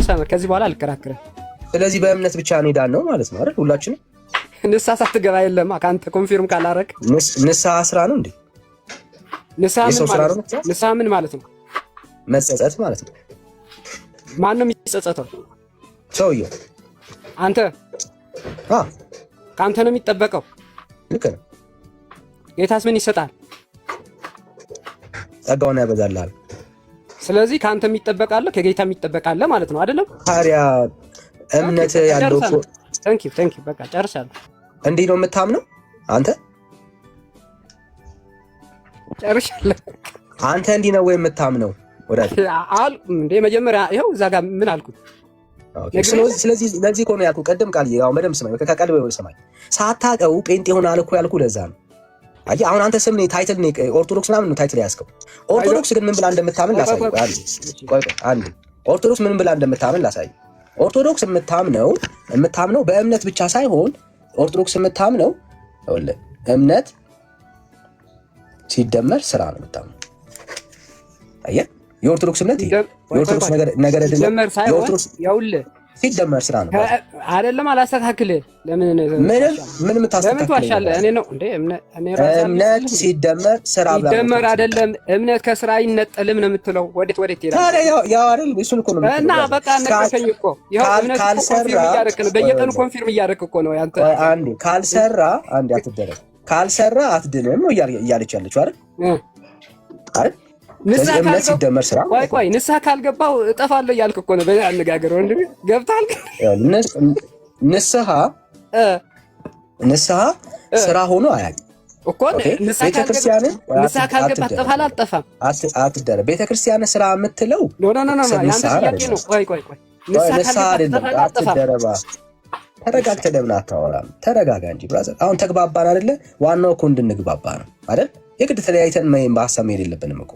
ጨርሰናል። ከዚህ በኋላ አልከራከርም። ስለዚህ በእምነት ብቻ እንሄዳለን ነው ማለት ነው አይደል? ሁላችንም ንስሐ ሳትገባ የለም ካንተ ኮንፊርም ካላረክ ንስሐ ስራ ነው እንዴ? ንስሐ ምን ማለት ነው? መጸጸት ማለት ነው። ማን ነው የሚጸጸተው? ሰውየው። አንተ ከአንተ ነው የሚጠበቀው። ልክ ነው። ጌታስ ምን ይሰጣል? ጸጋውን ያበዛልሃል። ስለዚህ ከአንተ የሚጠበቃለ ከጌታ የሚጠበቃለ ማለት ነው አይደለም? ታዲያ እምነት ያለው እኮ ታንኪ በቃ ጨርሻለሁ። እንዲህ ነው የምታምነው አንተ? ጨርሻለሁ። አንተ እንዲህ ነው ወይ የምታምነው? ወዳጅ እንደ መጀመሪያ ይኸው እዛ ጋር ምን አልኩት? ስለዚህ ለዚህ እኮ ነው ያልኩህ ቀደም ቃል ያው በደምብ ስማኝ፣ ከቀልብ ወይ ስማኝ። ሳታውቀው ጴንጤ ሆናል እኮ ያልኩህ ለዛ ነው። አየህ አሁን አንተ ስም ነው ታይትል ነው ኦርቶዶክስ ምናምን ነው ታይትል ያስከው። ኦርቶዶክስ ግን ምን ብላ እንደምታምን ላሳይ። አንዴ ኦርቶዶክስ ምን ብላ እንደምታምን ላሳይ። ኦርቶዶክስ የምታምነው በእምነት ብቻ ሳይሆን ኦርቶዶክስ የምታምነው እምነት ሲደመር ስራ ነው የምታምነው። አየህ የኦርቶዶክስ እምነት የኦርቶዶክስ ነገር የኦርቶዶክስ ሲደመር ስራ ነው አይደለም። አላስተካክል ምን ምታስተካክል እኔ ነው እንዴ? እምነት ሲደመር ስራ ሲደመር አይደለም። እምነት ከስራ አይነጠልም ነው የምትለው። ወዴት ይላል? ታዲያ ያው አይደል? እሱን እኮ ነው እና በቃ ነገርከኝ እኮ ይሄው እምነት ካልሰራ በየቀኑ ኮንፊርም እያደረክ እኮ ነው ያንተ። አንዴ ካልሰራ አንዴ አትደረግ ካልሰራ አትድንም ነው እያለች ያለችው አይደል? አይደል? እምነት ሲደመር ስራ ቆይ ንስሐ ካልገባው እጠፋለሁ እያልክ እኮ ነው። በዚህ አነጋገር ወንድሜ ገብታል። ንስሐ ስራ ሆኖ አያውቅም እኮ ንስሐ ካልገባህ ትጠፋለህ። አልጠፋም አትደረግ። ቤተክርስቲያን ስራ የምትለው ኖ ያንተ ጥያቄ ነው። ቆይ ንስሐ አይደለም። አትደረባ። ተረጋግተህ ለምን አታወራም? ተረጋጋ እንጂ ብራዘር። አሁን ተግባባን አይደለ? ዋናው እኮ እንድንግባባ ነው አይደል? የግድ ተለያይተን በሀሳብ መሄድ የለብንም እኮ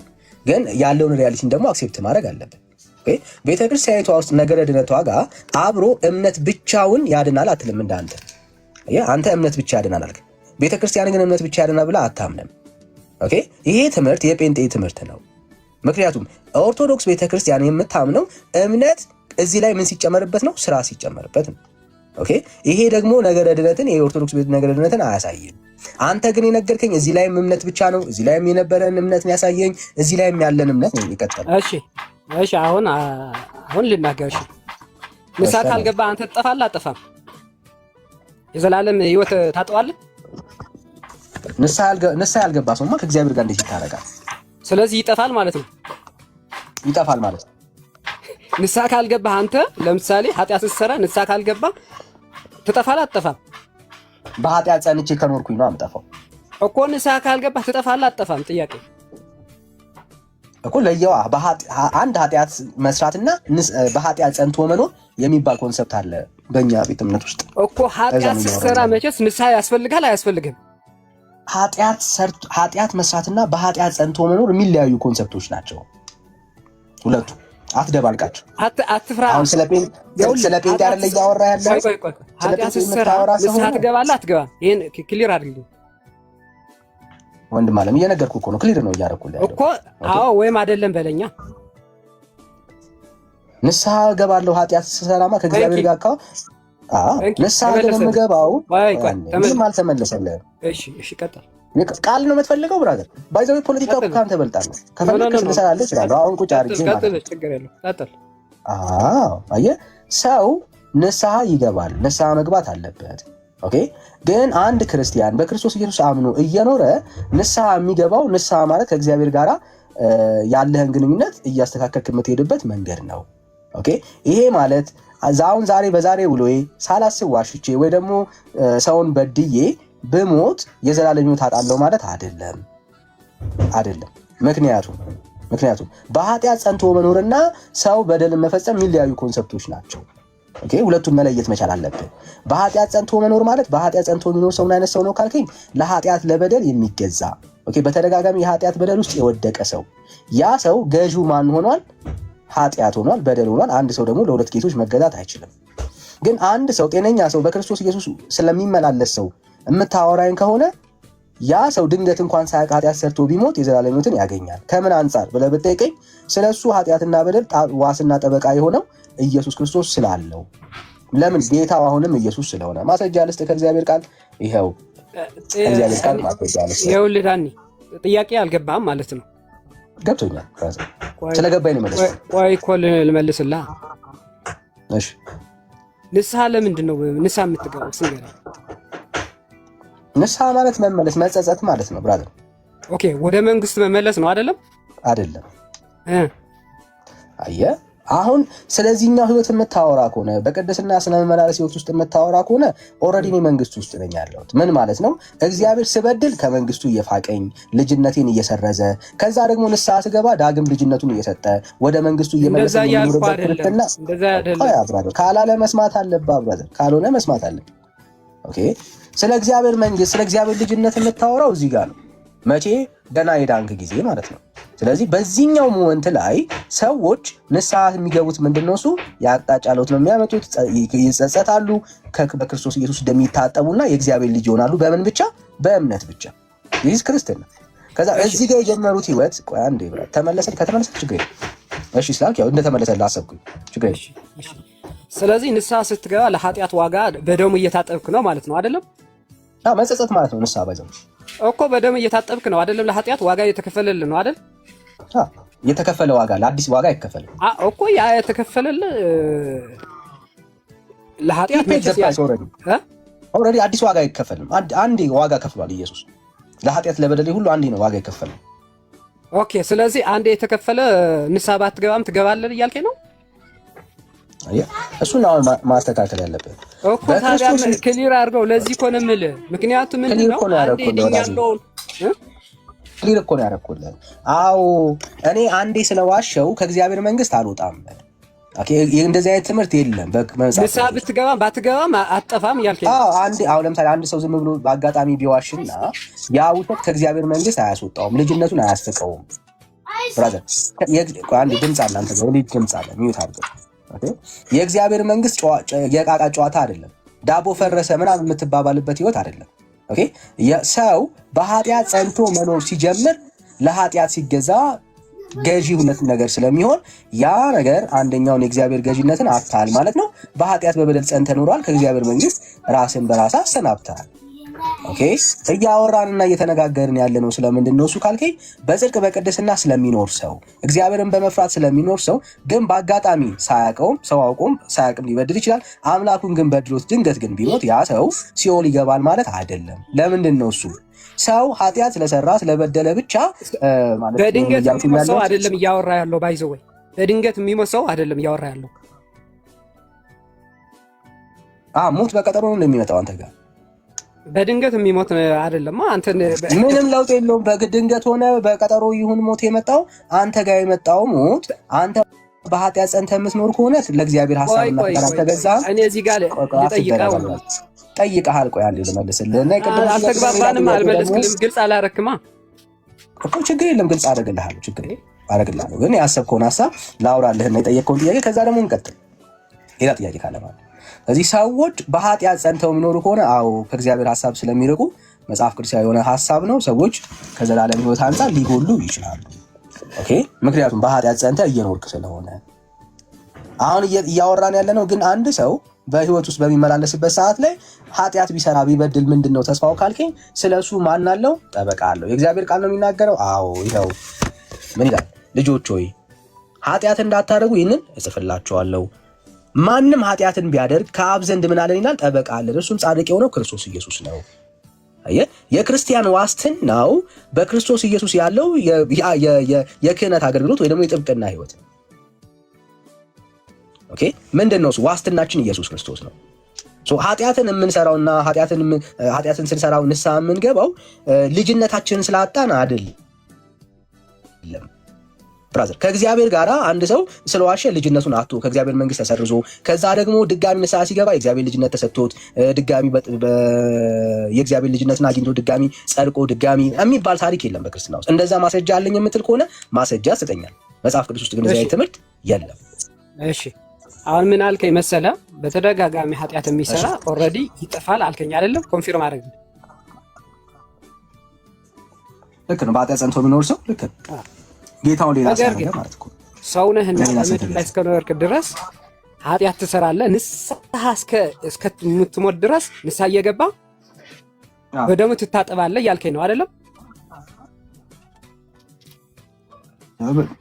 ግን ያለውን ሪያሊቲን ደግሞ አክሴፕት ማድረግ አለብን። ኦኬ ቤተክርስቲያኒቷ ውስጥ ነገረ ድነቷ ጋር አብሮ እምነት ብቻውን ያድናል አትልም። እንዳንተ አንተ እምነት ብቻ ያድናል አልክ። ቤተክርስቲያን ግን እምነት ብቻ ያድናል ብላ አታምንም። ኦኬ ይሄ ትምህርት የጴንጤ ትምህርት ነው። ምክንያቱም ኦርቶዶክስ ቤተክርስቲያን የምታምነው እምነት እዚህ ላይ ምን ሲጨመርበት ነው? ስራ ሲጨመርበት ነው። ኦኬ ይሄ ደግሞ ነገረ ድነትን የኦርቶዶክስ ቤተ ነገረ ድነትን አያሳይም። አንተ ግን የነገርከኝ እዚህ ላይም እምነት ብቻ ነው፣ እዚህ ላይም የነበረን እምነት ነው ያሳየኝ፣ እዚህ ላይም ያለን እምነት ነው ይቀጥላል። እሺ አሁን ልናገር። እሺ ንስሐ ካልገባ አንተ ትጠፋለህ አጠፋም? የዘላለም ህይወት ታጠዋለህ? ንስሐ ያልገባ ሰውማ ከእግዚአብሔር ጋር እንዴት ይታረቃል? ስለዚህ ይጠፋል ማለት ነው። ይጠፋል ማለት ነው። ንስሐ ካልገባህ አንተ ለምሳሌ ኃጢአት ስትሰራ ንስሐ ካልገባህ ትጠፋለህ አትጠፋም? በኃጢአት ጸንቼ ከኖርኩኝ ነው የምጠፋው እኮ። ንስሐ ካልገባህ ትጠፋለህ አትጠፋም? ጥያቄ እኮ ለየዋ አንድ ኃጢአት መስራትና በኃጢአት ጸንቶ መኖር የሚባል ኮንሰፕት አለ በእኛ ቤተ እምነት ውስጥ እኮ። ኃጢአት ስትሰራ መቼስ ንስሐ ያስፈልጋል አያስፈልግም? ኃጢአት መስራትና በኃጢአት ጸንቶ መኖር የሚለያዩ ኮንሰፕቶች ናቸው ሁለቱ። አትደባልቃቸው። አትፍራ። አሁን ስለ ጴንጤ አይደል እያወራ ያለው? ኃጢአት ስትሰራ ንስሐ ትገባለህ አትገባም? ይሄን ክሊር አድርግልኝ ወንድም አለም። እየነገርኩህ እኮ ነው፣ ክሊር ነው እያደረኩልህ እኮ። አዎ ወይም አይደለም በለኛ። ንስሐ እገባለሁ ኃጢአት ስሰራማ ከእግዚአብሔር ጋር ንስሐ ግን የምገባው ምንም አልተመለሰልህም። እሺ ቀጥል። ቃል ነው የምትፈልገው ብራዘር። ባይዘው ፖለቲካ ካንተ በልጣለህ። ከፈለክስ ልሰራልህ እችላለሁ። አሁን ቁጭ አድርጌ ቀጥል። አየህ ሰው ንስሐ ይገባል፣ ንስሐ መግባት አለበት። ኦኬ ግን አንድ ክርስቲያን በክርስቶስ ኢየሱስ አምኖ እየኖረ ንስሐ የሚገባው ንስሐ ማለት ከእግዚአብሔር ጋር ያለህን ግንኙነት እያስተካከልክ የምትሄድበት መንገድ ነው። ኦኬ ይሄ ማለት አሁን በዛሬ ውሎዬ ሳላስብ ዋሽቼ ወይ ደግሞ ሰውን በድዬ ብሞት የዘላለም ሕይወት አጣለሁ ማለት አይደለም። ምክንያቱም በኃጢአት ጸንቶ መኖርና ሰው በደልን መፈጸም የሚለያዩ ኮንሰፕቶች ናቸው። ኦኬ ሁለቱን መለየት መቻል አለብን። በኃጢአት ጸንቶ መኖር ማለት በኃጢአት ጸንቶ የሚኖር ሰው ምን አይነት ሰው ነው ካልከኝ፣ ለኃጢአት ለበደል የሚገዛ ኦኬ፣ በተደጋጋሚ የኃጢአት በደል ውስጥ የወደቀ ሰው። ያ ሰው ገዢው ማን ሆኗል? ኃጢአት ሆኗል፣ በደል ሆኗል። አንድ ሰው ደግሞ ለሁለት ጌቶች መገዛት አይችልም። ግን አንድ ሰው ጤነኛ ሰው በክርስቶስ ኢየሱስ ስለሚመላለስ ሰው የምታወራኝ ከሆነ ያ ሰው ድንገት እንኳን ሳያውቅ ኃጢአት ሰርቶ ቢሞት የዘላለም ሕይወትን ያገኛል። ከምን አንጻር ብለህ ብትጠይቀኝ ስለሱ ኃጢአትና በደል ዋስና ጠበቃ የሆነው ኢየሱስ ክርስቶስ ስላለው። ለምን? ጌታው አሁንም ኢየሱስ ስለሆነ። ማስረጃ ልስጥ ከእግዚአብሔር ቃል። ይኸው ከእግዚአብሔር ቃል ማስረጃ ልስጥ። ይኸውልህ ዳኒ፣ ጥያቄ አልገባህም ማለት ነው? ገብቶኛል። ስለገባኝ ነው መለስ። ቆይ እኮ ልመልስልህ። እሺ፣ ንስሐ ለምንድን ነው ንስሐ የምትገባው? ስንገራ ንስሐ ማለት መመለስ፣ መጸጸት ማለት ነው ብራዘር። ኦኬ፣ ወደ መንግስት መመለስ ነው አይደለም? አይደለም። አየህ፣ አሁን ስለዚህኛው ህይወት የምታወራ ከሆነ በቅድስና ስለመመላለስ ህይወት ውስጥ የምታወራ ከሆነ ኦልሬዲ እኔ መንግስት ውስጥ ነኝ ያለሁት። ምን ማለት ነው? እግዚአብሔር ስበድል ከመንግስቱ እየፋቀኝ ልጅነቴን እየሰረዘ ከዛ ደግሞ ንስሐ ስገባ ዳግም ልጅነቱን እየሰጠ ወደ መንግስቱ እየመለሰ የሚኖርበት ክርስትና ካላለ መስማት አለብህ ብራዘር፣ ካልሆነ መስማት አለብህ። ኦኬ፣ ስለ እግዚአብሔር መንግስት ስለ እግዚአብሔር ልጅነት የምታወራው እዚህ ጋር ነው። መቼ? ገና የዳንክ ጊዜ ማለት ነው። ስለዚህ በዚህኛው ሞመንት ላይ ሰዎች ንስሐ የሚገቡት ምንድነው? እሱ የአቅጣጫ ለውጥ ነው የሚያመጡት። ይጸጸታሉ፣ በክርስቶስ ኢየሱስ እንደሚታጠቡና የእግዚአብሔር ልጅ ይሆናሉ። በምን ብቻ? በእምነት ብቻ። ይህ ክርስትና። ከዛ እዚህ ጋር የጀመሩት ህይወት ቆይ አንዴ ብራት ተመለሰ። ከተመለሰ ችግር የለም። እሺ ስላልክ ያው እንደተመለሰልህ አሰብኩኝ። ችግር የለም። ስለዚህ ንስሐ ስትገባ ለኃጢአት ዋጋ በደሙ እየታጠብክ ነው ማለት ነው አይደለም? አዎ፣ መጸጸት ማለት ነው ንስሐ ባይዘው እኮ በደም እየታጠብክ ነው አይደለም? ለኃጢአት ዋጋ እየተከፈለልህ ነው አይደል? የተከፈለ ዋጋ ለአዲስ ዋጋ አይከፈልም እኮ ያ የተከፈለልህ ለኃጢአት ኦልሬዲ አዲስ ዋጋ አይከፈልም። አንዴ ዋጋ ከፍሏል ኢየሱስ ለኃጢአት ለበደል ሁሉ አንዴ ነው ዋጋ ይከፈላል። ኦኬ፣ ስለዚህ አንዴ የተከፈለ ንስሐ ባትገባም ትገባለህ እያልከኝ ነው? እሱን አሁን ማስተካከል ያለብን እኮ ታዲያ ምን ክሊር አድርገው። ለዚህ እኮ ነው የምልህ። ምክንያቱም ምንድን ነው አንዴ ድኛለውን ክሊር እኮ ነው ያደረኩልህ። አዎ እኔ አንዴ ስለዋሸው ከእግዚአብሔር መንግስት አልወጣም። ኦኬ፣ እንደዚህ አይነት ትምህርት የለም። ንስሐ ብትገባም ባትገባም አጠፋም እያልከኝ ነው? አንዴ አሁን ለምሳሌ አንድ ሰው ዝም ብሎ በአጋጣሚ ቢዋሽና ያ ውሸት ከእግዚአብሔር መንግስት አያስወጣውም፣ ልጅነቱን አያስጥቀውም። ብራዘር አንዴ ድምፅ አለ፣ አንተ ጋር ድምፅ አለ፣ ሚውት አድርገው። የእግዚአብሔር መንግስት የቃቃ ጨዋታ አይደለም። ዳቦ ፈረሰ ምናምን የምትባባልበት ህይወት አይደለም። ኦኬ፣ ሰው በኃጢአት ጸንቶ መኖር ሲጀምር ለኃጢአት ሲገዛ ገዢ ሁለት ነገር ስለሚሆን ያ ነገር አንደኛውን የእግዚአብሔር ገዢነትን አጥተሃል ማለት ነው። በኃጢአት በበደል ጸንተ ኖሯል። ከእግዚአብሔር መንግስት ራስን በራስ አሰናብተሃል። ኦኬ፣ እያወራንና እየተነጋገርን ያለነው ስለምንድን ነው እሱ ካልከኝ በጽድቅ በቅድስና ስለሚኖር ሰው፣ እግዚአብሔርን በመፍራት ስለሚኖር ሰው ግን በአጋጣሚ ሳያውቀውም ሰው አውቆም ሳያውቅም ሊበድል ይችላል። አምላኩን ግን በድሎት ድንገት ግን ቢሞት ያ ሰው ሲኦል ይገባል ማለት አይደለም። ለምንድን ነው እሱ ሰው ኃጢአት ስለሰራ ስለበደለ ብቻ ማለት በድንገት የሚሞት ሰው አይደለም እያወራ ያለው። ባይዘው ወይ በድንገት የሚሞት ሰው አይደለም እያወራ ያለው። ሞት በቀጠሮ ነው እንደሚመጣው አንተ ጋር በድንገት የሚሞት አይደለም። አንተ ምንም ለውጥ የለውም። በድንገት ሆነ በቀጠሮ ይሁን ሞት የመጣው አንተ ጋር የመጣው ሞት አንተ በኃጢአት ጸንተህ የምትኖር ከሆነ ለእግዚአብሔር ሐሳብና ፈቃድ ተገዛ። እኔ እዚህ ጋር ጠይቀሃል። ቆይ አንዴ ልመልስልህ እና አልተግባባንም፣ አልመለስክልም፣ ግልጽ አላረክማ እኮ። ችግር የለም ግልጽ አደርግልሃለሁ፣ ችግር አደርግልሃለሁ። ግን ያሰብከውን ሐሳብ ላውራልህና የጠየቅከውን ጥያቄ ከዛ ደግሞ እንቀጥል። ሌላ ጥያቄ ካለ ማለት እዚህ ሰዎች በኃጢአት ጸንተው የሚኖሩ ከሆነ አዎ ከእግዚአብሔር ሐሳብ ስለሚርቁ መጽሐፍ ቅዱሳዊ የሆነ ሐሳብ ነው። ሰዎች ከዘላለም ሕይወት አንፃር ሊጎሉ ይችላሉ። ኦኬ፣ ምክንያቱም በኃጢአት ጸንተ እየኖርክ ስለሆነ። አሁን እያወራን ያለነው ግን አንድ ሰው በህይወት ውስጥ በሚመላለስበት ሰዓት ላይ ኃጢአት ቢሰራ ቢበድል ምንድነው ተስፋው ካልከኝ ስለሱ ማን አለው? ጠበቃ አለው። የእግዚአብሔር ቃል ነው የሚናገረው። አዎ ይኸው ምን ይላል? ልጆች ሆይ ኃጢአት እንዳታደርጉ ይህንን እጽፍላችኋለሁ። ማንም ኃጢአትን ቢያደርግ ከአብ ዘንድ ምን አለን ይላል? ጠበቃ አለን፣ እርሱም ጻድቅ የሆነው ክርስቶስ ኢየሱስ ነው። የክርስቲያን ዋስትናው በክርስቶስ ኢየሱስ ያለው የክህነት አገልግሎት ወይ ደግሞ የጥብቅና ህይወት። ኦኬ፣ ምንድነው እሱ? ዋስትናችን ኢየሱስ ክርስቶስ ነው። ኃጢአትን የምንሰራውና ኃጢአትን ስንሰራው ንስሐ የምንገባው ልጅነታችንን ስላጣን አይደለም። ብራዘር ከእግዚአብሔር ጋር አንድ ሰው ስለዋሸ ልጅነቱን አጥቶ ከእግዚአብሔር መንግስት ተሰርዞ ከዛ ደግሞ ድጋሚ ንስሐ ሲገባ የእግዚአብሔር ልጅነት ተሰጥቶት ድጋሚ የእግዚአብሔር ልጅነትን አግኝቶ ድጋሚ ጸድቆ ድጋሚ የሚባል ታሪክ የለም በክርስትና ውስጥ። እንደዛ ማስረጃ አለኝ የምትል ከሆነ ማስረጃ ስጠኛል። መጽሐፍ ቅዱስ ውስጥ ግን እንደዚህ አይነት ትምህርት የለም። እሺ አሁን ምን አልከኝ መሰለ? በተደጋጋሚ ኃጢአት የሚሰራ ኦልሬዲ ይጠፋል አልከኝ አይደለም? ኮንፊርም አድርግ። ልክ ነው። በኃጢአት ጸንቶ የሚኖር ሰው ልክ ነው። ጌታውን ሌላ ሰው ማለት ነው። ሰው ነህና በምድር ላይ እስከኖርክ ድረስ ኃጢአት ትሰራለህ። ንስሐ እስከምትሞት ድረስ ንስሐ እየገባ በደሙ ትታጠባለህ እያልከኝ ነው አይደለም?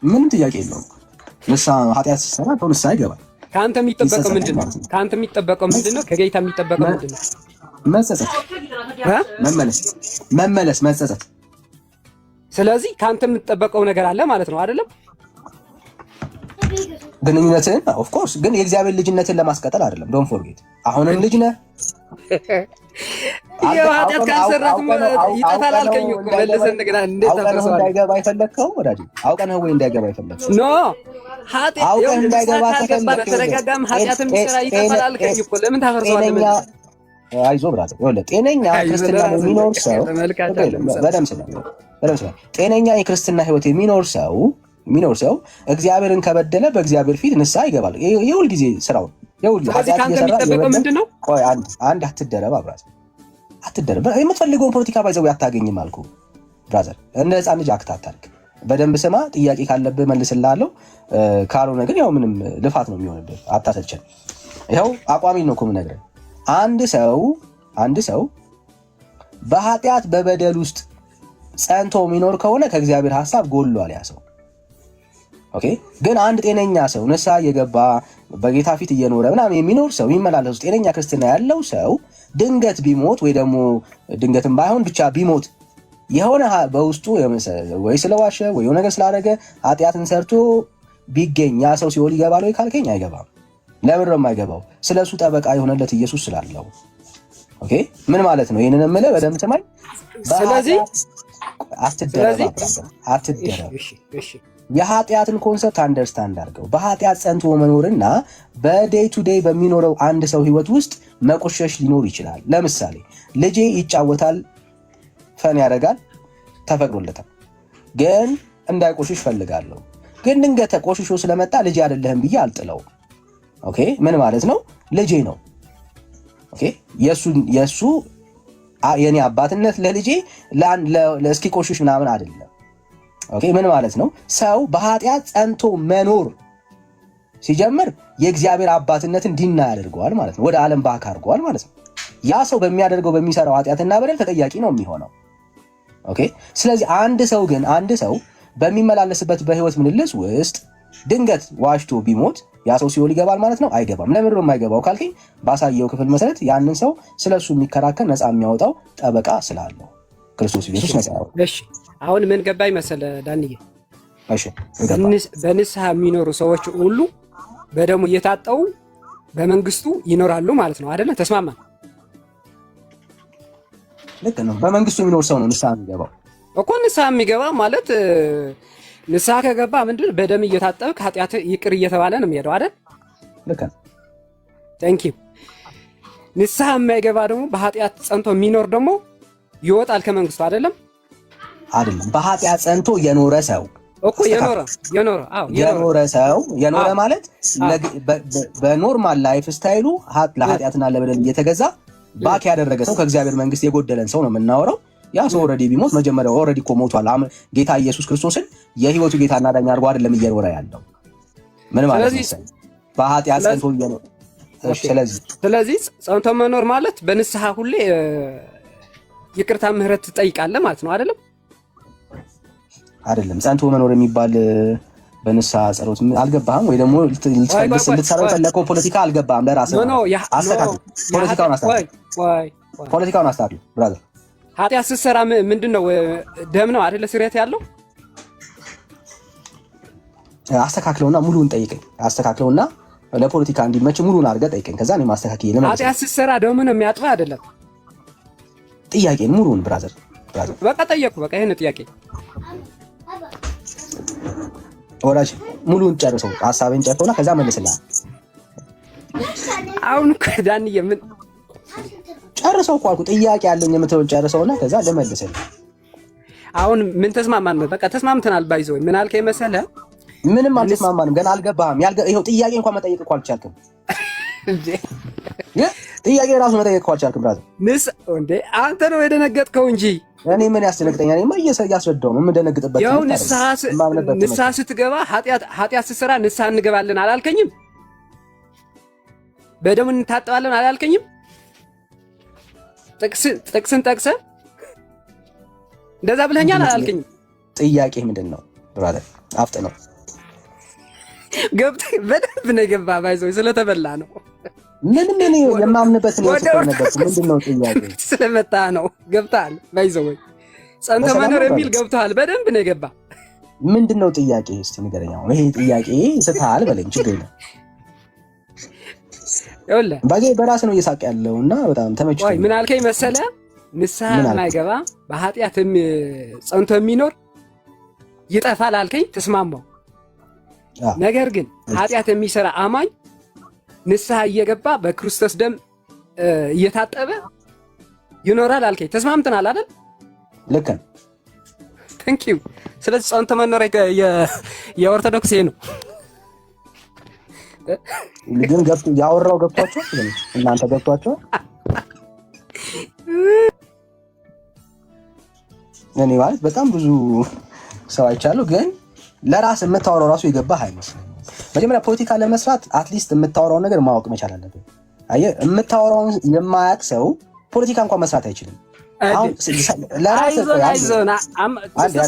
ምንም ጥያቄ የለውም። ንስሐ ኃጢአት ሲሰራ ሰው ንስሐ ይገባል። ከአንተ የሚጠበቀው ምንድን ነው? ከአንተ የሚጠበቀው ምንድን ነው? ከጌታ የሚጠበቀው ምንድን ነው? መጸጸት፣ መመለስ፣ መጸጸት። ስለዚህ ከአንተ የምትጠበቀው ነገር አለ ማለት ነው አይደለም? ግንኙነትን ኦፍ ኮርስ፣ ግን የእግዚአብሔር ልጅነትን ለማስቀጠል አይደለም። ዶንት ፎርጌት። አሁንም ልጅ ነህ። ኃጢአት ካልሰራት ይጠፋል አልከኝ እኮ መልሰህ እንደገና እንዴት ታፈርሰዋለህ? እንዳይገባ የፈለግከው ወዳጅ አውቀህ ነው ወይ እንዳይገባ የፈለግከው? ኖ ኃጢአት እንዳይገባ ተደጋጋሚ ኃጢአት የሚሰራ ይጠፋል አልከኝ እኮ ለምን ታፈርሰዋለህ? አይዞህ ብራዘር፣ ይኸውልህ ጤነኛ ክርስትና የሚኖር ሰው በደምብ ስለ ጤነኛ የክርስትና ህይወት የሚኖር ሰው እግዚአብሔርን ከበደለ በእግዚአብሔር ፊት ንስሐ ይገባል። የሁል ጊዜ ስራው አንድ አትደረብ፣ ብራዘር አትደረብ። የምትፈልገውን ፖለቲካ ባይዘው አታገኝም አልኩህ ብራዘር። እንደ ህፃን ልጅ አክት አታድርግ። በደንብ ስማ። ጥያቄ ካለብህ መልስልሃለሁ። ካልሆነ ግን ያው ምንም ልፋት ነው የሚሆንብህ። አታሰልቸን። ይኸው አቋሚ ነው እኮ የምነግርህ። አንድ ሰው በኃጢአት በበደል ውስጥ ጸንቶ የሚኖር ከሆነ ከእግዚአብሔር ሐሳብ ጎሏል ያ ሰው። ኦኬ። ግን አንድ ጤነኛ ሰው ንስሐ እየገባ በጌታ ፊት እየኖረ ምናምን የሚኖር ሰው የሚመላለስ ጤነኛ ክርስትና ያለው ሰው ድንገት ቢሞት ወይ ደግሞ ድንገትም ባይሆን ብቻ ቢሞት የሆነ በውስጡ ወይ ስለዋሸ ወይ የሆነ ነገር ስላደረገ ኃጢአትን ሰርቶ ቢገኝ ያ ሰው ሲኦል ይገባል ወይ ካልከኝ አይገባም። ለምን ነው የማይገባው? ስለሱ ጠበቃ የሆነለት ኢየሱስ ስላለው። ኦኬ። ምን ማለት ነው? ይሄንን የምልህ በደምብ ስማኝ። ስለዚህ አትደረብ። የኃጢአትን ኮንሰፕት አንደርስታንድ አድርገው። በኃጢአት ጸንቶ መኖርና በዴይ ቱ ዴይ በሚኖረው አንድ ሰው ህይወት ውስጥ መቆሸሽ ሊኖር ይችላል። ለምሳሌ ልጄ ይጫወታል፣ ፈን ያደርጋል፣ ተፈቅዶለታል። ግን እንዳይቆሽሽ ፈልጋለሁ። ግን ድንገት ቆሽሾ ስለመጣ ልጄ አይደለህም ብዬ አልጥለው። ኦኬ። ምን ማለት ነው? ልጄ ነው። ኦኬ። የሱ የኔ አባትነት ለልጄ ለእስኪ ቆሽሽ ምናምን አይደለም። ኦኬ። ምን ማለት ነው? ሰው በኃጢአት ጸንቶ መኖር ሲጀምር የእግዚአብሔር አባትነትን ዲና ያደርገዋል ማለት ነው። ወደ ዓለም ባክ አድርገዋል ማለት ነው። ያ ሰው በሚያደርገው በሚሰራው ኃጢአትና በደል ተጠያቂ ነው የሚሆነው። ኦኬ። ስለዚህ አንድ ሰው በሚመላለስበት በህይወት ምልልስ ውስጥ ድንገት ዋሽቶ ቢሞት ያ ሰው ሲኦል ይገባል ማለት ነው? አይገባም። ለምን ነው የማይገባው ካልከኝ ባሳየው ክፍል መሰረት ያንን ሰው ስለሱ የሚከራከር ነፃ የሚያወጣው ጠበቃ ስላለው ክርስቶስ ኢየሱስ ነፃ ያወጣው። እሺ አሁን ምን ገባኝ መሰለህ ዳንዬ? እሺ በንስሐ የሚኖሩ ሰዎች ሁሉ በደሙ እየታጠቡ በመንግስቱ ይኖራሉ ማለት ነው አይደለ? ተስማማን ልክ ነው። በመንግስቱ የሚኖር ሰው ነው ንስሐ የሚገባው እኮ። ንስሐ የሚገባ ማለት ንስሐ ከገባ ምንድን በደም እየታጠብክ ኃጢአት ይቅር እየተባለ ነው የሚሄደው አይደል? ልክ ነው። ታንኪ ዩ። ንስሐ የማይገባ ደግሞ በኃጢአት ጸንቶ የሚኖር ደግሞ ይወጣል ከመንግስቱ አይደለም? አይደለም። በኃጢአት ጸንቶ የኖረ ሰው እኮ የኖረ ሰው ማለት በኖርማል ላይፍ ስታይሉ ለኃጢአትና ለበደል እየተገዛ ባክ ያደረገ ሰው ከእግዚአብሔር መንግስት የጎደለን ሰው ነው የምናወራው። ያ ሰው ኦልሬዲ ቢሞት መጀመሪያ ኦልሬዲ እኮ ሞቷል። ጌታ ኢየሱስ ክርስቶስን የህይወቱ ጌታና ዳኛ አድርጎ አይደለም እየኖረ ያለው። ምን ማለት ነው? በኃጢአት ጸንቶ እየኖረ። ስለዚህ ጸንቶ መኖር ማለት በንስሐ ሁሌ ይቅርታ ምህረት ትጠይቃለህ ማለት ነው አይደለም? አይደለም። ጸንቶ መኖር የሚባል በንስሐ ጸሎት አልገባህም ወይ ደግሞ ልትሰራው የፈለከው ፖለቲካ አልገባህም። ለራስህ ፖለቲካውን አስተካክል ብራዘር። ኃጢአት ስትሰራ ምንድን ነው? ደም ነው አይደለ? ስርየት ያለው አስተካክለውና ሙሉውን ጠይቀኝ። አስተካክለውና ለፖለቲካ እንዲመች ሙሉውን አድርገህ ጠይቀኝ። ከዛ እኔ ማስተካከል ለምን ኃጢአት ስትሰራ ደም ነው የሚያጥፋ አይደለም? ጥያቄን ሙሉውን ብራዘር በቃ ጠየቅኩ። በቃ ይሄን ጥያቄ ወራጅ ሙሉውን ጨርሰው ሐሳቤን ጨርሰውና ከዛ መልስልሃል። አሁን እኮ ዳንዬ ምን ጨርሰው እኮ አልኩህ። ጥያቄ ያለኝ የምትሆን ጨርሰውና ከዛ ልመልስልህ። አሁን ምን ተስማማን? በቃ ተስማምተናል። ባይዘው ምን አልከኝ መሰለህ? ምንም አልተስማማንም። ገና አልገባህም። ይኸው ጥያቄ እንኳን መጠየቅ እኮ አልቻልክም። ጥያቄ ራሱ መጠየቅ እኮ አልቻልክም። ብራዘር እንዴ አንተ ነው የደነገጥከው እንጂ እኔ ምን ያስደነግጠኛል? እኔማ እያስረዳሁ ነው የምደነግጥበት። ያው ንስሐ ስትገባ ኃጢአት ስትሰራ ንስሐ እንገባለን አላልከኝም? በደሙ እንታጠባለን አላልከኝም? ጥቅስን ጠቅሰህ እንደዛ ብለኸኛል አላልከኝም? ጥያቄ ምንድን ነው ብራዘር? አፍጥ ነው ገብተህ በደንብ ነው የገባህ። ባይዘው ስለተበላ ነው። ምንም እኔ የማምንበት ነው ነበር። ምንድነው ጥያቄ? ስለመጣ ነው ገብተሃል። ባይዘው ጸንተ መኖር የሚል ገብተሃል። በደንብ ነው የገባህ። ምንድነው ጥያቄ? እስቲ ንገረኝ። አሁን ይሄ ጥያቄ ስትሃል በለኝ፣ ችግር የለም። ይኸውልህ በራስ ነው እየሳቅ ያለውና በጣም ተመችቶኝ። ምን አልከኝ መሰለህ? ንስሐ የማይገባ በኃጢአት ጸንቶ የሚኖር ይጠፋል አልከኝ። ተስማማው። ነገር ግን ኃጢአት የሚሰራ አማኝ ንስሐ እየገባ በክርስቶስ ደም እየታጠበ ይኖራል አልከኝ። ተስማምተናል አይደል? ልክ ነው። ቴንክ ዩ። ስለዚህ ጸንቶ መኖር የኦርቶዶክስ ነው። ግን ያወራው ገብቷቸው እናንተ ገብቷቸው እኔ ማለት በጣም ብዙ ሰው አይቻለሁ። ግን ለራስ የምታወራው ራሱ የገባህ አይመስልም። መጀመሪያ ፖለቲካ ለመስራት አትሊስት የምታወራውን ነገር ማወቅ መቻል አለብን። አየህ፣ የምታወራውን የማያውቅ ሰው ፖለቲካ እንኳን መስራት አይችልም። አሁን ለራስ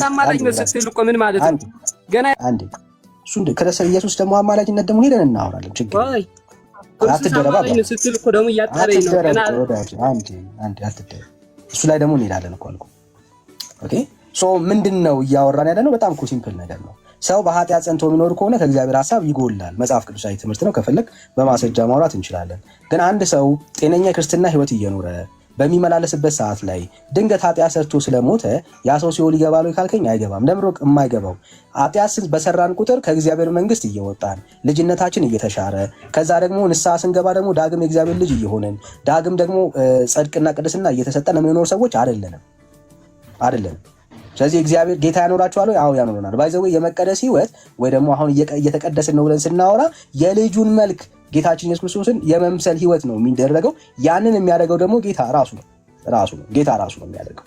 አማላጅ ነው ስትል እኮ ምን ማለት ነው? ገና አንዴ እሱ ክርስቶስ ኢየሱስ ደግሞ አማላጅነት ደግሞ ሄደን እናወራለን። ችግር አትደረባ ስትል እኮ ደግሞ እያጠረኝ ነው። ገና አንዴ አትደረባ። እሱ ላይ ደግሞ እንሄዳለን እኮ አልኩ። ኦኬ ሶ ምንድነው እያወራን ያለ ነው? በጣም እኮ ሲምፕል ነገር ነው። ሰው በኃጢአት ጸንቶ የሚኖር ከሆነ ከእግዚአብሔር ሐሳብ ይጎላል። መጽሐፍ ቅዱሳዊ ትምህርት ነው። ከፈለግ በማስረጃ ማውራት እንችላለን። ግን አንድ ሰው ጤነኛ ክርስትና ህይወት እየኖረ በሚመላለስበት ሰዓት ላይ ድንገት ኃጢአት ሰርቶ ስለሞተ ያ ሰው ሲኦል ይገባል ወይ ካልከኝ አይገባም። ለምን ነው የማይገባው? ኃጢአት በሰራን ቁጥር ከእግዚአብሔር መንግስት እየወጣን ልጅነታችን እየተሻረ ከዛ ደግሞ ንስሐ ስንገባ ደግሞ ዳግም የእግዚአብሔር ልጅ እየሆንን ዳግም ደግሞ ጽድቅና ቅድስና እየተሰጠን የምንኖር ሰዎች አይደለንም። ስለዚህ እግዚአብሔር ጌታ ያኖራችኋል ወይ? አዎ ያኖረናል። ባይዘው የመቀደስ ህይወት ወይ ደግሞ አሁን እየተቀደስን ነው ብለን ስናወራ የልጁን መልክ ጌታችን ኢየሱስ ክርስቶስን የመምሰል ህይወት ነው የሚደረገው። ያንን የሚያደርገው ደግሞ ጌታ ራሱ ነው የሚያደርገው።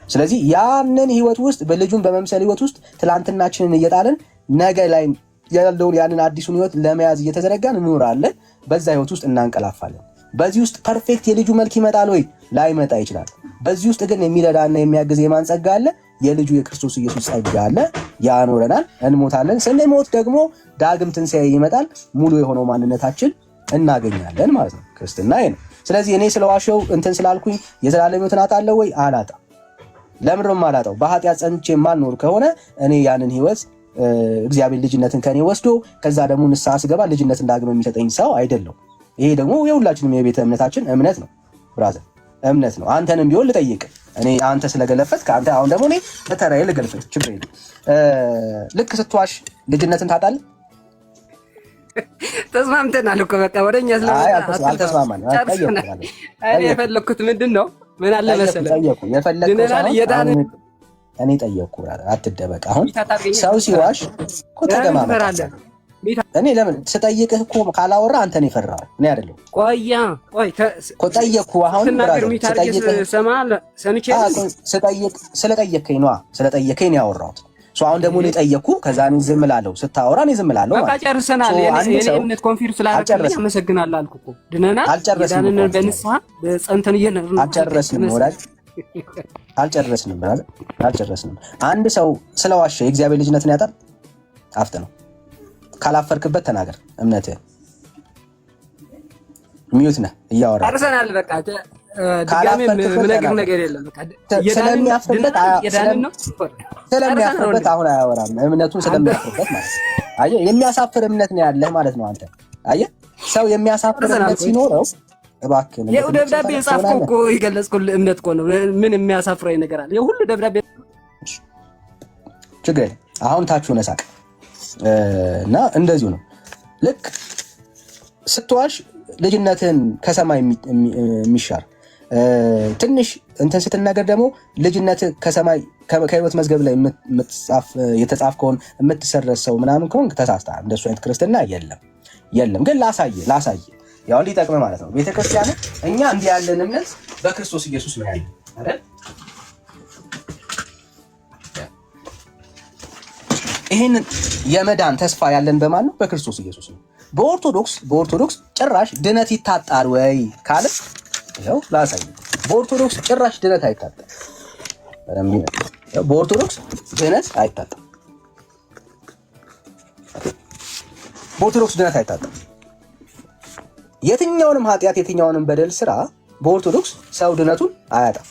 ስለዚህ ያንን ህይወት ውስጥ በልጁን በመምሰል ህይወት ውስጥ ትላንትናችንን እየጣልን ነገ ላይ ያለውን ያንን አዲሱን ህይወት ለመያዝ እየተዘረጋን እንኖራለን። በዛ ህይወት ውስጥ እናንቀላፋለን። በዚህ ውስጥ ፐርፌክት የልጁ መልክ ይመጣል ወይ? ላይመጣ ይችላል። በዚህ ውስጥ ግን የሚረዳና የሚያግዝ የማን ጸጋ አለ? የልጁ የክርስቶስ ኢየሱስ ጸጋ አለ። ያኖረናል። እንሞታለን። ስንሞት ደግሞ ዳግም ትንሣኤ ይመጣል። ሙሉ የሆነው ማንነታችን እናገኛለን ማለት ነው። ክርስትና ይሄ ነው። ስለዚህ እኔ ስለዋሸው እንትን ስላልኩኝ የዘላለም ህይወትን አጣለሁ ወይ? አላጣም። ለምን ነው የማላጣው? በኃጢአት ጸንቼ የማልኖር ከሆነ እኔ ያንን ህይወት እግዚአብሔር ልጅነትን ከኔ ወስዶ ከዛ ደግሞ ንስሐ ስገባ ልጅነትን ዳግም የሚሰጠኝ ሰው አይደለም። ይሄ ደግሞ የሁላችንም የቤተ እምነታችን እምነት ነው። ብራዘር እምነት ነው። አንተንም ቢሆን ልጠይቅ እኔ አንተ ስለገለፈት ከአንተ አሁን ደግሞ እኔ በተራዬ ልገልፈት ችግር የለም። ልክ ስትዋሽ ልጅነትን ታጣለህ። ተስማምተናል እኮ በቃ ወደኛ ስለመጣ አልተስማማን። እኔ የፈለኩት ምንድን ነው? ምን አለ መሰለህ እኔ ጠየቅኩ። አትደበቅ። አሁን ሰው ሲዋሽ እኮ ተገማመጣለህ። እኔ ለምን ስጠይቅህ እኮ ካላወራ አንተ ነው የፈራው፣ እኔ አይደለሁ። ቆይ እኮ ጠየቅኩ። አሁን ስለጠየቅከኝ ነዋ፣ ስለጠየቅከኝ ነው ያወራሁት። አሁን ደግሞ እኔ ጠየቅኩ፣ ከዛ እኔ ዝም እላለሁ። ስታወራ እኔ ዝም እላለሁ። በቃ ጨርሰናል። የኔ እምነት ኮንፊርም ስላደረግልኝ አመሰግናለሁ አልኩ እኮ። ድነናል። አልጨረስንም። በንስሐ ጸንተን እየኖርን አልጨረስንም። ወዳጅ አልጨረስንም። ብራዘር አልጨረስንም። አንድ ሰው ስለዋሸ የእግዚአብሔር ልጅነትን ያጣል? አፍጥ ነው። ካላፈርክበት ተናገር። እምነትህ ሚዩት ነህ እያወራ አርሰናል። በቃ ድጋሜ ምነግር ነገር የለም። በቃ ስለሚያፍርበት አሁን አያወራም። እምነቱን ስለሚያፍርበት ማለት አየህ፣ የሚያሳፍር እምነት ነው ያለህ ማለት ነው አንተ። አየህ፣ ሰው የሚያሳፍር እምነት ሲኖረው እባክህ ይኸው ደብዳቤ ጻፍኩ እኮ የገለጽኩልህ እምነት እኮ ነው። ምን የሚያሳፍረኝ ነገር አለ? የሁሉ ደብዳቤ ችግር አሁን ታችሁ ነሳቅ እና እንደዚሁ ነው። ልክ ስትዋሽ ልጅነትን ከሰማይ የሚሻር ትንሽ እንትን ስትናገር ደግሞ ልጅነት ከሰማይ ከህይወት መዝገብ ላይ የተጻፍ ከሆን የምትሰረዝ ሰው ምናምን ከሆን ተሳስተሃል። እንደሱ አይነት ክርስትና የለም። ግን ላሳየ ያው እንዲጠቅም ማለት ነው። ቤተክርስቲያን እኛ እንዲህ ያለን እምነት በክርስቶስ ኢየሱስ ነው ያለው አይደል? ይሄንን የመዳን ተስፋ ያለን በማን ነው? በክርስቶስ ኢየሱስ ነው። በኦርቶዶክስ ጭራሽ ድነት ይታጣል ወይ ካለ ይኸው ላሳይ። በኦርቶዶክስ ጭራሽ ድነት አይታጣም። በኦርቶዶክስ ድነት አይታጣም። በኦርቶዶክስ ድነት አይታጣም። የትኛውንም ኃጢአት የትኛውንም በደል ስራ በኦርቶዶክስ ሰው ድነቱን አያጣም።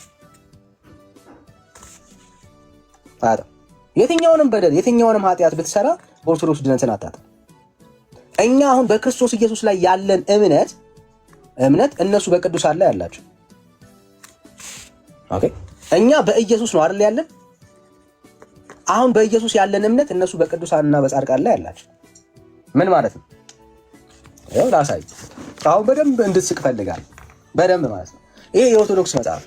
የትኛውንም በደል የትኛውንም ኃጢአት ብትሰራ በኦርቶዶክስ ድነትን አታጣም። እኛ አሁን በክርስቶስ ኢየሱስ ላይ ያለን እምነት እነሱ በቅዱሳን ላይ ያላቸው። ኦኬ እኛ በኢየሱስ ነው አይደል ያለን። አሁን በኢየሱስ ያለን እምነት እነሱ በቅዱሳንና በጻድቃን ላይ ያላቸው ምን ማለት ነው? ያው ላሳይ። አሁን በደንብ እንድትስቅ ፈልጋለሁ። በደንብ ማለት ነው። ይሄ የኦርቶዶክስ መጽሐፍ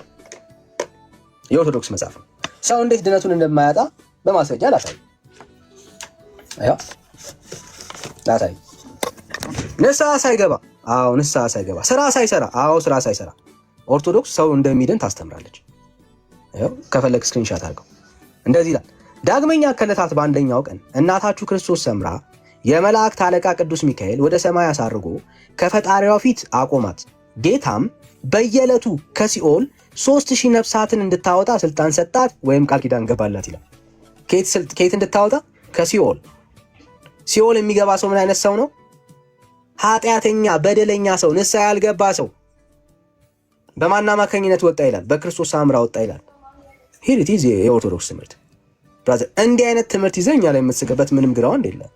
ነው። ሰው እንዴት ድነቱን እንደማያጣ በማስረጃ ላሳይ። ንስሐ ሳይገባ ስራ ሳይሰራ ኦርቶዶክስ ሰው እንደሚድን ታስተምራለች። ከፈለግ ስክሪንሻት አድርገው። እንደዚህ ይላል። ዳግመኛ ከዕለታት በአንደኛው ቀን እናታችሁ ክርስቶስ ሰምራ የመላእክት አለቃ ቅዱስ ሚካኤል ወደ ሰማይ አሳርጎ ከፈጣሪዋ ፊት አቆማት። ጌታም በየዕለቱ ከሲኦል 3000 ነፍሳትን እንድታወጣ ስልጣን ሰጣት ወይም ቃል ኪዳን ገባላት ይላል። ከየት እንድታወጣ? ከሲኦል። ሲኦል የሚገባ ሰው ምን አይነት ሰው ነው? ኃጢአተኛ በደለኛ ሰው፣ ንስሐ ያልገባ ሰው። በማን አማካኝነት ወጣ ይላል? በክርስቶስ ሳምራ ወጣ ይላል። ሂሪቲዝ የኦርቶዶክስ ትምህርት ብራዘር። እንዲህ አይነት ትምህርት ይዘህ እኛ ላይ የምትስቅበት ምንም ግራውንድ የለም።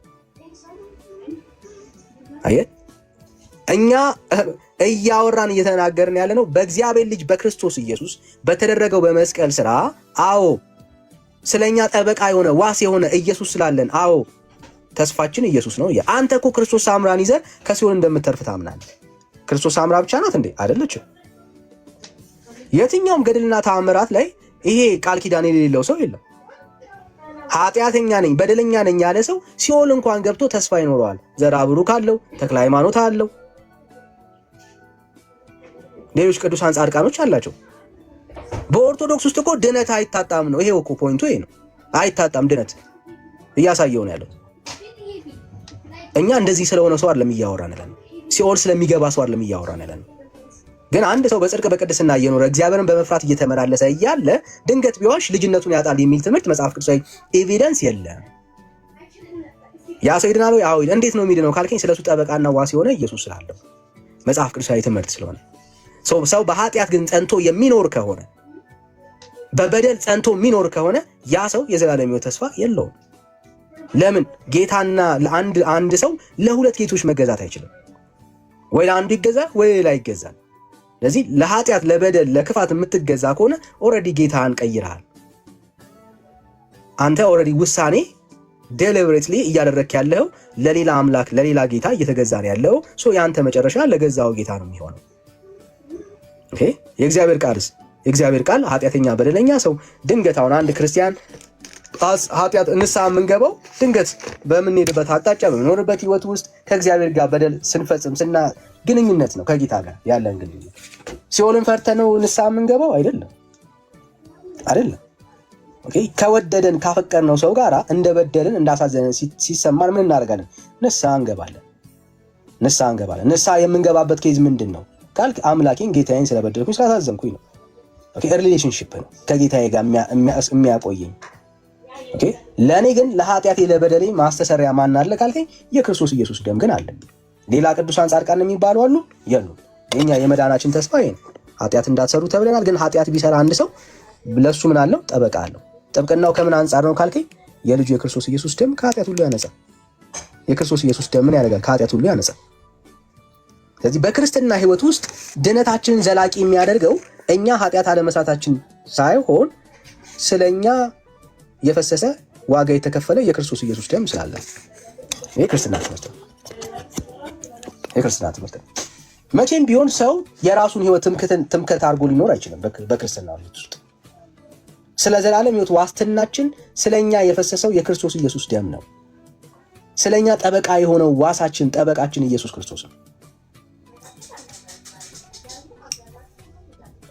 አየህ፣ እኛ እያወራን እየተናገርን ያለ ነው በእግዚአብሔር ልጅ በክርስቶስ ኢየሱስ በተደረገው በመስቀል ስራ። አዎ ስለኛ ጠበቃ የሆነ ዋስ የሆነ ኢየሱስ ስላለን፣ አዎ ተስፋችን ኢየሱስ ነው። አንተ እኮ ክርስቶስ ሳምራን ይዘህ ከሲኦል እንደምትተርፍ ታምናለህ። ክርስቶስ ሳምራ ብቻ ናት እንዴ? አይደለችም። የትኛውም ገድልና ተአምራት ላይ ይሄ ቃል ኪዳን የሌለው ሰው የለም። ኃጢአተኛ ነኝ በደለኛ ነኝ ያለ ሰው ሲኦል እንኳን ገብቶ ተስፋ ይኖረዋል። ዘርአ ብሩክ አለው፣ ተክለ ሃይማኖት አለው፣ ሌሎች ቅዱሳን ጻድቃኖች አላቸው። በኦርቶዶክስ ውስጥ እኮ ድነት አይታጣም ነው። ይሄው እኮ ፖይንቱ ይሄ ነው። አይታጣም ድነት እያሳየው ነው ያለው። እኛ እንደዚህ ስለሆነ ሰው አይደለም እያወራን ያለን፣ ሲኦል ስለሚገባ ሰው አይደለም እያወራን ያለን። ግን አንድ ሰው በጽድቅ በቅድስና እየኖረ እግዚአብሔርን በመፍራት እየተመላለሰ እያለ ድንገት ቢዋሽ ልጅነቱን ያጣል የሚል ትምህርት መጽሐፍ ቅዱሳዊ ኤቪደንስ የለም። ያ ሰው ይድናል ወይ? አዎ። እንዴት ነው የሚድነው ካልከኝ ስለሱ ጠበቃና ዋስ የሆነ ኢየሱስ ስላለው መጽሐፍ ቅዱሳዊ ትምህርት ስለሆነ። ሰው በኃጢአት ግን ጸንቶ የሚኖር ከሆነ በበደል ጸንቶ የሚኖር ከሆነ ያ ሰው የዘላለም ሕይወት ተስፋ የለውም። ለምን? ጌታና አንድ ሰው ለሁለት ጌቶች መገዛት አይችልም። ወይ ለአንዱ ይገዛል ወይ ሌላ ይገዛል። ስለዚህ ለኃጢአት ለበደል ለክፋት የምትገዛ ከሆነ ኦልሬዲ ጌታን ቀይረሃል። አንተ ኦልሬዲ ውሳኔ ዴሊበሬትሊ እያደረክ ያለው ለሌላ አምላክ ለሌላ ጌታ እየተገዛ ነው ያለው። ያንተ መጨረሻ ለገዛው ጌታ ነው የሚሆነው። ኦኬ። የእግዚአብሔር ቃል ኃጢአተኛ በደለኛ ሰው ድንገት አሁን አንድ ክርስቲያን ኃጢአት ንስሐ የምንገባው ድንገት በምንሄድበት አቅጣጫ በምንኖርበት ህይወት ውስጥ ከእግዚአብሔር ጋር በደል ስንፈጽም ግንኙነት ነው ከጌታ ጋር ያለን ግንኙነት። ሲኦልን ፈርተን ነው ንስሐ የምንገባው? አይደለም። ኦኬ። ከወደደን ካፈቀርነው ሰው ጋር እንደበደልን እንዳሳዘነን ሲሰማን ምን እናደርጋለን? ንስሐ እንገባለን። ንስሐ የምንገባበት ኬዝ ምንድን ነው ካልክ አምላኬን ጌታዬን ስለበደልኩኝ ስላሳዘንኩኝ ነው። ኦኬ። ሪሌሽንሺፕ ነው ከጌታዬ ጋር የሚያቆየኝ። ኦኬ። ለኔ ግን ለኃጢአቴ ለበደሌ ማስተሰሪያ ማን አለ ካልከኝ የክርስቶስ ኢየሱስ ደም ግን አለ። ሌላ ቅዱሳን ጻድቃን የሚባሉ አሉ የሉም። የኛ የመዳናችን ተስፋ ይሄ ነው። ኃጢአት እንዳትሰሩ ተብለናል። ግን ኃጢአት ቢሰራ አንድ ሰው ለሱ ምን አለው? ጠበቃ አለው። ጥብቅናው ከምን አንጻር ነው ካልከኝ የልጁ የክርስቶስ ኢየሱስ ደም ከኃጢአት ሁሉ ያነጻል። የክርስቶስ ኢየሱስ ደም ምን ያደርጋል? ከኃጢአት ሁሉ ያነጻል። ስለዚህ በክርስትና ህይወት ውስጥ ድነታችንን ዘላቂ የሚያደርገው እኛ ኃጢአት አለመስራታችን ሳይሆን ስለኛ የፈሰሰ ዋጋ የተከፈለ የክርስቶስ ኢየሱስ ደም ስላለ። ይሄ ክርስትና ትምህርት ነው። መቼም ቢሆን ሰው የራሱን ህይወት ትምክህት አድርጎ ሊኖር አይችልም። በክርስትና ውስጥ ስለ ዘላለም ህይወት ዋስትናችን ስለኛ የፈሰሰው የክርስቶስ ኢየሱስ ደም ነው። ስለኛ ጠበቃ የሆነው ዋሳችን ጠበቃችን ኢየሱስ ክርስቶስ ነው።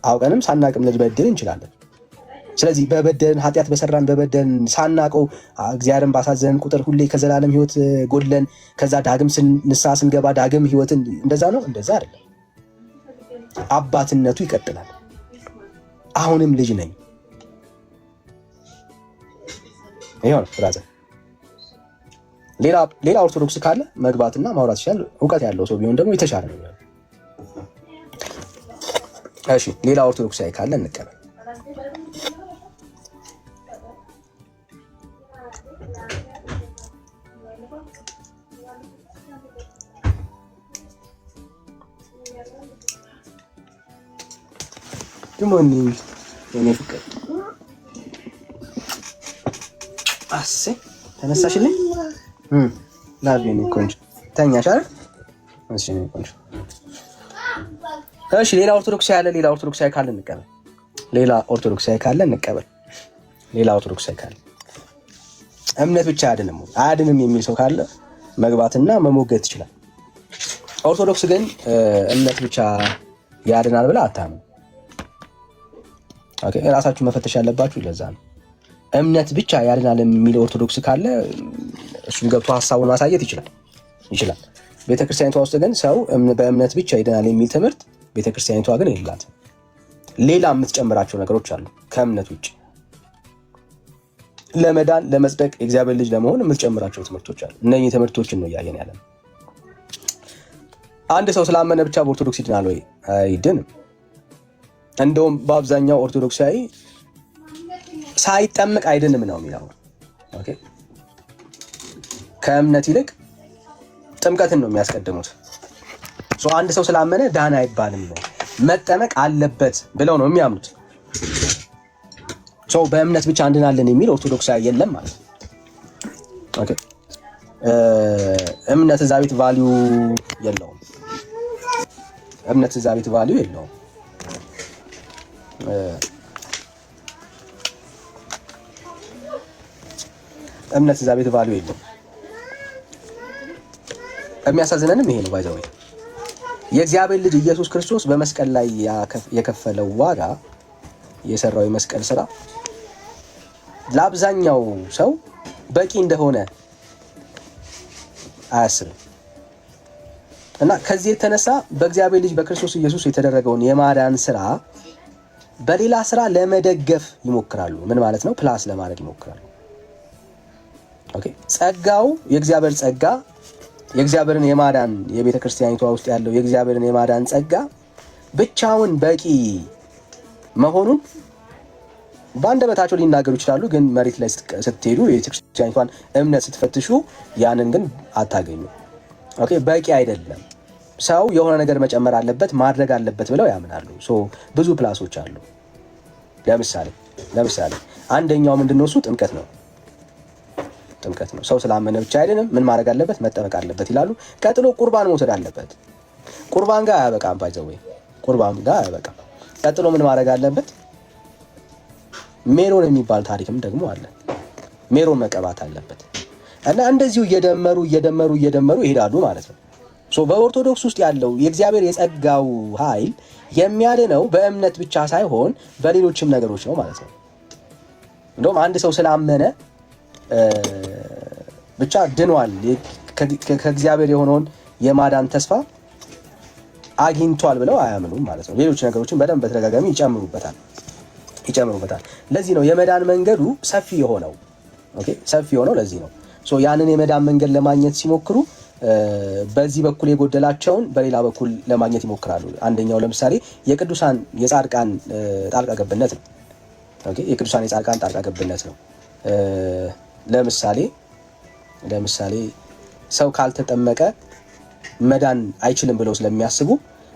አውቀንም ሳናቅም ልንበድል እንችላለን። ስለዚህ በበደልን ኃጢአት በሰራን በበደልን ሳናቀው እግዚአብሔርን ባሳዘንን ቁጥር ሁሌ ከዘላለም ህይወት ጎድለን ከዛ ዳግም ንስሐ ስንገባ ዳግም ህይወትን እንደዛ ነው? እንደዛ አይደለም። አባትነቱ ይቀጥላል። አሁንም ልጅ ነኝ። ይሄው ብራዘር ሌላ ኦርቶዶክስ ካለ መግባትና ማውራት ይችላል። እውቀት ያለው ሰው ቢሆን ደግሞ የተሻለ ነው። እሺ ሌላ ኦርቶዶክሳዊ ካለ እንቀበል። ዲሞኒ የኔ ፍቅር አሴ ተነሳሽልኝ? ላቪኒ ቆንጆ ተኛሽ አይደል? እሺ ነው ቆንጆ። እሺ ሌላ ኦርቶዶክሳዊ ካለ እንቀበል። ሌላ ኦርቶዶክሳዊ ካለ እምነት ብቻ አያድንም የሚል ሰው ካለ መግባትና መሞገት ይችላል። ኦርቶዶክስ ግን እምነት ብቻ ያድናል ብላ አታምንም። ኦኬ ራሳችሁ መፈተሽ ያለባችሁ ለዛ ነው። እምነት ብቻ ያድናል የሚል ኦርቶዶክስ ካለ እሱን ገብቶ ሐሳቡን ማሳየት ይችላል። ቤተክርስቲያኒቷ ውስጥ ግን ሰው በእምነት ብቻ ይድናል የሚል ትምህርት ቤተክርስቲያኒቷ ግን የላትም። ሌላ የምትጨምራቸው ነገሮች አሉ ከእምነት ውጭ። ለመዳን ለመጽደቅ የእግዚአብሔር ልጅ ለመሆን የምትጨምራቸው ትምህርቶች አሉ። እነኚህ ትምህርቶችን ነው እያየን ያለን። አንድ ሰው ስላመነ ብቻ በኦርቶዶክስ ይድናል ወይ? አይድንም። እንደውም በአብዛኛው ኦርቶዶክሳዊ ሳይጠመቅ አይድንም ነው የሚለው። ኦኬ ከእምነት ይልቅ ጥምቀትን ነው የሚያስቀድሙት። አንድ ሰው ስላመነ ዳና አይባልም መጠመቅ አለበት ብለው ነው የሚያምኑት። በእምነት ብቻ እንድናለን የሚል ኦርቶዶክሳዊ የለም ማለት ነው። ኦኬ እምነት እዛ ቤት ቫልዩ የለውም። እምነት እዛ ቤት ቫልዩ የለውም። እምነት እዛ ቤት ቫልዩ የለውም። የሚያሳዝነንም ይሄ ነው። ባይዘው የእግዚአብሔር ልጅ ኢየሱስ ክርስቶስ በመስቀል ላይ የከፈለው ዋጋ የሰራው የመስቀል ስራ ለአብዛኛው ሰው በቂ እንደሆነ አያስብም እና ከዚህ የተነሳ በእግዚአብሔር ልጅ በክርስቶስ ኢየሱስ የተደረገውን የማዳን ስራ በሌላ ስራ ለመደገፍ ይሞክራሉ። ምን ማለት ነው? ፕላስ ለማድረግ ይሞክራሉ። ኦኬ ጸጋው የእግዚአብሔር ጸጋ የእግዚአብሔርን የማዳን የቤተ ክርስቲያኒቷ ውስጥ ያለው የእግዚአብሔርን የማዳን ጸጋ ብቻውን በቂ መሆኑን በአንደበታቸው ሊናገሩ ይችላሉ። ግን መሬት ላይ ስትሄዱ የቤተ ክርስቲያኒቷን እምነት ስትፈትሹ ያንን ግን አታገኙ። ኦኬ በቂ አይደለም፣ ሰው የሆነ ነገር መጨመር አለበት ማድረግ አለበት ብለው ያምናሉ። ብዙ ፕላሶች አሉ። ለምሳሌ አንደኛው ምንድነው? እሱ ጥምቀት ነው። ሰው ስላመነ ብቻ አይደለም ምን ማድረግ አለበት? መጠመቅ አለበት ይላሉ። ቀጥሎ ቁርባን መውሰድ አለበት። ቁርባን ጋር አያበቃም። ቁርባን ጋር አያበቃም። ቀጥሎ ምን ማድረግ አለበት? ሜሮን የሚባል ታሪክም ደግሞ አለ። ሜሮን መቀባት አለበት እና እንደዚሁ እየደመሩ ይሄዳሉ ማለት ነው። በኦርቶዶክስ ውስጥ ያለው የእግዚአብሔር የጸጋው ኃይል የሚያድነው በእምነት ብቻ ሳይሆን በሌሎችም ነገሮች ነው ማለት ነው። እንደውም አንድ ሰው ስላመነ ብቻ ድኗል፣ ከእግዚአብሔር የሆነውን የማዳን ተስፋ አግኝቷል ብለው አያምኑም ማለት ነው። ሌሎች ነገሮችን በደንብ በተደጋጋሚ ይጨምሩበታል። ለዚህ ነው የመዳን መንገዱ ሰፊ የሆነው። ለዚህ ነው ያንን የመዳን መንገድ ለማግኘት ሲሞክሩ በዚህ በኩል የጎደላቸውን በሌላ በኩል ለማግኘት ይሞክራሉ። አንደኛው ለምሳሌ የቅዱሳን የጻድቃን ጣልቃ ገብነት ነው። የቅዱሳን የጻድቃን ጣልቃ ገብነት ነው። ለምሳሌ ሰው ካልተጠመቀ መዳን አይችልም ብለው ስለሚያስቡ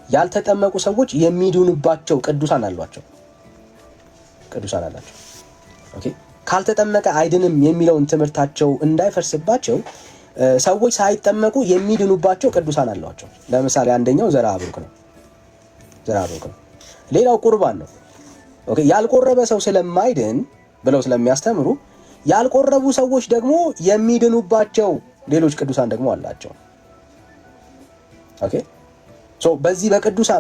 ያልተጠመቁ ሰዎች የሚድኑባቸው ቅዱሳን አላቸው። ካልተጠመቀ አይድንም የሚለውን ትምህርታቸው እንዳይፈርስባቸው ሰዎች ሳይጠመቁ የሚድኑባቸው ቅዱሳን አሏቸው። ለምሳሌ አንደኛው ዘርአ ብሩክ ነው። ሌላው ቁርባን ነው። ኦኬ ያልቆረበ ሰው ስለማይድን ብለው ስለሚያስተምሩ ያልቆረቡ ሰዎች ደግሞ የሚድኑባቸው ሌሎች ቅዱሳን ደግሞ አላቸው። ኦኬ ሶ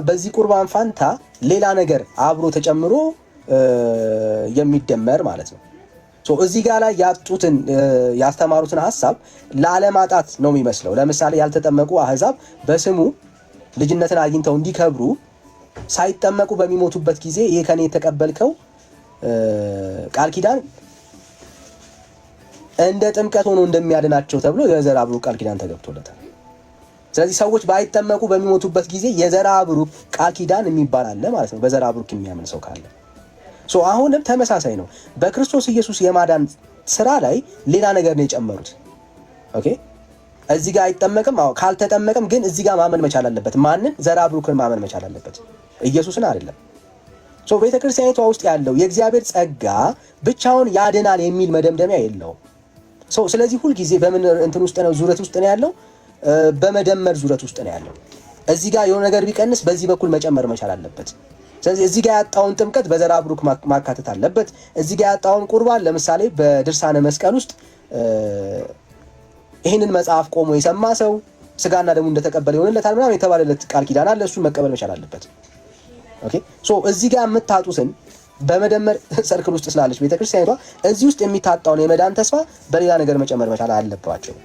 በዚህ ቁርባን ፋንታ ሌላ ነገር አብሮ ተጨምሮ የሚደመር ማለት ነው። ሶ እዚህ ጋር ላይ ያጡትን ያስተማሩትን ሐሳብ ላለማጣት ነው የሚመስለው። ለምሳሌ ያልተጠመቁ አህዛብ በስሙ ልጅነትን አግኝተው እንዲከብሩ ሳይጠመቁ በሚሞቱበት ጊዜ ይሄ ከኔ የተቀበልከው ቃል ኪዳን እንደ ጥምቀት ሆኖ እንደሚያድናቸው ተብሎ የዘርአ ብሩክ ቃል ኪዳን ተገብቶለታል። ስለዚህ ሰዎች ባይጠመቁ በሚሞቱበት ጊዜ የዘርአ ብሩክ ቃል ኪዳን የሚባል አለ ማለት ነው፣ በዘርአ ብሩክ የሚያምን ሰው ካለ። ሶ አሁንም ተመሳሳይ ነው። በክርስቶስ ኢየሱስ የማዳን ስራ ላይ ሌላ ነገር ነው የጨመሩት። ኦኬ እዚህ ጋር አይጠመቅም። አዎ ካልተጠመቅም ግን እዚህ ጋር ማመን መቻል አለበት። ማንን? ዘርአ ብሩክን ማመን መቻል አለበት፣ ኢየሱስን አይደለም። ሶ ቤተክርስቲያኒቷ ውስጥ ያለው የእግዚአብሔር ጸጋ ብቻውን ያድናል የሚል መደምደሚያ የለውም። ሶ ስለዚህ ሁል ጊዜ በምን እንትን ውስጥ ነው? ዙረት ውስጥ ነው ያለው፣ በመደመር ዙረት ውስጥ ነው ያለው። እዚህ ጋር የሆነ ነገር ቢቀንስ በዚህ በኩል መጨመር መቻል አለበት። ስለዚህ እዚህ ጋር ያጣውን ጥምቀት በዘርአ ብሩክ ማካተት አለበት። እዚህ ጋር ያጣውን ቁርባን ለምሳሌ በድርሳነ መስቀል ውስጥ ይህንን መጽሐፍ ቆሞ የሰማ ሰው ስጋና ደሙ እንደተቀበለ ይሆንለታል ምናምን የተባለለት ቃል ኪዳን አለ፣ እሱን መቀበል መቻል አለበት። ኦኬ ሶ እዚህ ጋር የምታጡትን በመደመር ሰርክል ውስጥ ስላለች ቤተክርስቲያኒቷ እዚህ ውስጥ የሚታጣውን የመዳን ተስፋ በሌላ ነገር መጨመር መቻል አለባቸው።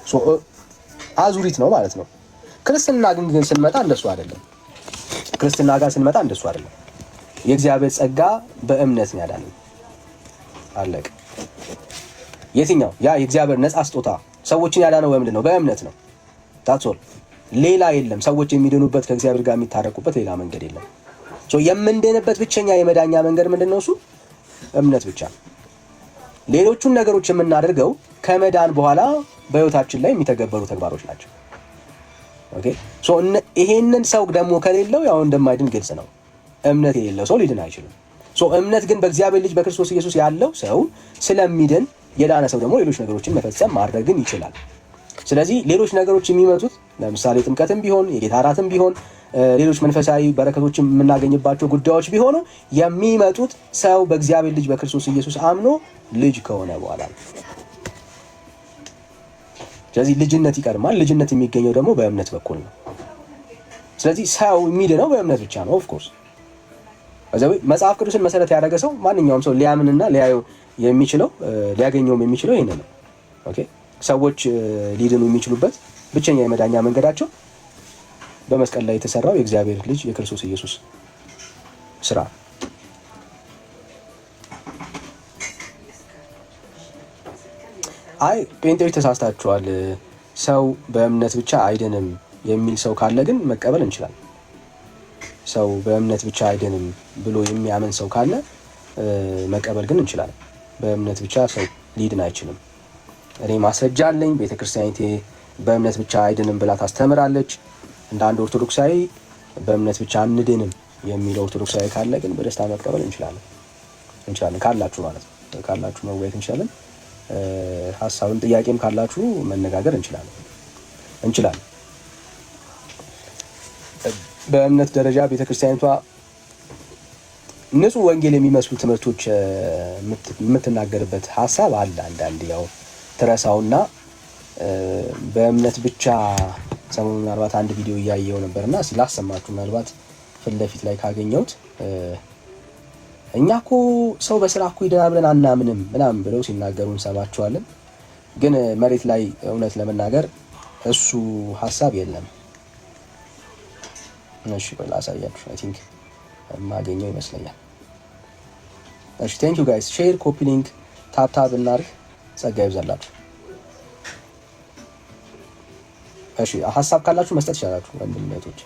ሶ አዙሪት ነው ማለት ነው። ክርስትና ግን ስንመጣ እንደሱ አይደለም። የእግዚአብሔር ጸጋ በእምነት ነው ያዳነን። አለቀ። የትኛው ያ የእግዚአብሔር ነፃ ስጦታ ሰዎችን ያዳነው በምንድን ነው? በእምነት ነው። ታጾል ሌላ የለም። ሰዎች የሚድኑበት ከእግዚአብሔር ጋር የሚታረቁበት ሌላ መንገድ የለም። ሶ የምንድንበት ብቸኛ የመዳኛ መንገድ ምንድነው? እሱ እምነት ብቻ። ሌሎቹን ነገሮች የምናደርገው ከመዳን በኋላ በህይወታችን ላይ የሚተገበሩ ተግባሮች ናቸው። ኦኬ ሶ ይሄንን ሰው ደግሞ ከሌለው ያው እንደማይድን ግልጽ ነው። እምነት የሌለው ሰው ሊድን አይችልም። ሶ እምነት ግን በእግዚአብሔር ልጅ በክርስቶስ ኢየሱስ ያለው ሰው ስለሚድን የዳነ ሰው ደግሞ ሌሎች ነገሮችን መፈጸም ማድረግን ይችላል። ስለዚህ ሌሎች ነገሮች የሚመጡት ለምሳሌ ጥምቀትም ቢሆን የጌታ እራትም ቢሆን ሌሎች መንፈሳዊ በረከቶችን የምናገኝባቸው ጉዳዮች ቢሆኑ የሚመጡት ሰው በእግዚአብሔር ልጅ በክርስቶስ ኢየሱስ አምኖ ልጅ ከሆነ በኋላ ነው። ስለዚህ ልጅነት ይቀድማል። ልጅነት የሚገኘው ደግሞ በእምነት በኩል ነው። ስለዚህ ሰው የሚድነው በእምነት ብቻ ነው። ኦፍ ኮርስ መጽሐፍ ቅዱስን መሰረት ያደረገ ሰው ማንኛውም ሰው ሊያምንና ሊያየው የሚችለው ሊያገኘውም የሚችለው ይሄን ነው። ኦኬ ሰዎች ሊድኑ የሚችሉበት ብቸኛ የመዳኛ መንገዳቸው በመስቀል ላይ የተሰራው የእግዚአብሔር ልጅ የክርስቶስ ኢየሱስ ስራ። አይ ጴንጤዎች ተሳስታችኋል፣ ሰው በእምነት ብቻ አይድንም የሚል ሰው ካለ ግን መቀበል እንችላለን። ሰው በእምነት ብቻ አይድንም ብሎ የሚያምን ሰው ካለ መቀበል ግን እንችላለን። በእምነት ብቻ ሰው ሊድን አይችልም። እኔ ማስረጃ አለኝ። ቤተክርስቲያኒቴ በእምነት ብቻ አይድንም ብላ ታስተምራለች። እንደ አንድ ኦርቶዶክሳዊ በእምነት ብቻ አንድንም የሚል ኦርቶዶክሳዊ ካለ ግን በደስታ መቀበል እንችላለን። ካላችሁ ማለት ነው። ካላችሁ መወያየት እንችላለን። ሐሳብም ጥያቄም ካላችሁ መነጋገር እንችላለን። በእምነት ደረጃ ቤተክርስቲያኒቷ ንጹህ ወንጌል የሚመስሉ ትምህርቶች የምትናገርበት ሐሳብ አለ። አንዳንድ ያው ትረሳውና በእምነት ብቻ ሰሞኑን ምናልባት አንድ ቪዲዮ እያየው ነበርና ሲላሰማችሁ ምናልባት ፊት ለፊት ላይ ካገኘሁት እኛ እኮ ሰው በስራ እኮ ይድናል ብለን አናምንም ምናምን ብለው ሲናገሩ እንሰማቸዋለን። ግን መሬት ላይ እውነት ለመናገር እሱ ሐሳብ የለም። እሺ ቆይ ላሳያችሁ። አይ ቲንክ ማገኘው ይመስለኛል። እሺ ቴንክ ዩ ጋይስ። ሼር፣ ኮፒ ሊንክ፣ ታፕ እናርግ። ጸጋ ይብዛላችሁ። እሺ ሐሳብ ካላችሁ መስጠት ይችላላችሁ ወንድሞች።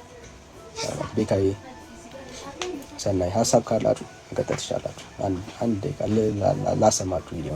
ቤካዬ ሰናይ ሐሳብ ካላችሁ መቀጠል ትችላላችሁ። አንድ ደቂቃ ላሰማችሁ ቪዲዮ።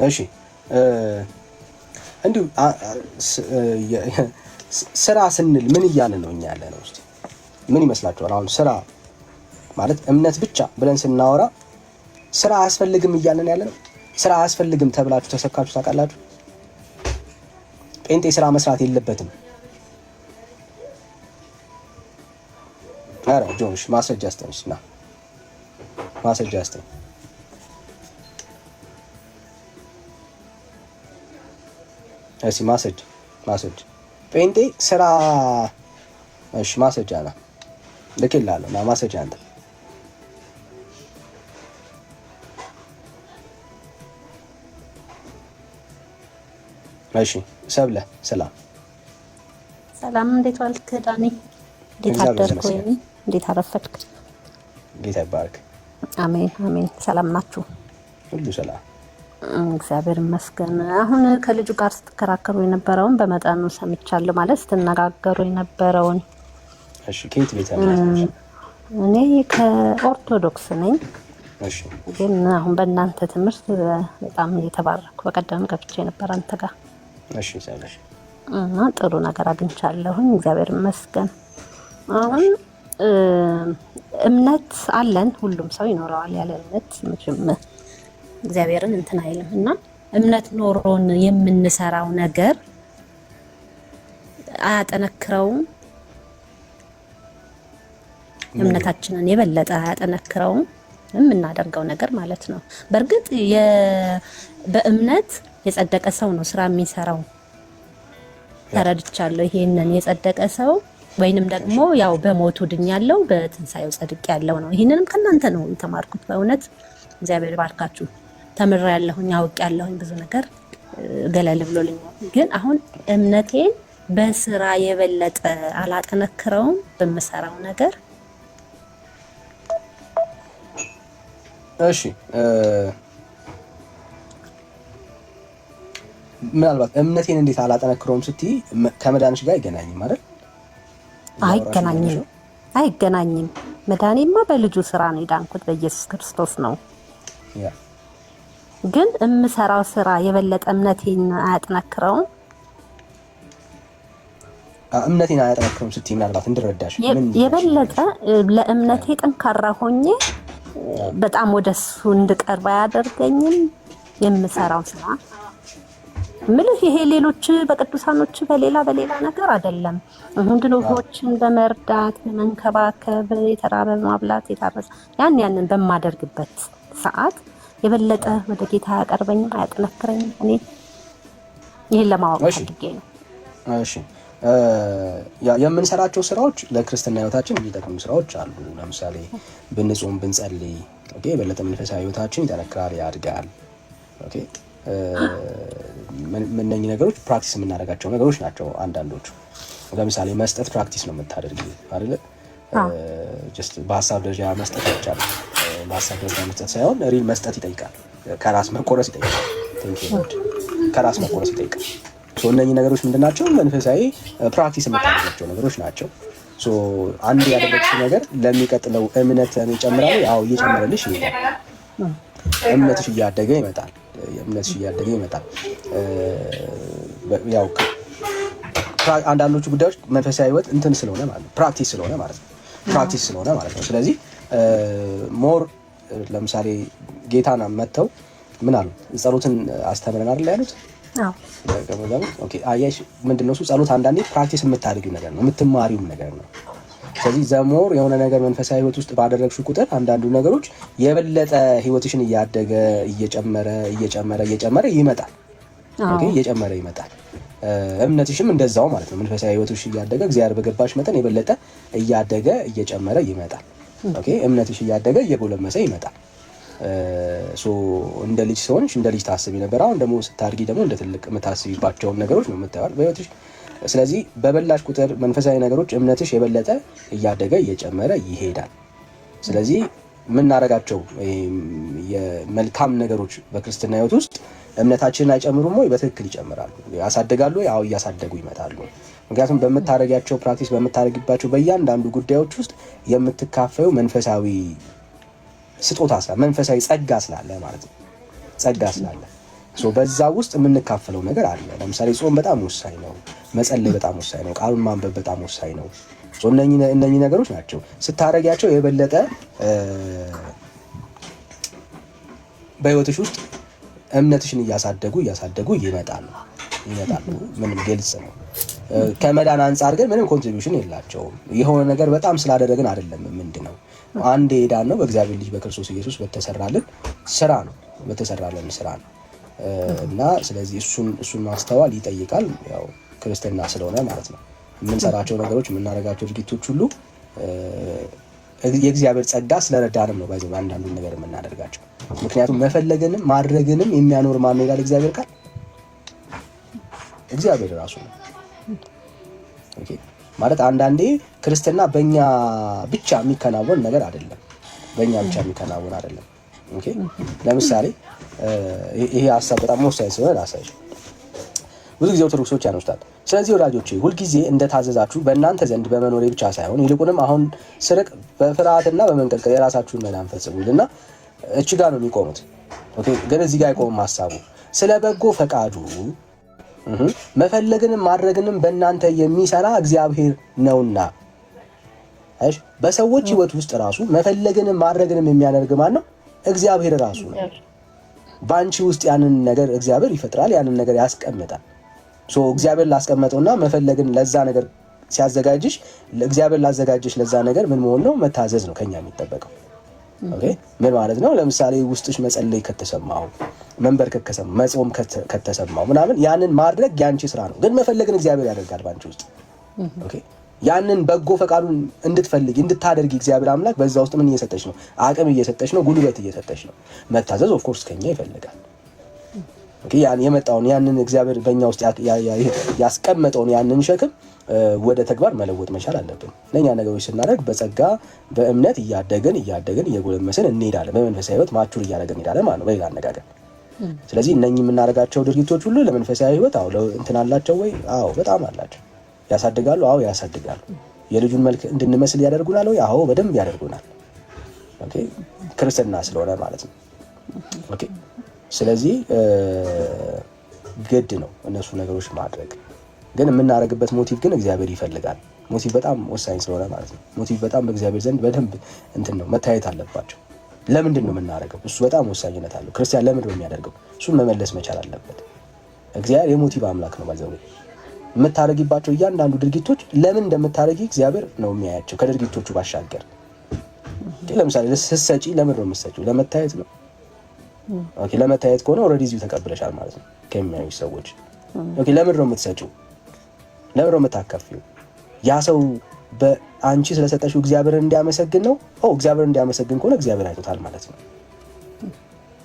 እሺ እንዲሁ ስራ ስንል ምን እያልን ነው እኛ ያለ ነው? እስቲ ምን ይመስላችኋል? አሁን ስራ ማለት እምነት ብቻ ብለን ስናወራ ስራ አያስፈልግም እያልን ያለ ነው? ስራ አያስፈልግም ተብላችሁ ተሰብካችሁ ታውቃላችሁ? ጴንጤ ስራ መስራት የለበትም። አረ ጆንሽ ማስረጃ አስተንሽ ና ማስረጃ አስተን እሺ ማስረጃ ጴንጤ ስራ እሺ ማስረጃ ና ልክላለሁ ና ማስረጃ አንተ እሺ ሰብለ ሰላም እንዴት ዋልክ ዳኒ? እንዴት አደርክ? እንዴት አረፈድክ? ጌታ ይባርክ። አሜን አሜን። ሰላም ናችሁ? ሁሉ ሰላም እግዚአብሔር ይመስገን። አሁን ከልጁ ጋር ስትከራከሩ የነበረውን በመጠኑ ሰምቻለሁ፣ ማለት ስትነጋገሩ የነበረውን። እሺ ከየት ቤት አመጣሽ? እኔ ከኦርቶዶክስ ነኝ። እሺ ግን አሁን በእናንተ ትምህርት በጣም እየተባረኩ በቀደም ገብቼ ነበር አንተ ጋር። እሺ ሰላም እና ጥሩ ነገር አግኝቻለሁኝ፣ እግዚአብሔር ይመስገን። አሁን እምነት አለን፣ ሁሉም ሰው ይኖረዋል። ያለ እምነት መቼም እግዚአብሔርን እንትን አይልም። እና እምነት ኖሮን የምንሰራው ነገር አያጠነክረውም፣ እምነታችንን የበለጠ አያጠነክረውም የምናደርገው ነገር ማለት ነው። በእርግጥ በእምነት የጸደቀ ሰው ነው ስራ የሚሰራው፣ ተረድቻለሁ። ይሄንን የጸደቀ ሰው ወይንም ደግሞ ያው በሞቱ ድኛለሁ በትንሳኤው ጸድቅ ያለው ነው። ይሄንንም ከእናንተ ነው የተማርኩት። በእውነት እግዚአብሔር ባርካችሁ። ተምሬያለሁኝ፣ አውቄያለሁኝ፣ ብዙ ነገር ገለል ብሎልኛል። ግን አሁን እምነቴን በስራ የበለጠ አላጠነክረውም በምሰራው ነገር። እሺ ምናልባት እምነቴን እንዴት አላጠነክረውም ስትይ ከመዳንሽ ጋር አይገናኝም አይደል? አይገናኝም። መዳኔማ በልጁ ስራ ነው የዳንኩት፣ በኢየሱስ ክርስቶስ ነው። ግን የምሰራው ስራ የበለጠ እምነቴን አያጠነክረውም። እምነቴን አያጠነክረውም ስትይ ምናልባት እንድረዳሽ የበለጠ ለእምነቴ ጠንካራ ሆኜ በጣም ወደሱ እንድቀርብ አያደርገኝም የምሰራው ስራ። ምልህ ይሄ ሌሎች በቅዱሳኖች በሌላ ነገር አይደለም። አሁን ድሆችን በመርዳት በመንከባከብ፣ የተራበ ማብላት፣ የታረዘ ያንን በማደርግበት ሰዓት የበለጠ ወደ ጌታ ያቀርበኝም አያጠነክረኝም። እኔ ይሄን ለማወቅ ፈልጌ ነው። እሺ የምንሰራቸው ስራዎች ለክርስትና ህይወታችን የሚጠቅሙ ስራዎች አሉ። ለምሳሌ ብንጾም ብንጸልይ፣ ኦኬ፣ የበለጠ መንፈሳዊ ህይወታችን ይጠነክራል፣ ያድጋል። ኦኬ እነኚህ ነገሮች ፕራክቲስ የምናደርጋቸው ነገሮች ናቸው። አንዳንዶቹ ለምሳሌ መስጠት ፕራክቲስ ነው የምታደርጊው አይደል? ጀስት በሀሳብ ደረጃ መስጠት አይቻልም። በሀሳብ ደረጃ መስጠት ሳይሆን ሪል መስጠት ይጠይቃል። ከራስ መቆረስ ይጠይቃል። ከራስ መቆረስ ይጠይቃል። እነኚህ ነገሮች ምንድን ናቸው? መንፈሳዊ ፕራክቲስ የምታደርጋቸው ነገሮች ናቸው። አንድ ያደረግሽው ነገር ለሚቀጥለው እምነት ይጨምራል። ያው እየጨመረልሽ ይሄዳል። እምነትሽ እያደገ ይመጣል። ያው አንዳንዶቹ ጉዳዮች መንፈሳዊ ህይወት እንትን ስለሆነ ማለት ነው፣ ፕራክቲስ ስለሆነ ማለት ነው። ስለዚህ ሞር ለምሳሌ ጌታና መተው ምን አሉ? ጸሎትን አስተምረን አይደል ያሉት? ኦኬ አያሽ ምንድነው እሱ? ጸሎት አንዳንዴ ፕራክቲስ የምታደርጊው ነገር ነው፣ የምትማሪውም ነገር ነው። ስለዚህ ዘሞር የሆነ ነገር መንፈሳዊ ህይወት ውስጥ ባደረግሽው ቁጥር አንዳንዱ ነገሮች የበለጠ ህይወትሽን እያደገ እየጨመረ ይመጣል። ኦኬ እየጨመረ ይመጣል። እምነትሽም እንደዛው ማለት ነው። መንፈሳዊ ህይወትሽ እያደገ እግዚአብሔር በገባሽ መጠን የበለጠ እያደገ እየጨመረ ይመጣል። ኦኬ እምነትሽ እያደገ እየጎለመሰ ይመጣል። እንደ ልጅ ሲሆንሽ እንደ ልጅ ታስቢ ነበር። አሁን ደግሞ ስታድጊ ደግሞ እንደ ትልቅ የምታስቢባቸውን ነገሮች ነው የምታየው በህይወትሽ። ስለዚህ በበላሽ ቁጥር መንፈሳዊ ነገሮች እምነትሽ የበለጠ እያደገ እየጨመረ ይሄዳል። ስለዚህ የምናደርጋቸው የመልካም ነገሮች በክርስትና ህይወት ውስጥ እምነታችንን አይጨምሩም ወይ? በትክክል ይጨምራሉ። ያሳድጋሉ? ያው እያሳደጉ ይመጣሉ። ምክንያቱም በምታደርጊያቸው ፕራክቲስ በምታደርጊባቸው በእያንዳንዱ ጉዳዮች ውስጥ የምትካፈዩ መንፈሳዊ ስጦታ ስላለ፣ መንፈሳዊ ጸጋ ስላለ ማለት ነው። ጸጋ ስላለ በዛ ውስጥ የምንካፈለው ነገር አለ። ለምሳሌ ጾም በጣም ወሳኝ ነው፣ መጸለይ በጣም ወሳኝ ነው፣ ቃሉን ማንበብ በጣም ወሳኝ ነው። እነኚህ ነገሮች ናቸው ስታረጊያቸው የበለጠ በህይወትሽ ውስጥ እምነትሽን እያሳደጉ ይመጣሉ። ምንም ግልጽ ነው። ከመዳን አንጻር ግን ምንም ኮንትሪቢዩሽን የላቸውም። የሆነ ነገር በጣም ስላደረግን አይደለም። ምንድነው አንድ ሄዳን ነው በእግዚአብሔር ልጅ በክርስቶስ ኢየሱስ በተሰራልን ስራ ነው እና ስለዚህ እሱን ማስተዋል ይጠይቃል። ያው ክርስትና ስለሆነ ማለት ነው። የምንሰራቸው ነገሮች የምናደርጋቸው ድርጊቶች ሁሉ የእግዚአብሔር ጸጋ ስለረዳንም ነው ባይዘው አንዳንዱን ነገር የምናደርጋቸው። ምክንያቱም መፈለግንም ማድረግንም የሚያኖር ማን ይላል እግዚአብሔር ቃል? እግዚአብሔር ራሱ ነው። ኦኬ ማለት አንዳንዴ ክርስትና በእኛ ብቻ የሚከናወን ነገር አይደለም። ኦኬ ለምሳሌ ይሄ ሀሳብ በጣም ወሳኝ ስለሆነ ላሳይሽ። ብዙ ጊዜ ኦርቶዶክሶች ያነሱታል። ስለዚህ ወዳጆቼ ሁልጊዜ እንደታዘዛችሁ በእናንተ ዘንድ በመኖሬ ብቻ ሳይሆን ይልቁንም አሁን ስርቅ በፍርሃትና በመንቀጥቀጥ የራሳችሁን መዳን ፈጽሙልና እቺ ጋር ነው የሚቆሙት። ኦኬ ግን እዚህ ጋር አይቆምም ሀሳቡ። ስለ በጎ ፈቃዱ መፈለግንም ማድረግንም በእናንተ የሚሰራ እግዚአብሔር ነውና። እሺ በሰዎች ህይወት ውስጥ ራሱ መፈለግንም ማድረግንም የሚያደርግ ማን ነው? እግዚአብሔር ራሱ ነው። ባንቺ ውስጥ ያንን ነገር እግዚአብሔር ይፈጥራል፣ ያንን ነገር ያስቀምጣል። እግዚአብሔር ላስቀመጠውና መፈለግን ለዛ ነገር ሲያዘጋጅሽ እግዚአብሔር ላዘጋጅሽ ለዛ ነገር ምን መሆን ነው? መታዘዝ ነው ከኛ የሚጠበቀው። ኦኬ ምን ማለት ነው? ለምሳሌ ውስጥሽ መጸለይ ከተሰማው፣ መንበርከክ ከተሰማው፣ መጾም ከተሰማው ምናምን ያንን ማድረግ ያንቺ ስራ ነው። ግን መፈለግን እግዚአብሔር ያደርጋል ባንቺ ውስጥ። ኦኬ ያንን በጎ ፈቃዱን እንድታደርጊ እግዚአብሔር አምላክ በዛ ውስጥ ምን እየሰጠሽ ነው? አቅም እየሰጠሽ ነው፣ ጉልበት እየሰጠሽ ነው። መታዘዝ ኦፍ ኮርስ ከኛ ይፈልጋል። ኦኬ የመጣውን ያንን እግዚአብሔር በእኛ ውስጥ ያስቀመጠውን ያንን ሸክም ወደ ተግባር መለወጥ መቻል አለብን። ለኛ ነገሮች ስናደርግ በጸጋ በእምነት እያደገን እየጎለመስን እንሄዳለን። በመንፈሳዊ ህይወት ማቹር እያደረገን እንሄዳለን ማለት ነው በሌላ አነጋገር። ስለዚህ እነኚህ የምናደርጋቸው ድርጊቶች ሁሉ ለመንፈሳዊ ህይወት እንትን አላቸው ወይ? አዎ በጣም አላቸው። ያሳድጋሉ? አዎ ያሳድጋሉ። የልጁን መልክ እንድንመስል ያደርጉናል ወይ? አዎ በደንብ ያደርጉናል። ኦኬ ክርስትና ስለሆነ ማለት ነው። ኦኬ ስለዚህ ግድ ነው እነሱ ነገሮች ማድረግ። ግን የምናደርግበት ሞቲቭ ግን እግዚአብሔር ይፈልጋል። ሞቲቭ በጣም ወሳኝ ስለሆነ ማለት ነው። ሞቲቭ በጣም በእግዚአብሔር ዘንድ በደንብ መታየት አለባቸው። ለምንድን ነው የምናደርገው? እሱ በጣም ወሳኝነት አለው። ክርስቲያን ለምንድን ነው የሚያደርገው? እሱን መመለስ መቻል አለበት። እግዚአብሔር የሞቲቭ አምላክ ነው። ባይዘው የምታደርጊባቸው እያንዳንዱ ድርጊቶች ለምን እንደምታደርጊ እግዚአብሔር ነው የሚያያቸው ከድርጊቶቹ ባሻገር። ለምሳሌ ስትሰጪ ለምን ነው የምትሰጪው? ለመታየት ነው። ኦኬ ለመታየት ከሆነ ኦልሬዲ እዚሁ ተቀብለሻል ማለት ነው ከሚያዩ ሰዎች። ኦኬ ለምን ነው የምትሰጪው? ለምን ነው የምታካፊው? ያ ሰው በአንቺ ስለሰጠሽው እግዚአብሔርን እንዲያመሰግን ነው። እግዚአብሔርን እንዲያመሰግን ከሆነ እግዚአብሔር አይቶታል ማለት ነው።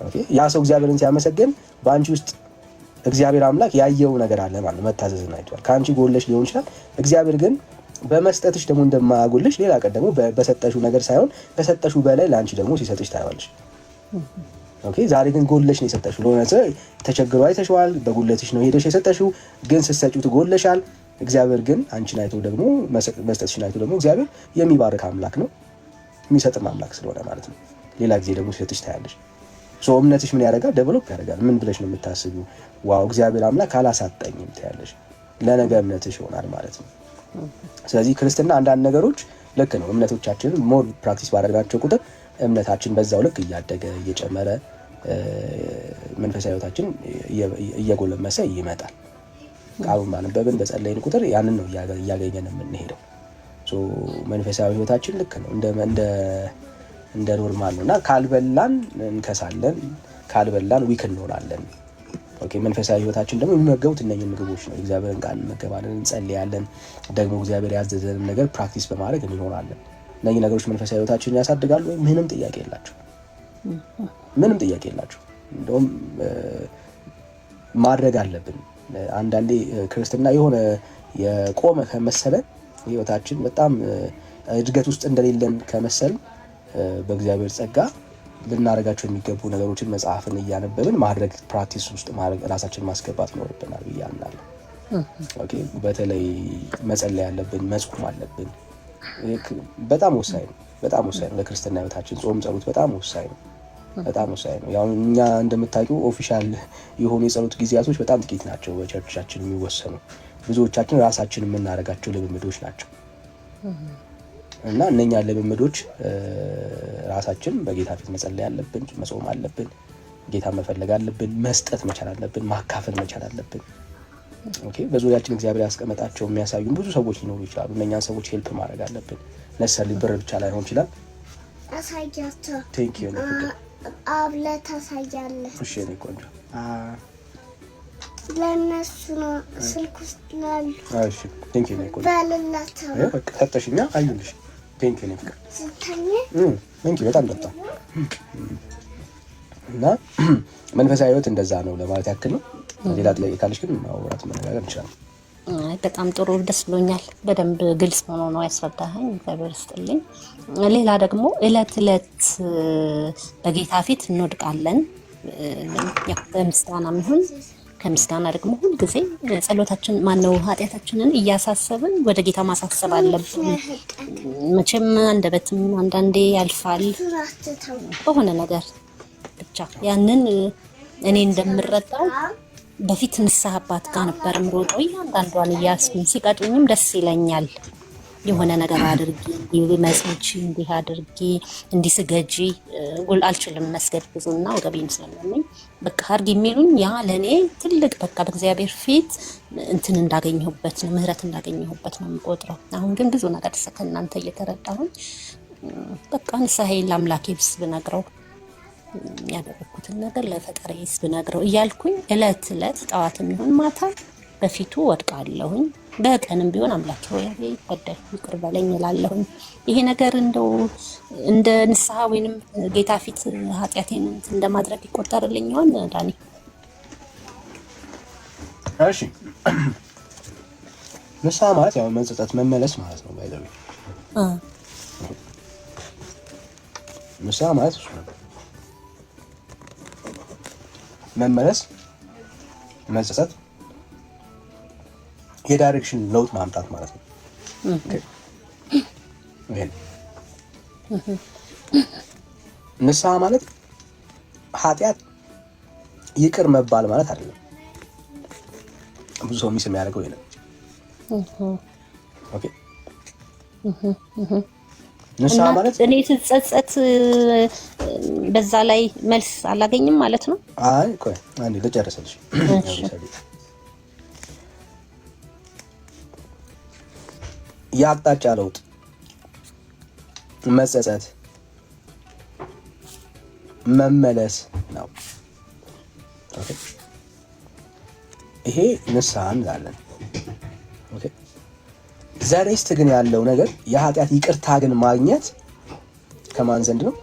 ኦኬ ያ ሰው እግዚአብሔርን ሲያመሰግን በአንቺ ውስጥ እግዚአብሔር አምላክ ያየው ነገር አለ ማለት ነው። መታዘዝን አይቷል። ከአንቺ ጎለሽ ሊሆን ይችላል። እግዚአብሔር ግን በመስጠትሽ ደግሞ እንደማያጎልሽ ሌላ ቀን ደግሞ በሰጠሽው ነገር ሳይሆን ከሰጠሽው በላይ ለአንቺ ደግሞ ሲሰጥሽ ታያለሽ። ኦኬ ዛሬ ግን ጎለሽ ነው የሰጠሽው። ለሆነ ሰው ተቸግሮ አይተሽዋል። በጉለትሽ ነው ሄደሽ የሰጠሽው፣ ግን ስትሰጪው ትጎለሻል። እግዚአብሔር ግን አንቺን አይቶ ደግሞ መስጠትሽን አይቶ ደግሞ እግዚአብሔር የሚባርክ አምላክ ነው፣ የሚሰጥም አምላክ ስለሆነ ማለት ነው። ሌላ ጊዜ ደግሞ ሲሰጥሽ ታያለሽ። እምነትሽ ምን ያደርጋል? ዴቨሎፕ ያደርጋል። ምን ብለሽ ነው የምታስቢው? ዋው እግዚአብሔር አምላክ አላሳጣኝም ታያለሽ። ለነገ እምነትሽ ይሆናል ማለት ነው። ስለዚህ ክርስትና አንዳንድ ነገሮች ልክ ነው። እምነቶቻችንን ሞር ፕራክቲስ ባደረግናቸው ቁጥር እምነታችን በዛው ልክ እያደገ እየጨመረ መንፈሳዊ ህይወታችን እየጎለመሰ ይመጣል። ቃሉን ማንበብን በጸለይን ቁጥር ያንን ነው እያገኘን የምንሄደው። መንፈሳዊ ህይወታችን ልክ ነው እንደ ኖርማል ነውና ካልበላን እንከሳለን፣ ካልበላን ዊክ እንሆናለን። ኦኬ መንፈሳዊ ህይወታችን ደግሞ የሚመገቡት እነኚህ ምግቦች ነው። እግዚአብሔርን ቃል እንመገባለን፣ እንጸልያለን፣ ደግሞ እግዚአብሔር ያዘዘንን ነገር ፕራክቲስ በማድረግ እንሆናለን። እነኚህ ነገሮች መንፈሳዊ ህይወታችንን ያሳድጋሉ ወይ? ምንም ጥያቄ የላቸው። እንደውም ማድረግ አለብን። አንዳንዴ ክርስትና የሆነ የቆመ ከመሰለን ህይወታችን በጣም እድገት ውስጥ እንደሌለን ከመሰለን በእግዚአብሔር ጸጋ ልናደርጋቸው የሚገቡ ነገሮችን መጽሐፍን እያነበብን ማድረግ ፕራክቲስ ውስጥ ማድረግ ራሳችን ማስገባት ይኖርብናል ብዬ አምናለሁ። ኦኬ በተለይ መጸለይ ያለብን፣ መጾም አለብን። በጣም ወሳኝ ነው ለክርስትና ህይወታችን። ጾም ጸሎት በጣም ወሳኝ ነው። በጣም ወሳኝ ነው። ያው እኛ እንደምታውቁ ኦፊሻል የሆኑ የጸሎት ጊዜያቶች በጣም ጥቂት ናቸው በቸርቻችን የሚወሰኑ። ብዙዎቻችን ራሳችን የምናደርጋቸው ልምምዶች ናቸው እና እነኛ ልምምዶች ራሳችን በጌታ ፊት መጸለይ አለብን፣ መጾም አለብን፣ ጌታ መፈለግ አለብን፣ መስጠት መቻል አለብን፣ ማካፈል መቻል አለብን። ኦኬ በዙሪያችን እግዚአብሔር ያስቀመጣቸው የሚያሳዩን ብዙ ሰዎች ሊኖሩ ይችላሉ። እነኛን ሰዎች ሄልፕ ማድረግ አለብን። ነሰር ሊብር ብቻ ላይሆን ይችላል። አሳያቸው። ቴንክ ዩ ነው አብለ ታሳያለህ። እሺ እኔ ቆንጆ ለነሱ ነው ስልክ ውስጥ ላሉ። እሺ ቴንክ ዩ ነው ቆንጆ ባልላቸው በቃ ሰጠሽኛ። አዩልሽ ቴንክ ዩ ነው ፍቅር ስተኛ ቴንክ ዩ በጣም ጠጣ እና መንፈሳዊ ህይወት እንደዛ ነው ለማለት ያክል ነው። ሌላ ጥያቄ ካለሽ ግን ማውራት መነጋገር እንችላለን። በጣም ጥሩ ደስ ብሎኛል። በደንብ ግልጽ ሆኖ ነው ያስረዳኸኝ። እግዚአብሔር ይስጥልኝ። ሌላ ደግሞ እለት በጌታ ፊት እንወድቃለን። ያው በምስጋናም ይሁን ከምስጋና ደግሞ ሁልጊዜ ጸሎታችን ማነው ኃጢአታችንን እያሳሰብን ወደ ጌታ ማሳሰብ አለብን። መቼም አንደበትም አንዳንዴ ያልፋል በሆነ ነገር ብቻ ያንን እኔ እንደምረዳው በፊት ንስሐ አባት ጋር ነበር ምሮጠው እያንዳንዷን እያስኩኝ ሲቀጡኝም ደስ ይለኛል። የሆነ ነገር አድርጊ መስሎች እንዲህ አድርጊ እንዲህ ስገጂ አልችልም መስገድ ብዙና ወገቤን ስለሚያመኝ በቃ አድርጊ የሚሉኝ ያ ለእኔ ትልቅ በቃ በእግዚአብሔር ፊት እንትን እንዳገኘሁበት ነው፣ ምህረት እንዳገኘሁበት ነው የምቆጥረው። አሁን ግን ብዙ ነገር ከእናንተ እየተረዳሁኝ በቃ ንስሐዬን ለአምላኬ ብነግረው ያደረኩትን ነገር ለፈጣሪዬ ብነግረው እያልኩኝ እለት ጠዋትም ይሁን ማታ በፊቱ ወድቃለሁኝ። በቀንም ቢሆን አምላኬ ሆይ በደልኩ ይቅር በለኝ እላለሁኝ። ይሄ ነገር እንደው እንደ ንስሐ ወይንም ጌታ ፊት ኃጢአቴን እንደማድረግ ይቆጠርልኝ ይሆን ዳኒ? እሺ ንስሐ ማለት ያው መጸጸት መመለስ ማለት ነው። ባይዘው ንስሐ ማለት እሱ ነው። መመለስ፣ መጸጸት፣ የዳይሬክሽን ለውጥ ማምጣት ማለት ነው። ንስሐ ማለት ኃጢአት ይቅር መባል ማለት አይደለም። ብዙ ሰው ሚስ የሚያደርገው ይሄን ኦኬ ንስሐ ማለት እኔ ስጸጸት በዛ ላይ መልስ አላገኝም ማለት ነው። አይ ቆይ አንዴ ልጨርስልሽ። የአቅጣጫ ለውጥ፣ መጸጸት፣ መመለስ ነው። ኦኬ ይሄ ንስሐ እንላለን። ኦኬ ዘሬስት ግን ያለው ነገር የኃጢአት ይቅርታ ግን ማግኘት ከማን ዘንድ ነው?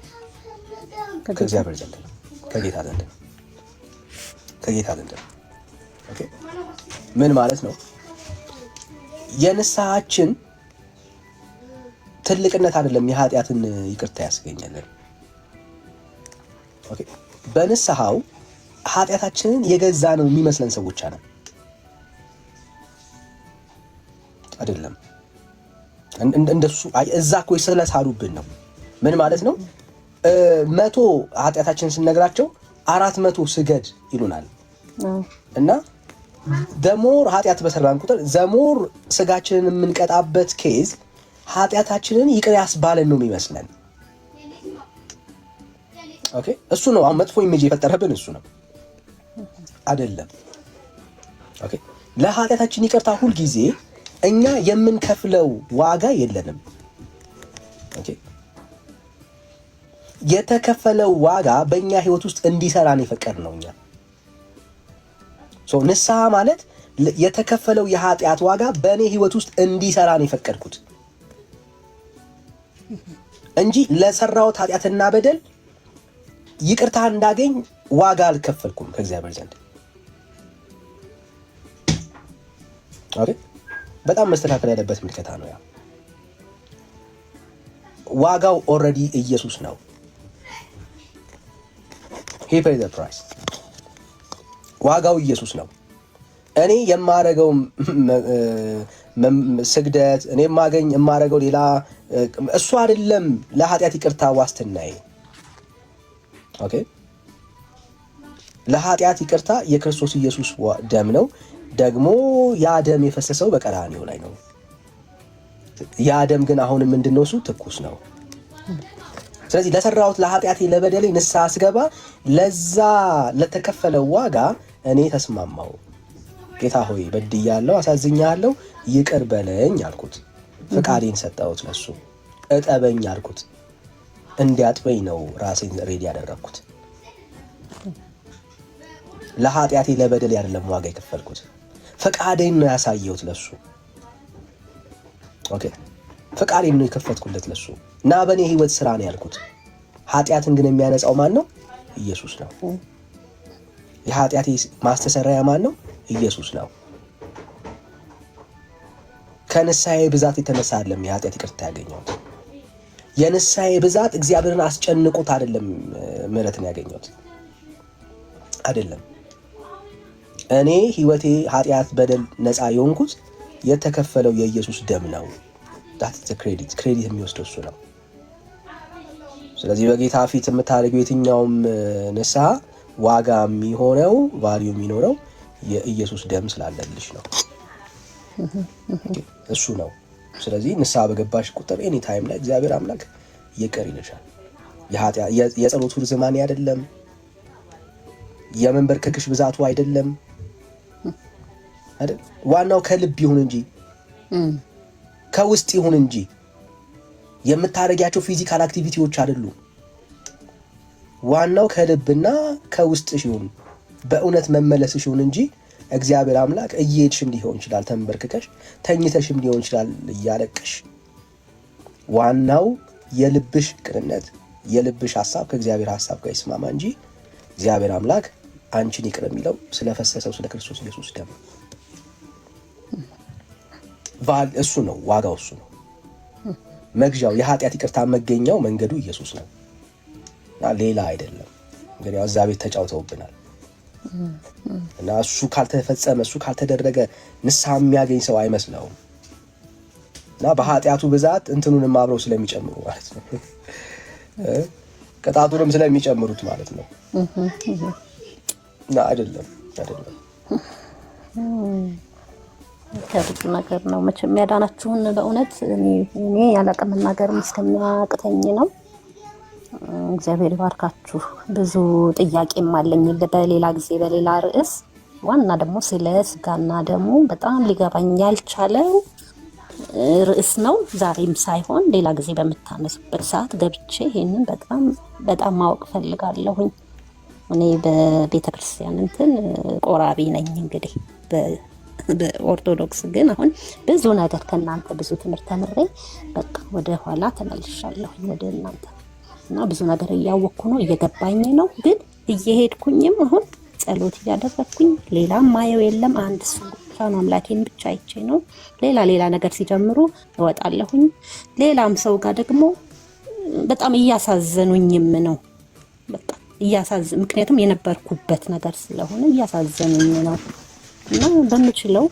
ከእግዚአብሔር ዘንድ ነው። ከጌታ ዘንድ ነው። ከጌታ ዘንድ ነው። ኦኬ ምን ማለት ነው? የንስሐችን ትልቅነት አይደለም የኃጢአትን ይቅርታ ያስገኛለን። ኦኬ በንስሐው ኃጢአታችንን የገዛ ነው የሚመስለን ሰዎች አለን አይደለም። እንደሱ እዛ እኮ ስለሳሉብን ነው። ምን ማለት ነው? 100 ኃጢአታችንን ስንነግራቸው 400 ስገድ ይሉናል። እና ዘሞር ኃጢአት በሰራን ቁጥር ዘሞር ስጋችንን የምንቀጣበት ኬዝ ኃጢአታችንን ይቅር ያስባለን ነው የሚመስለን። ኦኬ እሱ ነው አሁን መጥፎ ኢሜጅ የፈጠረብን እሱ ነው አይደለም። ኦኬ ለኃጢአታችን ይቅርታ ሁል ጊዜ እኛ የምንከፍለው ዋጋ የለንም። ኦኬ የተከፈለው ዋጋ በእኛ ህይወት ውስጥ እንዲሰራ ነው የፈቀድነው እኛ። ንስሐ ማለት የተከፈለው የኃጢአት ዋጋ በእኔ ህይወት ውስጥ እንዲሰራ ነው የፈቀድኩት እንጂ ለሰራሁት ኃጢአትና በደል ይቅርታ እንዳገኝ ዋጋ አልከፈልኩም ከእግዚአብሔር ዘንድ። ኦኬ በጣም መስተካከል ያለበት ምልከታ ነው። ያ ዋጋው ኦልሬዲ ኢየሱስ ነው። he paid the price። ዋጋው ኢየሱስ ነው። እኔ የማረገው ስግደት እኔ የማረገው ሌላ እሱ አይደለም ለኃጢአት ይቅርታ ዋስትናዬ። ኦኬ ለኃጢአት ይቅርታ የክርስቶስ ኢየሱስ ደም ነው። ደግሞ ያ ደም የፈሰሰው በቀራንዮ ላይ ነው። ያ ደም ግን አሁን ምንድነው? እሱ ትኩስ ነው። ስለዚህ ለሰራሁት ለኃጢአቴ ለበደሌ ንስሐ ስገባ ለዛ ለተከፈለው ዋጋ እኔ ተስማማው። ጌታ ሆይ በድያለሁ፣ አሳዝኛለሁ፣ ይቅር በለኝ አልኩት። ፍቃዴን ሰጠሁት ለሱ። እጠበኝ አልኩት። እንዲያጥበኝ ነው ራሴን ሬዲ ያደረኩት። ለኃጢአቴ ለበደሌ አይደለም ዋጋ የከፈልኩት፣ ፍቃዴን ነው ያሳየሁት ለሱ። ኦኬ ፍቃዴን ነው የከፈትኩለት ለሱ እና በእኔ ህይወት ስራ ነው ያልኩት። ኃጢአትን ግን የሚያነጻው ማን ነው? ኢየሱስ ነው። የኃጢአቴ ማስተሰሪያ ማን ነው? ኢየሱስ ነው። ከንስሐዬ ብዛት የተነሳ አይደለም የኃጢአት ይቅርታ ያገኘሁት። የንስሐዬ ብዛት እግዚአብሔርን አስጨንቆት አይደለም ምህረትን ያገኘሁት አይደለም። እኔ ህይወቴ ኃጢአት በደል ነፃ የሆንኩት የተከፈለው የኢየሱስ ደም ነው። that's the credit የሚወስደው እሱ ነው። ስለዚህ በጌታ ፊት የምታደርገው የትኛውም ንስሐ ዋጋ የሚሆነው ቫልዩ የሚኖረው የኢየሱስ ደም ስላለልሽ ነው። እሱ ነው። ስለዚህ ንስሐ በገባሽ ቁጥር ኤኒ ታይም ላይ እግዚአብሔር አምላክ ይቅር ይልሻል። የጸሎቱ ርዝማኔ አይደለም፣ የመንበርከክሽ ብዛቱ አይደለም አይደል? ዋናው ከልብ ይሁን እንጂ ከውስጥ ይሁን እንጂ የምታረጋቸው ፊዚካል አክቲቪቲዎች አይደሉም። ዋናው ከልብና ከውስጥሽ ይሁን፣ በእውነት መመለስሽ ይሁን እንጂ እግዚአብሔር አምላክ እየሄድሽም ሊሆን ይችላል ተንበርክከሽ፣ ተኝተሽም ሊሆን ይችላል እያለቀሽ። ዋናው የልብሽ ቅንነት፣ የልብሽ ሐሳብ ከእግዚአብሔር ሐሳብ ጋር ይስማማ እንጂ እግዚአብሔር አምላክ አንቺን ይቅር የሚለው ስለፈሰሰው ስለ ክርስቶስ ኢየሱስ ደም እሱ ነው። ዋጋው እሱ ነው። መግዣው የኃጢአት ይቅርታ መገኛው መንገዱ ኢየሱስ ነው ሌላ አይደለም። እንግዲህ ያው እዛ ቤት ተጫውተውብናል እና እሱ ካልተፈጸመ እሱ ካልተደረገ ንስሐ የሚያገኝ ሰው አይመስለውም እና በኃጢአቱ ብዛት እንትኑንም አብረው ስለሚጨምሩ ማለት ነው ቅጣቱንም ስለሚጨምሩት ማለት ነው እና አይደለም ከብዙ ነገር ነው መቼም ያዳናችሁን። በእውነት እኔ ያለቀም መናገር እስከሚያቅተኝ ነው። እግዚአብሔር ይባርካችሁ። ብዙ ጥያቄም አለኝ በሌላ ጊዜ በሌላ ርዕስ። ዋና ደግሞ ስለ ስጋና ደሙ በጣም ሊገባኝ ያልቻለው ርዕስ ነው። ዛሬም ሳይሆን ሌላ ጊዜ በምታነሱበት ሰዓት ገብቼ ይሄንን በጣም ማወቅ ፈልጋለሁኝ። እኔ በቤተክርስቲያን እንትን ቆራቢ ነኝ እንግዲህ በኦርቶዶክስ ግን አሁን ብዙ ነገር ከእናንተ ብዙ ትምህርት ተምሬ በቃ ወደ ኋላ ተመልሻለሁ ወደ እናንተ እና ብዙ ነገር እያወቅኩ ነው፣ እየገባኝ ነው። ግን እየሄድኩኝም አሁን ጸሎት እያደረግኩኝ ሌላም ማየው የለም። አንድ እሱ ብቻ ነው፣ አምላኬን ብቻ አይቼ ነው። ሌላ ነገር ሲጀምሩ እወጣለሁኝ። ሌላም ሰው ጋር ደግሞ በጣም እያሳዘኑኝም ነው። በቃ ምክንያቱም የነበርኩበት ነገር ስለሆነ እያሳዘኑኝ ነው። እና በምችለው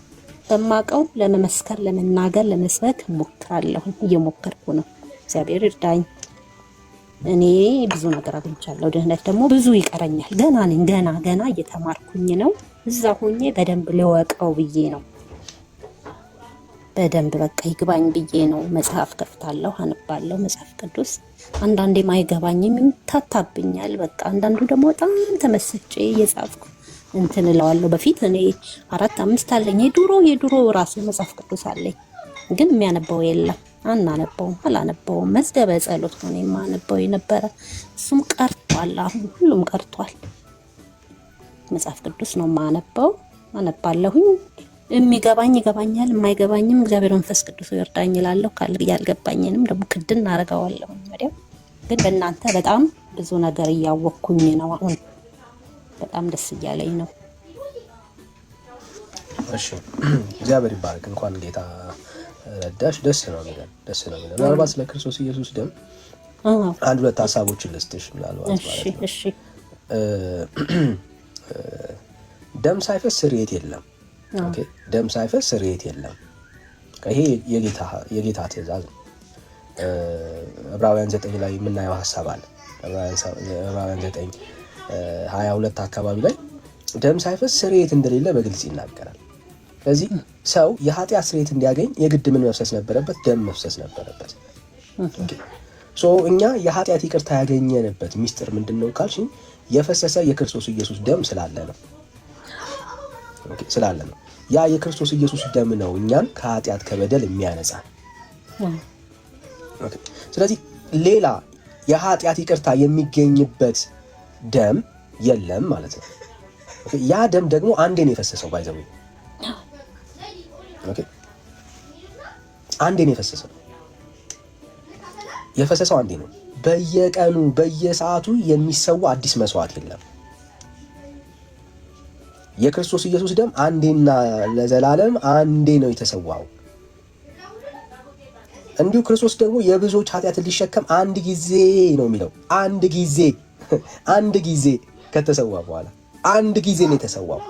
በማቀው ለመመስከር ለመናገር ለመስበክ ሞክራለሁ። እየሞከርኩ ነው። እግዚአብሔር ይርዳኝ። እኔ ብዙ ነገር አግኝቻለሁ። ድህነት ደግሞ ብዙ ይቀረኛል። ገና ነኝ። ገና እየተማርኩኝ ነው። እዛ ሆኜ በደንብ ልወቀው ብዬ ነው። በደንብ በቃ ይግባኝ ብዬ ነው። መጽሐፍ ከፍታለሁ፣ አነባለሁ መጽሐፍ ቅዱስ። አንዳንዴ ማይገባኝም ይታታብኛል። በቃ አንዳንዱ ደግሞ በጣም ተመስጬ እየጻፍኩ እንትን እለዋለሁ። በፊት እኔ 4-5 አለኝ የድሮ ራሱ መጽሐፍ ቅዱስ አለኝ፣ ግን የሚያነበው የለም። አላነበውም። መዝገበ ጸሎት ነው የማነበው የነበረ፣ እሱም ቀርቷል። አሁን ሁሉም ቀርቷል። መጽሐፍ ቅዱስ ነው የማነበው፣ አነባለሁኝ። የሚገባኝ ይገባኛል፣ የማይገባኝም እግዚአብሔር መንፈስ ቅዱስ ይርዳኝ እላለሁ። ያልገባኝንም ደግሞ ክድን አደርገዋለሁ። ወዲያው ግን በእናንተ በጣም ብዙ ነገር እያወቅኩኝ ነው። አሁን በጣም ደስ እያለኝ ነው። እሺ እግዚአብሔር ይባርክ። እንኳን ጌታ ረዳሽ። ደስ ነው የሚለን። ምናልባት ስለ ክርስቶስ ኢየሱስ ደም አንድ ሁለት ሀሳቦችን ልስጥሽ። ምናልባት እሺ ደም ሳይፈስ ስርየት የለም። ኦኬ ደም ሳይፈስ ስርየት የለም። ይሄ የጌታ ትእዛዝ ነው። ዕብራውያን 9 ላይ የምናየው ሀሳብ አለ። ዕብራውያን 9:22 አካባቢ ላይ ደም ሳይፈስ ስርየት እንደሌለ በግልጽ ይናገራል። ስለዚህ ሰው የኃጢአት ስርየት እንዲያገኝ የግድ ምን መፍሰስ ነበረበት? ደም መፍሰስ ነበረበት። እኛ የኃጢአት ይቅርታ ያገኘንበት ሚስጥር ምንድን ነው ካልሽኝ የፈሰሰ የክርስቶስ ኢየሱስ ደም ስላለ ነው። ያ የክርስቶስ ኢየሱስ ደም ነው እኛን ከኃጢአት ከበደል የሚያነጻ። ስለዚህ ሌላ የኃጢአት ይቅርታ የሚገኝበት ደም የለም ማለት ነው። ያ ደም ደግሞ አንዴ ነው የፈሰሰው። ባይዘው አንዴ ነው የፈሰሰው አንዴ ነው። በየቀኑ በየሰዓቱ የሚሰዋ አዲስ መስዋዕት የለም። የክርስቶስ ኢየሱስ ደም አንዴና ለዘላለም አንዴ ነው የተሰዋው። እንዲሁ ክርስቶስ ደግሞ የብዙዎች ኃጢአትን ሊሸከም አንድ ጊዜ ነው የሚለው። አንድ ጊዜ ከተሰዋ በኋላ አንድ ጊዜ ነው የተሰዋው።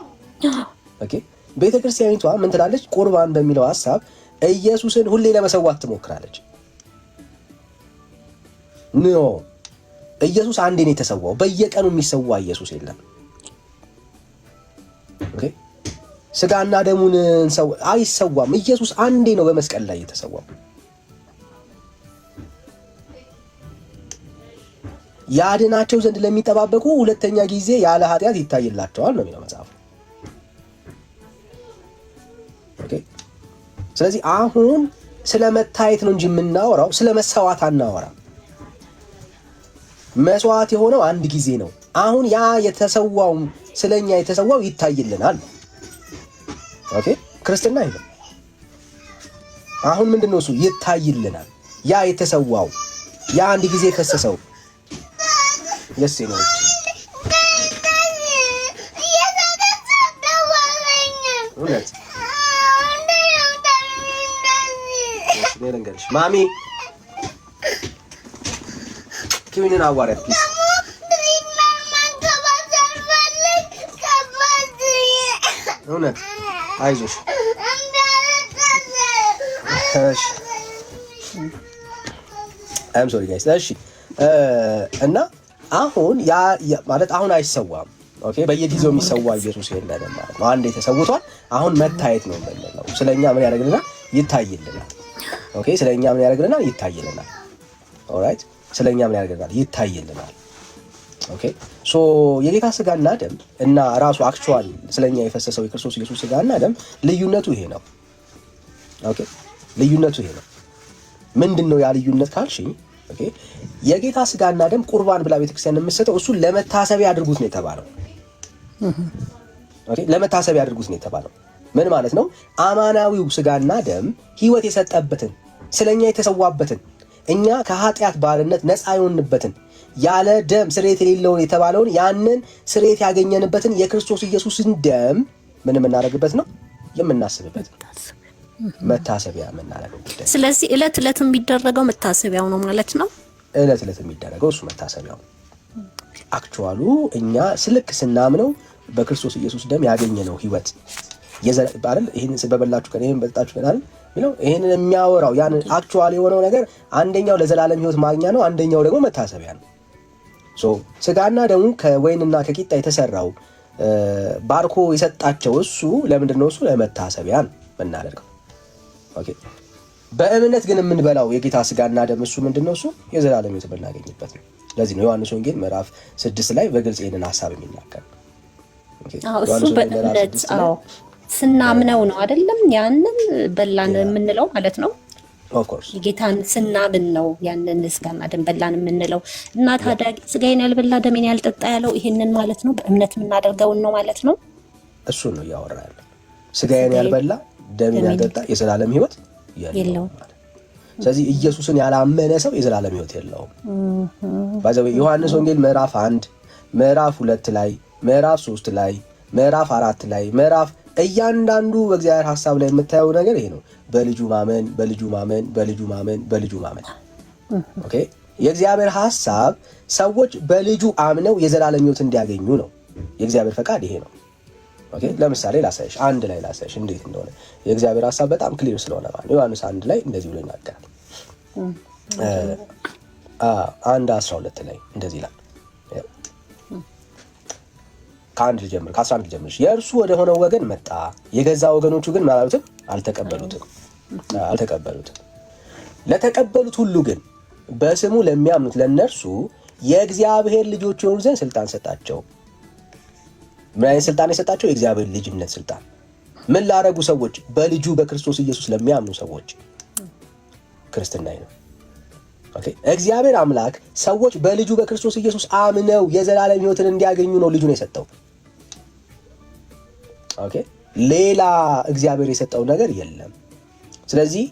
ኦኬ ቤተክርስቲያኒቷ ምን ትላለች? ቁርባን በሚለው ሐሳብ ኢየሱስን ሁሌ ለመሰዋት ትሞክራለች። ኖ ኢየሱስ አንዴ ነው የተሰዋው። በየቀኑ የሚሰዋ ኢየሱስ የለም። ኦኬ ስጋና ደሙን አይሰዋም። ኢየሱስ አንዴ ነው በመስቀል ላይ የተሰዋው። ያድናቸው ዘንድ ለሚጠባበቁ ሁለተኛ ጊዜ ያለ ኃጢአት ይታይላቸዋል ነው የሚለው መጽሐፍ። ኦኬ ስለዚህ አሁን ስለ መታየት ነው እንጂ የምናወራው ስለ መሰዋት አናወራም። መስዋዕት የሆነው አንድ ጊዜ ነው። አሁን ያ የተሰዋው ስለኛ የተሰዋው ይታይልናል። ኦኬ ክርስትና ይሄ አሁን ምንድነው? እሱ ይታይልናል። ያ የተሰዋው ያ አንድ ጊዜ ፈሰሰው ለሴ ነው። እውነት ለንገርሽ ማሚ ኪዊንን አዋሪያት ፕሊዝ። እውነት አይዞሽ። እሺ አም ሶሪ ጋይስ። እሺ እና አሁን ያ ማለት አሁን አይሰዋም። ኦኬ በየጊዜው የሚሰዋ ኢየሱስ የለንም ማለት ነው። አንዴ ተሰውቷል። አሁን መታየት ነው የምንለው። ስለኛ ምን ያደርግልናል? ይታይልናል። ኦኬ ስለኛ ምን ያደርግልናል? ይታይልናል። ኦልራይት ስለኛ ምን ያደርግልናል? ይታይልናል። ኦኬ ሶ የጌታ ስጋና ደም እና ራሱ አክቹዋል ስለኛ የፈሰሰው የክርስቶስ ኢየሱስ ስጋና ደም ልዩነቱ ይሄ ነው። ኦኬ ልዩነቱ ይሄ ነው። ምንድነው ያ ልዩነት ካልሽኝ? ኦኬ የጌታ ስጋና ደም ቁርባን ብላ ቤተክርስቲያን የምትሰጠው እሱ ለመታሰቢያ አድርጉት ነው የተባለው። ኦኬ ለመታሰቢያ አድርጉት ነው የተባለው። ምን ማለት ነው? አማናዊው ስጋና ደም ህይወት የሰጠበትን ስለኛ የተሰዋበትን እኛ ከኃጢአት ባርነት ነፃ የሆንበትን ያለ ደም ስርየት የሌለውን የተባለውን ያንን ስርየት ያገኘንበትን የክርስቶስ ኢየሱስን ደም ምን የምናደርግበት ነው? የምናስብበት መታሰቢያ የምናደርግበት። ስለዚህ ዕለት ዕለት የሚደረገው መታሰቢያው ነው ማለት ነው። ዕለት ዕለት የሚደረገው እሱ መታሰቢያው አክቹዋሉ እኛ ስልክ ስናምነው በክርስቶስ ኢየሱስ ደም ያገኘነው ህይወት አይደል? ይሄንን በበላችሁ ቀን ይሄን በልጣችሁ ቀን አይደል ሚለው ይሄንን የሚያወራው ያን አክቹዋሊ የሆነው ነገር አንደኛው ለዘላለም ህይወት ማግኛ ነው፣ አንደኛው ደግሞ መታሰቢያ ነው። ሶ ስጋና ደሙ ከወይንና ከቂጣ የተሰራው ባርኮ የሰጣቸው እሱ ለምንድን ነው? እሱ ለመታሰቢያ ነው የምናደርገው። ኦኬ በእምነት ግን የምንበላው የጌታ ስጋና ደም እሱ ምንድነው? እሱ የዘላለም ህይወት የምናገኝበት ነው። ለዚህ ነው ዮሐንስ ወንጌል ምዕራፍ 6 ላይ በግልጽ ይሄንን ሐሳብ የሚናገር። ኦኬ እሱ በእምነት ስናምነው ነው አይደለም? ያንን በላን የምንለው ማለት ነው። ኦፍ ኮርስ ጌታን ስናምን ነው ያንን ስጋና ደም በላን የምንለው። እና ታዲያ ስጋዬን ያልበላ ደሜን ያልጠጣ ያለው ይሄንን ማለት ነው፣ በእምነት የምናደርገውን ነው ማለት ነው። እሱ ነው እያወራ ያለው። ስጋዬን ያልበላ ደሜን ያልጠጣ የዘላለም ህይወት የለውም። ስለዚህ ኢየሱስን ያላመነ ሰው የዘላለም ህይወት የለውም። ባይዘው ዮሐንስ ወንጌል ምዕራፍ 1 ምዕራፍ 2 ላይ ምዕራፍ 3 ላይ ምዕራፍ 4 ላይ ምዕራፍ እያንዳንዱ በእግዚአብሔር ሐሳብ ላይ የምታየው ነገር ይሄ ነው። በልጁ ማመን በልጁ ማመን በልጁ ማመን በልጁ ማመን። ኦኬ የእግዚአብሔር ሐሳብ ሰዎች በልጁ አምነው የዘላለም ህይወት እንዲያገኙ ነው። የእግዚአብሔር ፈቃድ ይሄ ነው። ኦኬ ለምሳሌ ላሳይሽ፣ አንድ ላይ ላሳይሽ እንዴት እንደሆነ የእግዚአብሔር ሐሳብ በጣም ክሊር ስለሆነ ማለት ዮሐንስ 1 ላይ እንደዚህ ብሎ ይናገራል። 1:12 ላይ እንደዚህ ይላል። ከ11 ጀምር የእርሱ ወደ ሆነው ወገን መጣ፣ የገዛ ወገኖቹ ግን ማለትም አልተቀበሉትም። ለተቀበሉት ሁሉ ግን በስሙ ለሚያምኑት ለነርሱ የእግዚአብሔር ልጆች የሆኑ ዘንድ ስልጣን ሰጣቸው። ምን አይነት ስልጣን የሰጣቸው? የእግዚአብሔር ልጅነት ስልጣን። ምን ላረጉ ሰዎች? በልጁ በክርስቶስ ኢየሱስ ለሚያምኑ ሰዎች። ክርስትና ነው። ኦኬ። እግዚአብሔር አምላክ ሰዎች በልጁ በክርስቶስ ኢየሱስ አምነው የዘላለም ሕይወትን እንዲያገኙ ነው ልጁን የሰጠው። ኦኬ። ሌላ እግዚአብሔር የሰጠው ነገር የለም። ስለዚህ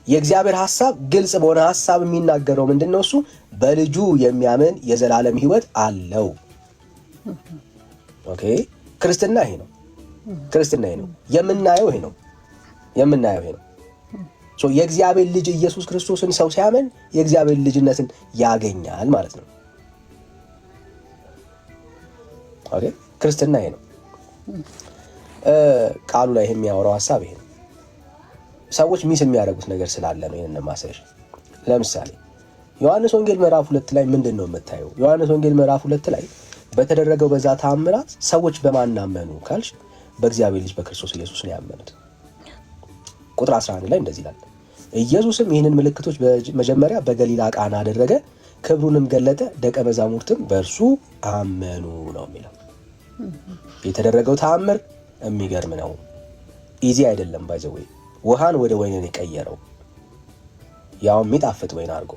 የእግዚአብሔር ሐሳብ ግልጽ በሆነ ሐሳብ የሚናገረው ምንድነው? እሱ በልጁ የሚያምን የዘላለም ሕይወት አለው። ኦኬ። ክርስትና ይሄ ነው። የምናየው ይሄ ነው። የእግዚአብሔር ልጅ ኢየሱስ ክርስቶስን ሰው ሲያምን የእግዚአብሔር ልጅነትን ያገኛል ማለት ነው። ኦኬ። ክርስትና ይሄ ነው። ቃሉ ላይ የሚያወራው ሐሳብ ይሄ ነው። ሰዎች ሚስ የሚያደርጉት ነገር ስላለ ነው ይሄንን ማሰሽ። ለምሳሌ ዮሐንስ ወንጌል ምዕራፍ 2 ላይ ምንድነው የምታየው? ዮሐንስ ወንጌል ምዕራፍ 2 ላይ በተደረገው በዛ ተአምራት ሰዎች በማን አመኑ ካልሽ በእግዚአብሔር ልጅ በክርስቶስ ኢየሱስ ነው ያመኑት። ቁጥር 11 ላይ እንደዚህ ይላል፣ ኢየሱስም ይህንን ምልክቶች በመጀመሪያ በገሊላ ቃና አደረገ፣ ክብሩንም ገለጠ፣ ደቀ መዛሙርትም በእርሱ አመኑ ነው የሚለው። የተደረገው ተአምር የሚገርም ነው። ኢዚ አይደለም። ባይዘው ውሃን ወደ ወይን የቀየረው ያው የሚጣፍጥ ወይን አድርጎ።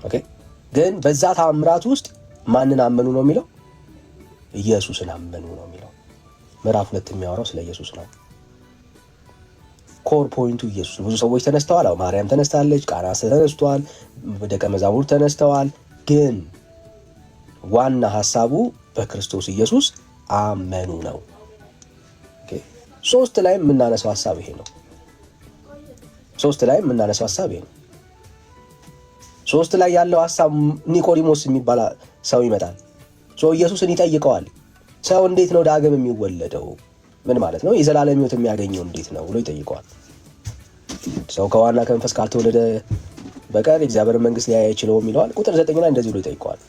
ኦኬ። ግን በዛ ተአምራት ውስጥ ማንን አመኑ ነው የሚለው? ኢየሱስን አመኑ ነው የሚለው። ምዕራፍ 2 የሚያወራው ስለ ኢየሱስ ነው። ኮር ፖይንቱ ኢየሱስ። ብዙ ሰዎች ተነስተዋል። አዎ ማርያም ተነስታለች፣ ቃና ተነስቷል፣ ደቀ መዛሙርት ተነስተዋል። ግን ዋና ሐሳቡ በክርስቶስ ኢየሱስ አመኑ ነው። ኦኬ። 3 ላይ የምናነሳው ሐሳብ ይሄ ነው። 3 ላይ ያለው ሐሳብ ኒቆዲሞስ የሚባል ሰው ይመጣል። ኢየሱስን ይጠይቀዋል። ሰው እንዴት ነው ዳግም የሚወለደው? ምን ማለት ነው? የዘላለም ሕይወት የሚያገኘው እንዴት ነው ብሎ ይጠይቀዋል። ሰው ከዋና ከመንፈስ ካልተወለደ በቀር የእግዚአብሔር መንግሥት ሊያይ አይችልም ይለዋል። ቁጥር 9 ላይ እንደዚህ ብሎ ይጠይቀዋል።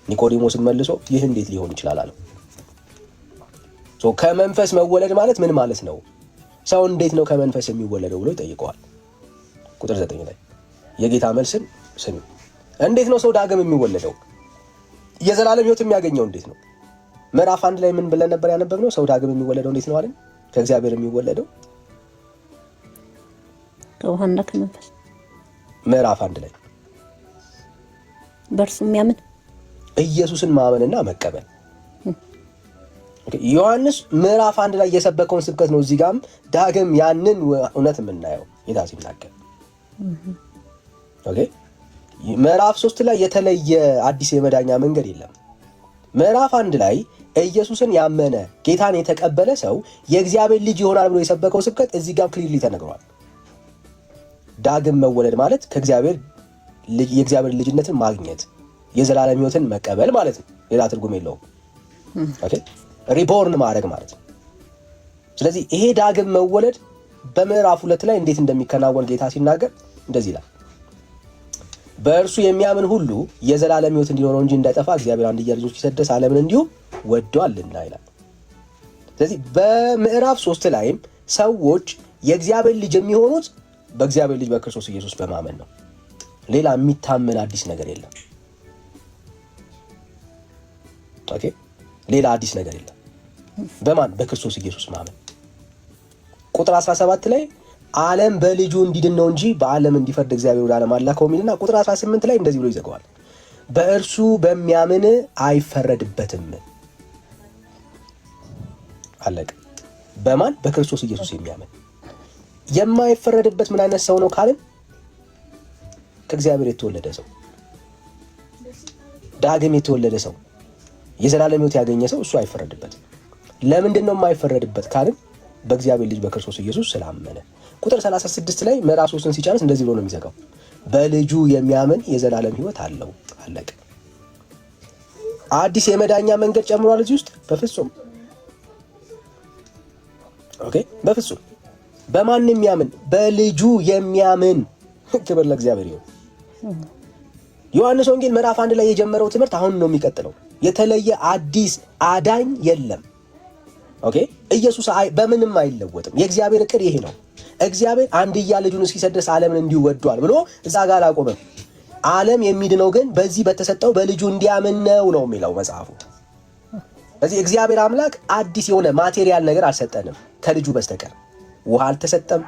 ኒቆዲሞስን መልሶ ይህ እንዴት ሊሆን ይችላል አለው። ከመንፈስ መወለድ ማለት ምን ማለት ነው? ሰው እንዴት ነው ከመንፈስ የሚወለደው ብሎ ይጠይቀዋል። ቁጥር 9 ላይ የጌታ መልስን ስሚ። እንዴት ነው ሰው ዳግም የሚወለደው? የዘላለም ሕይወት የሚያገኘው እንዴት ነው? ምዕራፍ 1 ላይ ምን ብለን ነበር ያነበብነው? ሰው ዳግም የሚወለደው እንዴት ነው አለን? ከእግዚአብሔር የሚወለደው ከውሃና ከመንፈስ። ምዕራፍ 1 ላይ በእርሱ የሚያምን ኢየሱስን ማመንና መቀበል። ዮሐንስ ምዕራፍ 1 ላይ የሰበከውን ስብከት ነው እዚህ ጋርም ዳግም ያንን እውነት የምናየው ጌታ ሲናገር። ኦኬ። ምዕራፍ 3 ላይ የተለየ አዲስ የመዳኛ መንገድ የለም። ምዕራፍ 1 ላይ ኢየሱስን ያመነ ጌታን የተቀበለ ሰው የእግዚአብሔር ልጅ ይሆናል ብሎ የሰበከው ስብከት እዚህ ጋር ክሊርሊ ተነግሯል። ዳግም መወለድ ማለት ከእግዚአብሔር ልጅ የእግዚአብሔር ልጅነትን ማግኘት የዘላለም ሕይወትን መቀበል ማለት ነው። ሌላ ትርጉም የለውም። ኦኬ። ሪቦርን ማድረግ ማለት ነው። ስለዚህ ይሄ ዳግም መወለድ በምዕራፍ 2 ላይ እንዴት እንደሚከናወን ጌታ ሲናገር እንደዚህ ይላል፣ በእርሱ የሚያምን ሁሉ የዘላለም ሕይወት እንዲኖረው እንጂ እንዳይጠፋ እግዚአብሔር አንድያ ልጁን ሲሰጥ ዓለምን እንዲሁ ወዷልና ይላል። ስለዚህ በምዕራፍ 3 ላይም ሰዎች የእግዚአብሔር ልጅ የሚሆኑት በእግዚአብሔር ልጅ በክርስቶስ ኢየሱስ በማመን ነው። ሌላ የሚታመን አዲስ ነገር የለም። ኦኬ። ሌላ አዲስ ነገር የለም። በማን? በክርስቶስ ኢየሱስ ማመን። ቁጥር 17 ላይ ዓለም በልጁ እንዲድን ነው እንጂ በዓለም እንዲፈርድ እግዚአብሔር ወደ ዓለም አላከው የሚልና ቁጥር 18 ላይ እንደዚህ ብሎ ይዘጋዋል፣ በእርሱ በሚያምን አይፈረድበትም። አለቀ። በማን? በክርስቶስ ኢየሱስ የሚያምን የማይፈረድበት ምን አይነት ሰው ነው ካልን ከእግዚአብሔር የተወለደ ሰው፣ ዳግም የተወለደ ሰው፣ የዘላለም ሕይወት ያገኘ ሰው እሱ አይፈረድበትም። ለምንድን ነው የማይፈረድበት ካልን በእግዚአብሔር ልጅ በክርስቶስ ኢየሱስ ስላመነ። ቁጥር 36 ላይ ምዕራፍ 3ን ሲጨርስ እንደዚህ ብሎ ነው የሚዘጋው፣ በልጁ የሚያምን የዘላለም ሕይወት አለው። አለቀ። አዲስ የመዳኛ መንገድ ጨምሯል እዚህ ውስጥ? በፍጹም። ኦኬ። በፍጹም። በማንም የሚያምን? በልጁ የሚያምን። ክብር ለእግዚአብሔር ይሁን። ዮሐንስ ወንጌል ምዕራፍ 1 ላይ የጀመረው ትምህርት አሁን ነው የሚቀጥለው። የተለየ አዲስ አዳኝ የለም። ኦኬ ኢየሱስ በምንም አይለወጥም። የእግዚአብሔር ዕቅድ ይሄ ነው። እግዚአብሔር አንድያ ልጁን እስኪሰጥ ድረስ ዓለምን እንዲሁ ወዷል ብሎ እዛ ጋር አላቆመም። ዓለም የሚድነው ግን በዚህ በተሰጠው በልጁ እንዲያምን ነው የሚለው መጽሐፉ። ስለዚህ እግዚአብሔር አምላክ አዲስ የሆነ ማቴሪያል ነገር አልሰጠንም ከልጁ በስተቀር። ውሃ አልተሰጠም፣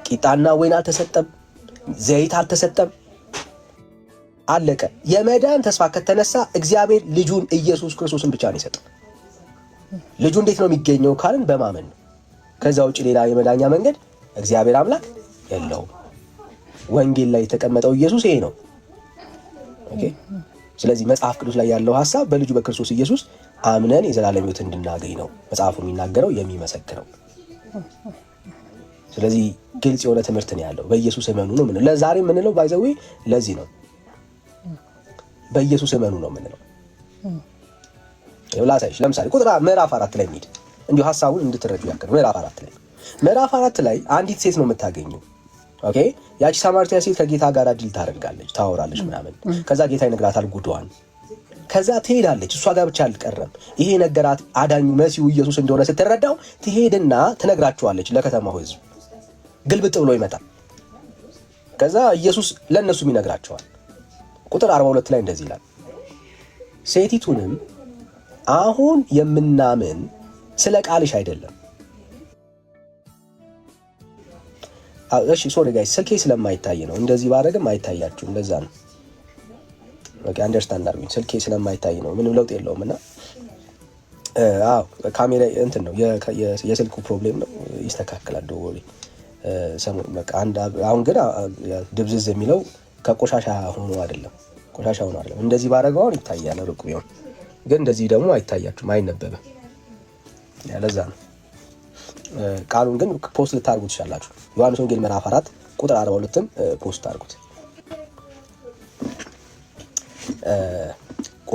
ቂጣና ወይን አልተሰጠም፣ ዘይት አልተሰጠም። አለቀ። የመዳን ተስፋ ከተነሳ እግዚአብሔር ልጁን ኢየሱስ ክርስቶስን ብቻ ነው የሰጠው። ልጁ እንዴት ነው የሚገኘው ካልን በማመን ነው። ከዛ ውጭ ሌላ የመዳኛ መንገድ እግዚአብሔር አምላክ የለውም። ወንጌል ላይ የተቀመጠው ኢየሱስ ይሄ ነው። ኦኬ። ስለዚህ መጽሐፍ ቅዱስ ላይ ያለው ሐሳብ በልጁ በክርስቶስ ኢየሱስ አምነን የዘላለም ሕይወት እንድናገኝ ነው መጽሐፉ የሚናገረው የሚመሰክረው። ስለዚህ ግልጽ የሆነ ትምህርት ነው ያለው። በኢየሱስ እመኑ ነው ምንለው። ለዛሬ ምንለው ባይዘዌ ለዚህ ነው በኢየሱስ እመኑ ነው ምንለው። ይብላሳይሽ ለምሳሌ ቁጥር ምዕራፍ 4 ላይ እንሂድ እንዲሁ ሐሳቡን እንድትረዱ ያክል። ምዕራፍ 4 ላይ አንዲት ሴት ነው የምታገኘው። ኦኬ ያቺ ሳማርቲያ ሴት ከጌታ ጋር ዲል ታደርጋለች፣ ታወራለች ምናምን። ከዛ ጌታ ይነግራታል ጉዷን። ከዛ ትሄዳለች። እሷ ጋር ብቻ አልቀረም። ይሄ ነገራት አዳኙ መሲሁ ኢየሱስ እንደሆነ ስትረዳው ትሄድና ትነግራቸዋለች ለከተማው ሕዝብ። ግልብጥ ብሎ ይመጣል። ከዛ ኢየሱስ ለእነሱም ይነግራቸዋል። ቁጥር 42 ላይ እንደዚህ ይላል፣ ሴቲቱንም አሁን የምናምን ስለ ቃልሽ አይደለም። እሺ ሶሪ ጋይስ ስልኬ ስለማይታይ ነው። እንደዚህ ባደረግም አይታያችሁም፣ ለዛ ነው። ኦኬ አንደርስታንድ አድርጉኝ። ስልኬ ስለማይታይ ነው፣ ምንም ለውጥ የለውም። እና ካሜራ እንትን ነው የስልኩ ፕሮብሌም ነው፣ ይስተካከላል። ደውሪ ሰሞን በቃ አሁን ግን ድብዝዝ የሚለው ከቆሻሻ ሆኖ አይደለም፣ ቆሻሻ ሆኖ አይደለም። እንደዚህ ባደረገው አሁን ይታያል፣ ሩቅ ቢሆን ግን እንደዚህ ደግሞ አይታያችሁም፣ አይነበብም። ለዛ ነው። ቃሉን ግን ፖስት ልታርጉት ትችላላችሁ። ዮሐንስ ወንጌል ምዕራፍ 4 ቁጥር 42ን ፖስት አድርጉት።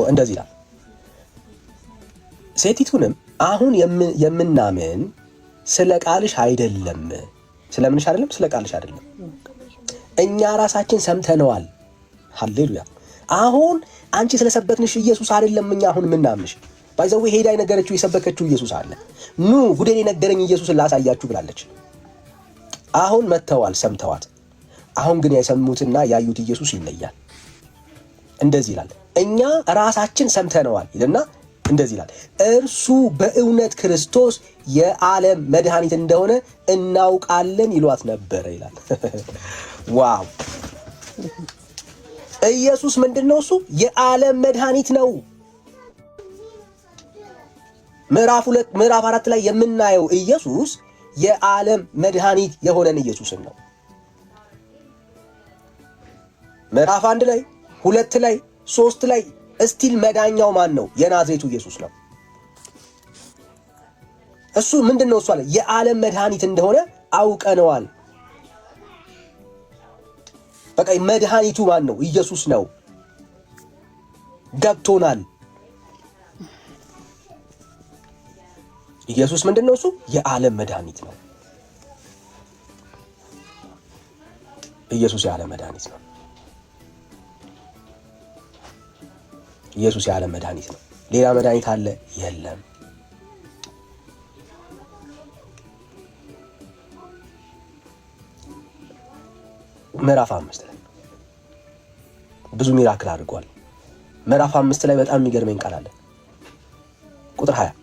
እንደዚህ ይላል፣ ሴቲቱንም አሁን የምናምን ስለ ቃልሽ አይደለም። ስለምንሽ አይደለም፣ ስለ ቃልሽ አይደለም፣ እኛ ራሳችን ሰምተነዋል። ሃሌሉያ። አሁን አንቺ ስለሰበክንሽ ኢየሱስ አይደለም እኛ አሁን ምናምንሽ። ባይዘው ሄዳ የነገረችው የሰበከችው ኢየሱስ አለ። ኑ ጉዴን የነገረኝ ኢየሱስን ላሳያችሁ ብላለች። አሁን መተዋል፣ ሰምተዋት። አሁን ግን የሰሙትና ያዩት ኢየሱስ ይለያል። እንደዚህ ይላል፣ እኛ ራሳችን ሰምተነዋል ይልና እንደዚህ ይላል፣ እርሱ በእውነት ክርስቶስ የዓለም መድኃኒት እንደሆነ እናውቃለን ይሏት ነበረ ይላል። ዋው! ኢየሱስ ምንድነው? እሱ የዓለም መድኃኒት ነው። ምዕራፍ 4 ላይ የምናየው ኢየሱስ የዓለም መድኃኒት የሆነን ኢየሱስን ነው። ምዕራፍ 1 ላይ 2 ላይ 3 ላይ እስቲል መዳኛው ማን ነው? የናዝሬቱ ኢየሱስ ነው። እሱ ምንድነው? እሱ አለ የዓለም መድኃኒት እንደሆነ አውቀነዋል። በቃ መድኃኒቱ ማን ነው? ኢየሱስ ነው። ገብቶናል። ኢየሱስ ምንድነው? እሱ የዓለም መድኃኒት ነው። ኢየሱስ የዓለም መድኃኒት ነው። ኢየሱስ የዓለም መድኃኒት ነው። ሌላ መድኃኒት አለ? የለም። ምዕራፍ 5 ላይ ብዙ ሚራክል አድርጓል። ምዕራፍ 5 ላይ በጣም የሚገርመኝ ቃል አለ። ቁጥር 20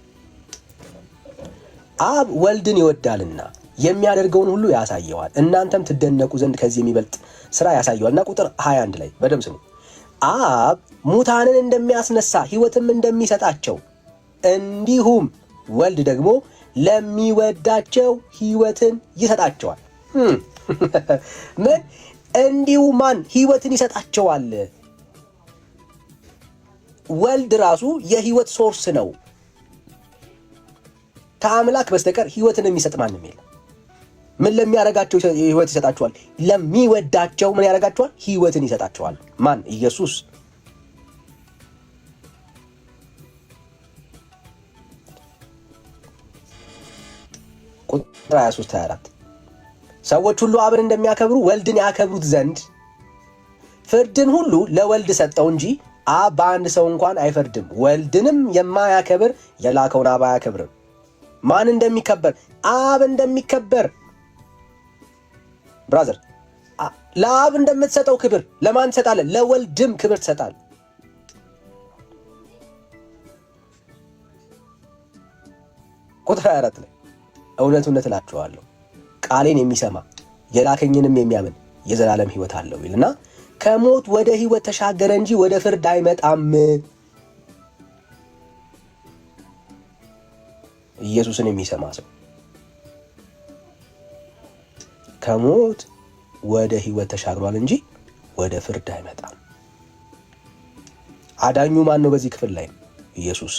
አብ ወልድን ይወዳልና የሚያደርገውን ሁሉ ያሳየዋል፣ እናንተም ትደነቁ ዘንድ ከዚህ የሚበልጥ ስራ ያሳየዋል። እና ቁጥር 21 ላይ በደምብ ስሙ። አብ ሙታንን እንደሚያስነሳ ሕይወትም እንደሚሰጣቸው እንዲሁም ወልድ ደግሞ ለሚወዳቸው ሕይወትን ይሰጣቸዋል። ምን እንዲሁ ማን ሕይወትን ይሰጣቸዋል? ወልድ ራሱ የሕይወት ሶርስ ነው። ከአምላክ በስተቀር ሕይወትን የሚሰጥ ማንም የለም። ምን ለሚያረጋቸው ሕይወት ይሰጣቸዋል? ለሚወዳቸው ምን ያረጋቸዋል? ሕይወትን ይሰጣቸዋል። ማን? ኢየሱስ። ቁጥር 23-24 ሰዎች ሁሉ አብን እንደሚያከብሩ ወልድን ያከብሩት ዘንድ ፍርድን ሁሉ ለወልድ ሰጠው እንጂ አብ በአንድ ሰው እንኳን አይፈርድም። ወልድንም የማያከብር የላከውን አብ አያከብርም። ማን እንደሚከበር? አብ እንደሚከበር። ብራዘር ለአብ እንደምትሰጠው ክብር ለማን ትሰጣለህ? ለወልድም ክብር ትሰጣለህ። ቁጥር 24 ላይ እውነት እውነት እላችኋለሁ ቃሌን የሚሰማ የላከኝንም የሚያምን የዘላለም ሕይወት አለው ይልና ከሞት ወደ ሕይወት ተሻገረ እንጂ ወደ ፍርድ አይመጣም። ኢየሱስን የሚሰማ ሰው ከሞት ወደ ሕይወት ተሻግሯል እንጂ ወደ ፍርድ አይመጣም። አዳኙ ማን ነው? በዚህ ክፍል ላይ ኢየሱስ።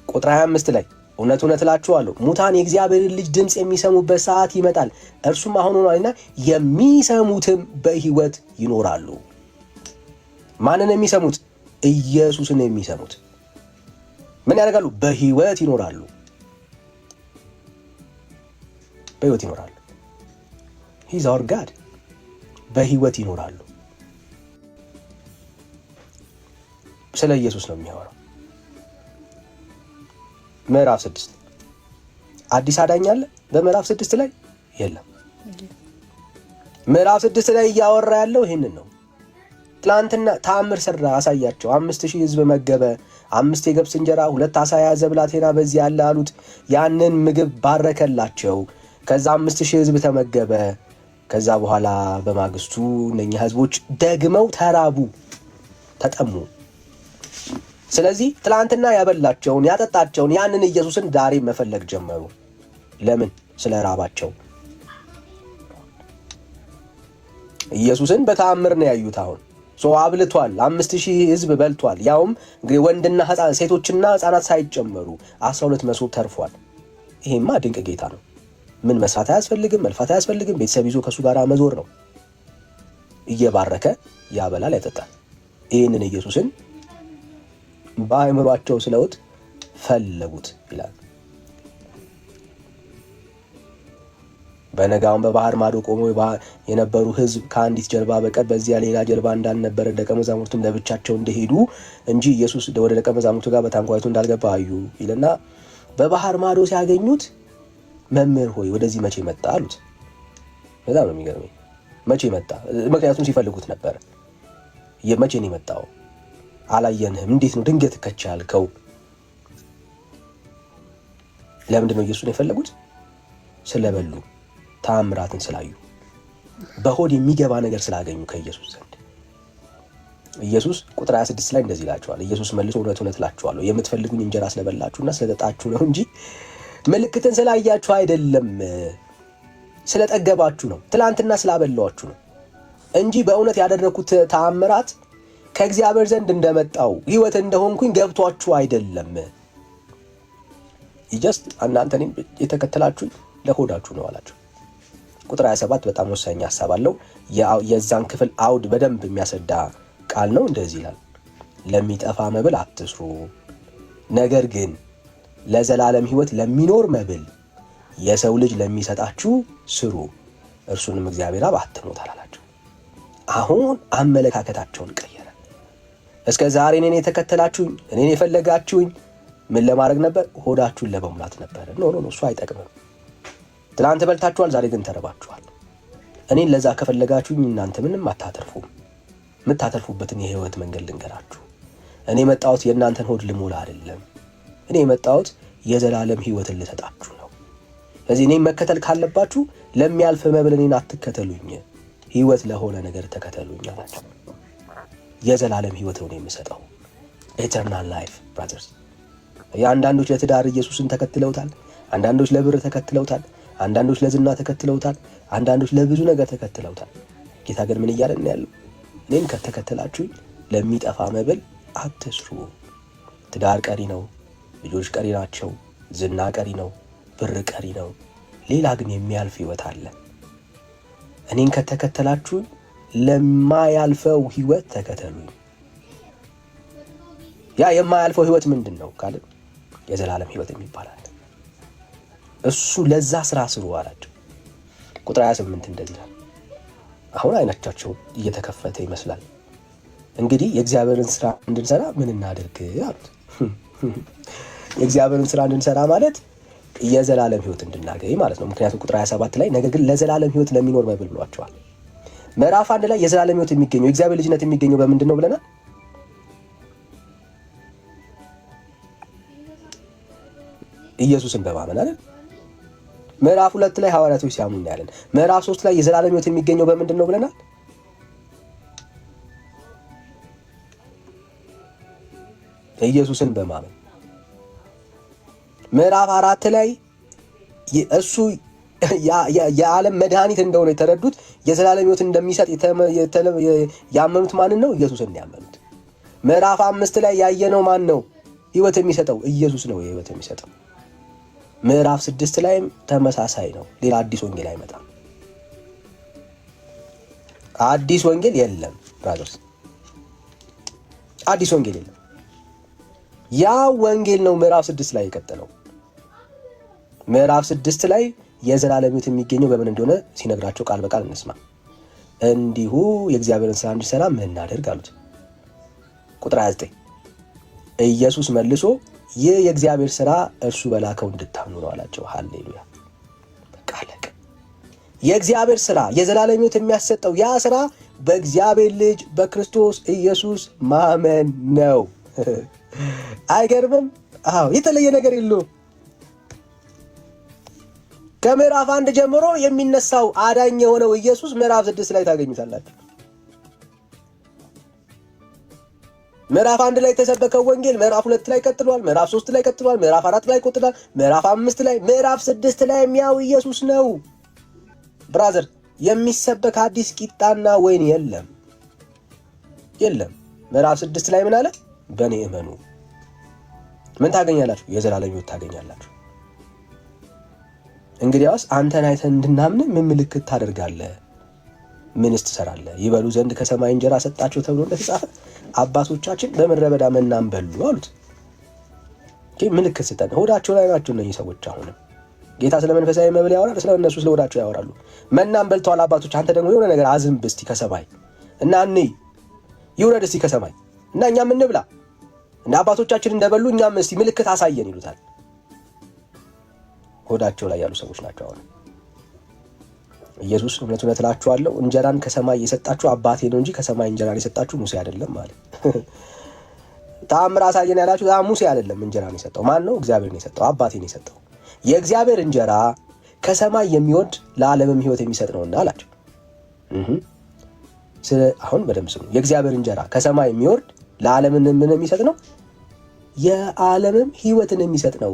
ቁጥር 25 ላይ እውነት እውነት እላችኋለሁ ሙታን የእግዚአብሔርን ልጅ ድምፅ የሚሰሙበት ሰዓት ይመጣል፣ እርሱም አሁን ሆኗልና የሚሰሙትም በሕይወት ይኖራሉ። ማንን የሚሰሙት? ኢየሱስን የሚሰሙት ምን ያደርጋሉ? በሕይወት ይኖራሉ። በሕይወት ይኖራሉ። ሂዝ አወር ጋድ። በሕይወት ይኖራሉ። ስለ ኢየሱስ ነው የሚያወራው። ምዕራፍ 6 አዲስ አዳኝ አለ? በምዕራፍ 6 ላይ የለም። ምዕራፍ 6 ላይ እያወራ ያለው ይህንን ነው። ትላንትና ተአምር ሰራ፣ አሳያቸው። 5000 ሕዝብ መገበ። 5 የገብስ እንጀራ 2 ዓሣ የያዘ ብላቴና በዚህ ያለ አሉት። ያንን ምግብ ባረከላቸው። ከዛ 5000 ሕዝብ ተመገበ። ከዛ በኋላ በማግስቱ እነኛ ሕዝቦች ደግመው ተራቡ፣ ተጠሙ። ስለዚህ ትላንትና ያበላቸውን ያጠጣቸውን ያንን ኢየሱስን ዛሬ መፈለግ ጀመሩ። ለምን? ስለ ራባቸው። ኢየሱስን በተአምር ነው ያዩት። አሁን አብልቷል። 5000 ሕዝብ በልቷል። ያውም እንግዲህ ወንድና ሴቶችና ሕፃናት ሳይጨመሩ 12 መሶብ ተርፏል። ይሄማ ድንቅ ጌታ ነው። ምን መስራት አያስፈልግም፣ መልፋት አያስፈልግም። ቤተሰብ ይዞ ከሱ ጋር መዞር ነው። እየባረከ ያበላል፣ ያጠጣል። ይህንን ኢየሱስን በአእምሯቸው ስለውት ፈለጉት ይላል። በነጋውም በባህር ማዶ ቆመው የነበሩ ሕዝብ ከአንዲት ጀልባ በቀር በዚያ ሌላ ጀልባ እንዳልነበረ ደቀ መዛሙርቱም ለብቻቸው እንደሄዱ እንጂ ኢየሱስ ወደ ደቀ መዛሙርቱ ጋር በታንኳይቱ እንዳልገባ አዩ ይልና በባህር ማዶ ሲያገኙት መምህር ሆይ ወደዚህ መቼ መጣ አሉት። በጣም ነው የሚገርመኝ። መቼ መጣ? ምክንያቱም ሲፈልጉት ነበር። መቼ ነው የመጣው? አላየንህም። እንዴት ነው ድንገት ከቻልከው? ለምንድን ነው ኢየሱስን የፈለጉት? ስለበሉ፣ ተአምራትን ስላዩ፣ በሆድ የሚገባ ነገር ስላገኙ ከኢየሱስ ዘንድ። ኢየሱስ ቁጥር 26 ላይ እንደዚህ ይላቸዋል። ኢየሱስ መልሶ እውነት እውነት እላችኋለሁ የምትፈልጉኝ እንጀራ ስለበላችሁና ስለጠጣችሁ ነው እንጂ ምልክትን ስላያችሁ አይደለም። ስለጠገባችሁ ነው፣ ትላንትና ስላበላችሁ ነው እንጂ በእውነት ያደረኩት ተአምራት ከእግዚአብሔር ዘንድ እንደመጣው ሕይወት እንደሆንኩኝ ገብቷችሁ አይደለም። ጀስት እናንተ እኔን የተከተላችሁ ለሆዳችሁ ነው አላቸው። ቁጥር 27 በጣም ወሳኝ ሐሳብ አለው። የዛን ክፍል አውድ በደንብ የሚያስረዳ ቃል ነው። እንደዚህ ይላል፣ ለሚጠፋ መብል አትስሩ፣ ነገር ግን ለዘላለም ሕይወት ለሚኖር መብል የሰው ልጅ ለሚሰጣችሁ ስሩ፣ እርሱንም እግዚአብሔር አብ አትሞታል አላቸው። አሁን አመለካከታቸውን ቀየረ። እስከ ዛሬ እኔን የተከተላችሁኝ እኔን የፈለጋችሁኝ ምን ለማድረግ ነበር? ሆዳችሁን ለመሙላት ነበር። ኖ እሱ አይጠቅምም። ትላንት በልታችኋል፣ ዛሬ ግን ተረባችኋል። እኔን ለዛ ከፈለጋችሁኝ እናንተ ምንም አታተርፉም። የምታተርፉበትን የህይወት መንገድ ልንገራችሁ። እኔ የመጣሁት የእናንተን ሆድ ልሞላ አይደለም። እኔ የመጣሁት የዘላለም ህይወትን ልሰጣችሁ ነው። ስለዚህ እኔን መከተል ካለባችሁ ለሚያልፍ መብል እኔን አትከተሉኝ፣ ህይወት ለሆነ ነገር ተከተሉኝ አላቸው። የዘላለም ህይወት ነው የምሰጠው፣ ኤተርናል ላይፍ ብራዘርስ። አንዳንዶች ለትዳር ኢየሱስን ተከትለውታል፣ አንዳንዶች ለብር ተከትለውታል፣ አንዳንዶች ለዝና ተከትለውታል፣ አንዳንዶች ለብዙ ነገር ተከትለውታል። ጌታ ግን ምን እያለ ነው ያለው? እኔን ከተከተላችሁ ለሚጠፋ መብል አትስሩ። ትዳር ቀሪ ነው፣ ልጆች ቀሪ ናቸው፣ ዝና ቀሪ ነው፣ ብር ቀሪ ነው። ሌላ ግን የሚያልፍ ህይወት አለ። እኔን ከተከተላችሁ ለማያልፈው ህይወት ተከተሉኝ። ያ የማያልፈው ህይወት ምንድን ነው ካለ የዘላለም ህይወት የሚባል አለ። እሱ ለዛ ስራ ስሩ አላቸው። ቁጥር 28 እንደዚህ ይላል። አሁን አይናቸው እየተከፈተ ይመስላል። እንግዲህ የእግዚአብሔርን ስራ እንድንሰራ ምን እናድርግ አሉት። የእግዚአብሔርን ስራ እንድንሰራ ማለት የዘላለም ህይወት እንድናገኝ ማለት ነው። ምክንያቱም ቁጥር 27 ላይ ነገር ግን ለዘላለም ህይወት ለሚኖር መብል ብሏቸዋል። ምዕራፍ 1 ላይ የዘላለም ህይወት የሚገኘው የእግዚአብሔር ልጅነት የሚገኘው በምንድን ነው ብለናል? ኢየሱስን በማመን አይደል? ምዕራፍ 2 ላይ ሐዋርያቶች ሲያምኑ እናያለን። ምዕራፍ 3 ላይ የዘላለም ህይወት የሚገኘው በምንድን ነው ብለናል? ኢየሱስን በማመን። ምዕራፍ 4 ላይ እሱ የዓለም መድኃኒት እንደሆነ የተረዱት የዘላለም ህይወት እንደሚሰጥ ያመኑት ማንን ነው? ኢየሱስን ያመኑት። ምዕራፍ 5 ላይ ያየነው ማን ነው ህይወት የሚሰጠው? ኢየሱስ ነው ህይወት የሚሰጠው። ምዕራፍ 6 ላይም ተመሳሳይ ነው። ሌላ አዲስ ወንጌል አይመጣም። አዲስ ወንጌል የለም ብራዘርስ፣ አዲስ ወንጌል የለም። ያ ወንጌል ነው ምዕራፍ 6 ላይ የቀጠለው። ምዕራፍ 6 ላይ የዘላለም ህይወት የሚገኘው በምን እንደሆነ ሲነግራቸው ቃል በቃል እንስማ። እንዲሁ የእግዚአብሔርን ስራ እንድንሰራ ምን እናደርግ አሉት። ቁጥር 29 ኢየሱስ መልሶ ይህ የእግዚአብሔር ስራ እርሱ በላከው እንድታምኑ ነው አላቸው። ሃሌሉያ። በቃ አለቀ። የእግዚአብሔር ስራ የዘላለም ህይወት የሚያሰጠው ያ ስራ በእግዚአብሔር ልጅ በክርስቶስ ኢየሱስ ማመን ነው። አይገርምም? አዎ፣ የተለየ ነገር የለውም። ከምዕራፍ 1 ጀምሮ የሚነሳው አዳኝ የሆነው ኢየሱስ ምዕራፍ 6 ላይ ታገኙታላችሁ። ምዕራፍ 1 ላይ የተሰበከው ወንጌል ምዕራፍ 2 ላይ ቀጥሏል፣ ምዕራፍ 3 ላይ ቀጥሏል፣ ምዕራፍ 4 ላይ ቀጥሏል፣ ምዕራፍ 5 ላይ፣ ምዕራፍ 6 ላይ የሚያው ኢየሱስ ነው። ብራዘር፣ የሚሰበክ አዲስ ቂጣና ወይን የለም የለም። ምዕራፍ 6 ላይ ምን አለ? በእኔ እመኑ ምን ታገኛላችሁ? የዘላለም ህይወት ታገኛላችሁ። እንግዲያውስ አንተን አይተን እንድናምን ምን ምልክት ታደርጋለህ? ምንስ ትሰራለህ? ይበሉ ዘንድ ከሰማይ እንጀራ ሰጣቸው ተብሎ እንደተጻፈ አባቶቻችን በምድረ በዳ መናን በሉ አሉት። ምልክት ስጠን። ሆዳቸው ላይ ናቸው እነዚህ ሰዎች። አሁንም ጌታ ስለ መንፈሳዊ መብል ያወራል፣ ስለ እነሱ ስለ ሆዳቸው ያወራሉ። መናን በልተዋል አባቶች። አንተ ደግሞ የሆነ ነገር አዝንብ እስቲ ከሰማይ እና እንይ፣ ይውረድ እስቲ ከሰማይ እና እኛም እንብላ እና አባቶቻችን እንደበሉ እኛም እስቲ ምልክት አሳየን ይሉታል። ሆዳቸው ላይ ያሉ ሰዎች ናቸው። አሁን ኢየሱስ እውነት እውነት እላችኋለሁ እንጀራን ከሰማይ የሰጣችሁ አባቴ ነው እንጂ ከሰማይ እንጀራን የሰጣችሁ ሙሴ አይደለም ማለት። ተአምር አሳየን ያላችሁ ሙሴ አይደለም እንጀራን የሰጠው። ማን ነው? እግዚአብሔር ነው የሰጠው፣ አባቴ ነው የሰጠው። የእግዚአብሔር እንጀራ ከሰማይ የሚወርድ ለዓለምም ህይወት የሚሰጥ ነውና አላቸው። አሁን በደምብ ስሙ። የእግዚአብሔር እንጀራ ከሰማይ የሚወርድ ለዓለምን ምን የሚሰጥ ነው? የዓለምም ህይወትን የሚሰጥ ነው።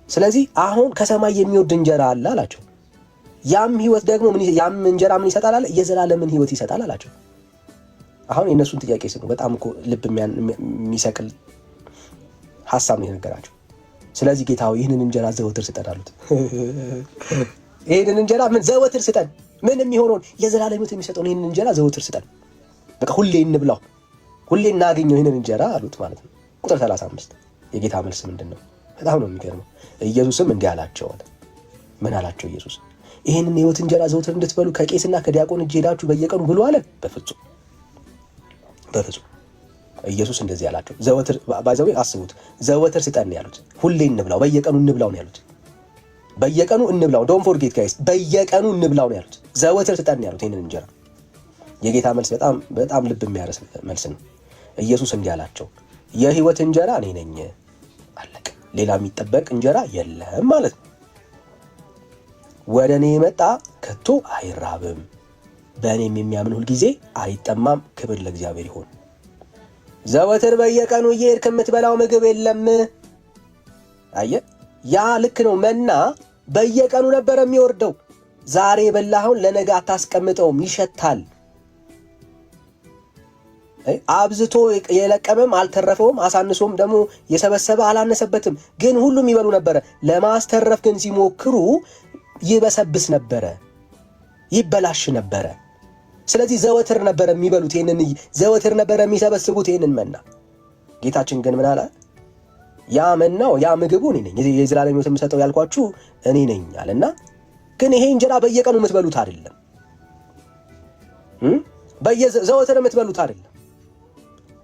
ስለዚህ አሁን ከሰማይ የሚወርድ እንጀራ አለ አላቸው። ያም ህይወት ደግሞ ያም እንጀራ ምን ይሰጣል አለ? የዘላለምን ህይወት ይሰጣል አላቸው። አሁን የእነሱን ጥያቄ ስሙ። በጣም እኮ ልብ የሚሰቅል ሀሳብ ነው የነገራቸው። ስለዚህ ጌታ ሆይ ይህንን እንጀራ ዘወትር ስጠን አሉት። ይህንን እንጀራ ምን ዘወትር ስጠን? ምን የሚሆነውን የዘላለም ህይወት የሚሰጠውን ይህንን እንጀራ ዘወትር ስጠን። በቃ ሁሌ እንብላው፣ ሁሌ እናገኘው ይህንን እንጀራ አሉት ማለት ነው። ቁጥር 35 የጌታ መልስ ምንድን ነው? በጣም ነው የሚገርመው። ኢየሱስም እንዲህ አላቸው አለ። ምን አላቸው ኢየሱስ? ይህንን የህይወት እንጀራ ዘወትር እንድትበሉ ከቄስና ከዲያቆን እጅ ሄዳችሁ በየቀኑ ብሉ አለ? በፍጹም በፍጹም። ኢየሱስ እንደዚህ አላቸው። ዘወትር ባይዘው አስቡት፣ ዘወትር ስጠን ያሉት፣ ሁሌ እንብላው፣ በየቀኑ እንብላው ነው ያሉት። በየቀኑ እንብላው፣ ዶንት ፎርጌት ጋይስ፣ በየቀኑ እንብላው ነው ያሉት። ዘወትር ስጠን ያሉት ይህንን እንጀራ። የጌታ መልስ በጣም በጣም ልብ የሚያረስ መልስ ነው። ኢየሱስ እንዲህ አላቸው፣ የህይወት እንጀራ እኔ ነኝ። አለቀ። ሌላ የሚጠበቅ እንጀራ የለም ማለት ነው። ወደ እኔ የመጣ ከቶ አይራብም፣ በእኔም የሚያምን ሁል ጊዜ አይጠማም። ክብር ለእግዚአብሔር ይሁን። ዘወትር በየቀኑ እየሄድክ የምትበላው ምግብ የለም። አየህ፣ ያ ልክ ነው። መና በየቀኑ ነበር የሚወርደው። ዛሬ የበላኸውን ለነገ አታስቀምጠውም፣ ይሸታል። አብዝቶ የለቀመም አልተረፈውም፣ አሳንሶም ደግሞ የሰበሰበ አላነሰበትም። ግን ሁሉም ይበሉ ነበረ። ለማስተረፍ ግን ሲሞክሩ ይበሰብስ ነበረ፣ ይበላሽ ነበረ። ስለዚህ ዘወትር ነበር የሚበሉት፣ ይሄንን ዘወትር ነበር የሚሰበስቡት ይሄንን መና። ጌታችን ግን ምን አለ? ያ መናው ያ ምግቡ እኔ ነኝ፣ የዘላለም ሕይወት የምሰጠው ያልኳችሁ እኔ ነኝ አለና ግን ይሄ እንጀራ በየቀኑ የምትበሉት አይደለም፣ ዘወትር የምትበሉት አይደለም።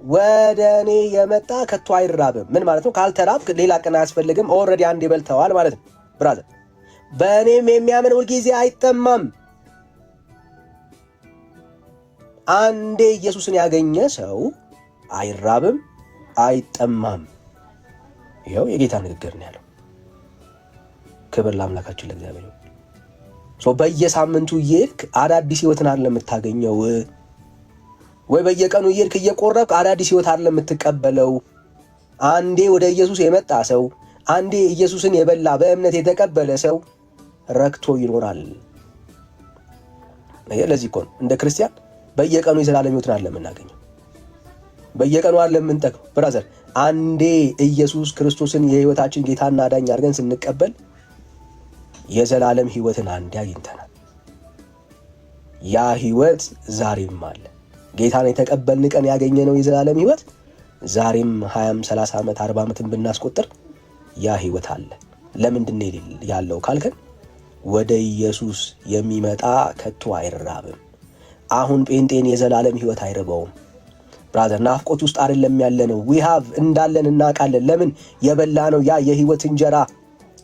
ወደ እኔ የመጣ ከቶ አይራብም። ምን ማለት ነው? ካልተራብክ ሌላ ቀን አያስፈልግም። ኦልሬዲ አንዴ በልተዋል ማለት ነው ብራዘር። በእኔም የሚያምን ሁልጊዜ አይጠማም። አንዴ ኢየሱስን ያገኘ ሰው አይራብም፣ አይጠማም። ይኸው የጌታ ንግግር ነው ያለው። ክብር ለአምላካችን ለእግዚአብሔር። በየሳምንቱ እየሄድክ አዳዲስ ህይወትን አይደለም የምታገኘው፣ ወይ በየቀኑ እየሄድክ እየቆረብክ አዳዲስ ህይወት አይደለም የምትቀበለው። አንዴ ወደ ኢየሱስ የመጣ ሰው፣ አንዴ ኢየሱስን የበላ በእምነት የተቀበለ ሰው ረክቶ ይኖራል። ለዚህ እኮ ነው እንደ ክርስቲያን በየቀኑ የዘላለም ህይወትን አይደለም የምናገኘው፣ በየቀኑ አይደለም የምንጠቅመው ብራዘር። አንዴ ኢየሱስ ክርስቶስን የህይወታችን ጌታና አዳኝ አድርገን ስንቀበል የዘላለም ህይወትን አንዴ አግኝተናል። ያ ህይወት ዛሬም አለ። ጌታን የተቀበልን ቀን ያገኘነው የዘላለም ህይወት ዛሬም 20፣ 30 ዓመት 40 ዓመትን ብናስቆጥር ያ ህይወት አለ። ለምንድን ነው ያለው ካልከን ወደ ኢየሱስ የሚመጣ ከቶ አይራብም። አሁን ጴንጤን የዘላለም ህይወት አይርበውም ብራዘር። ናፍቆት ውስጥ አይደለም ያለነው። we have እንዳለን እናውቃለን። ለምን? የበላ ነው ያ የህይወት እንጀራ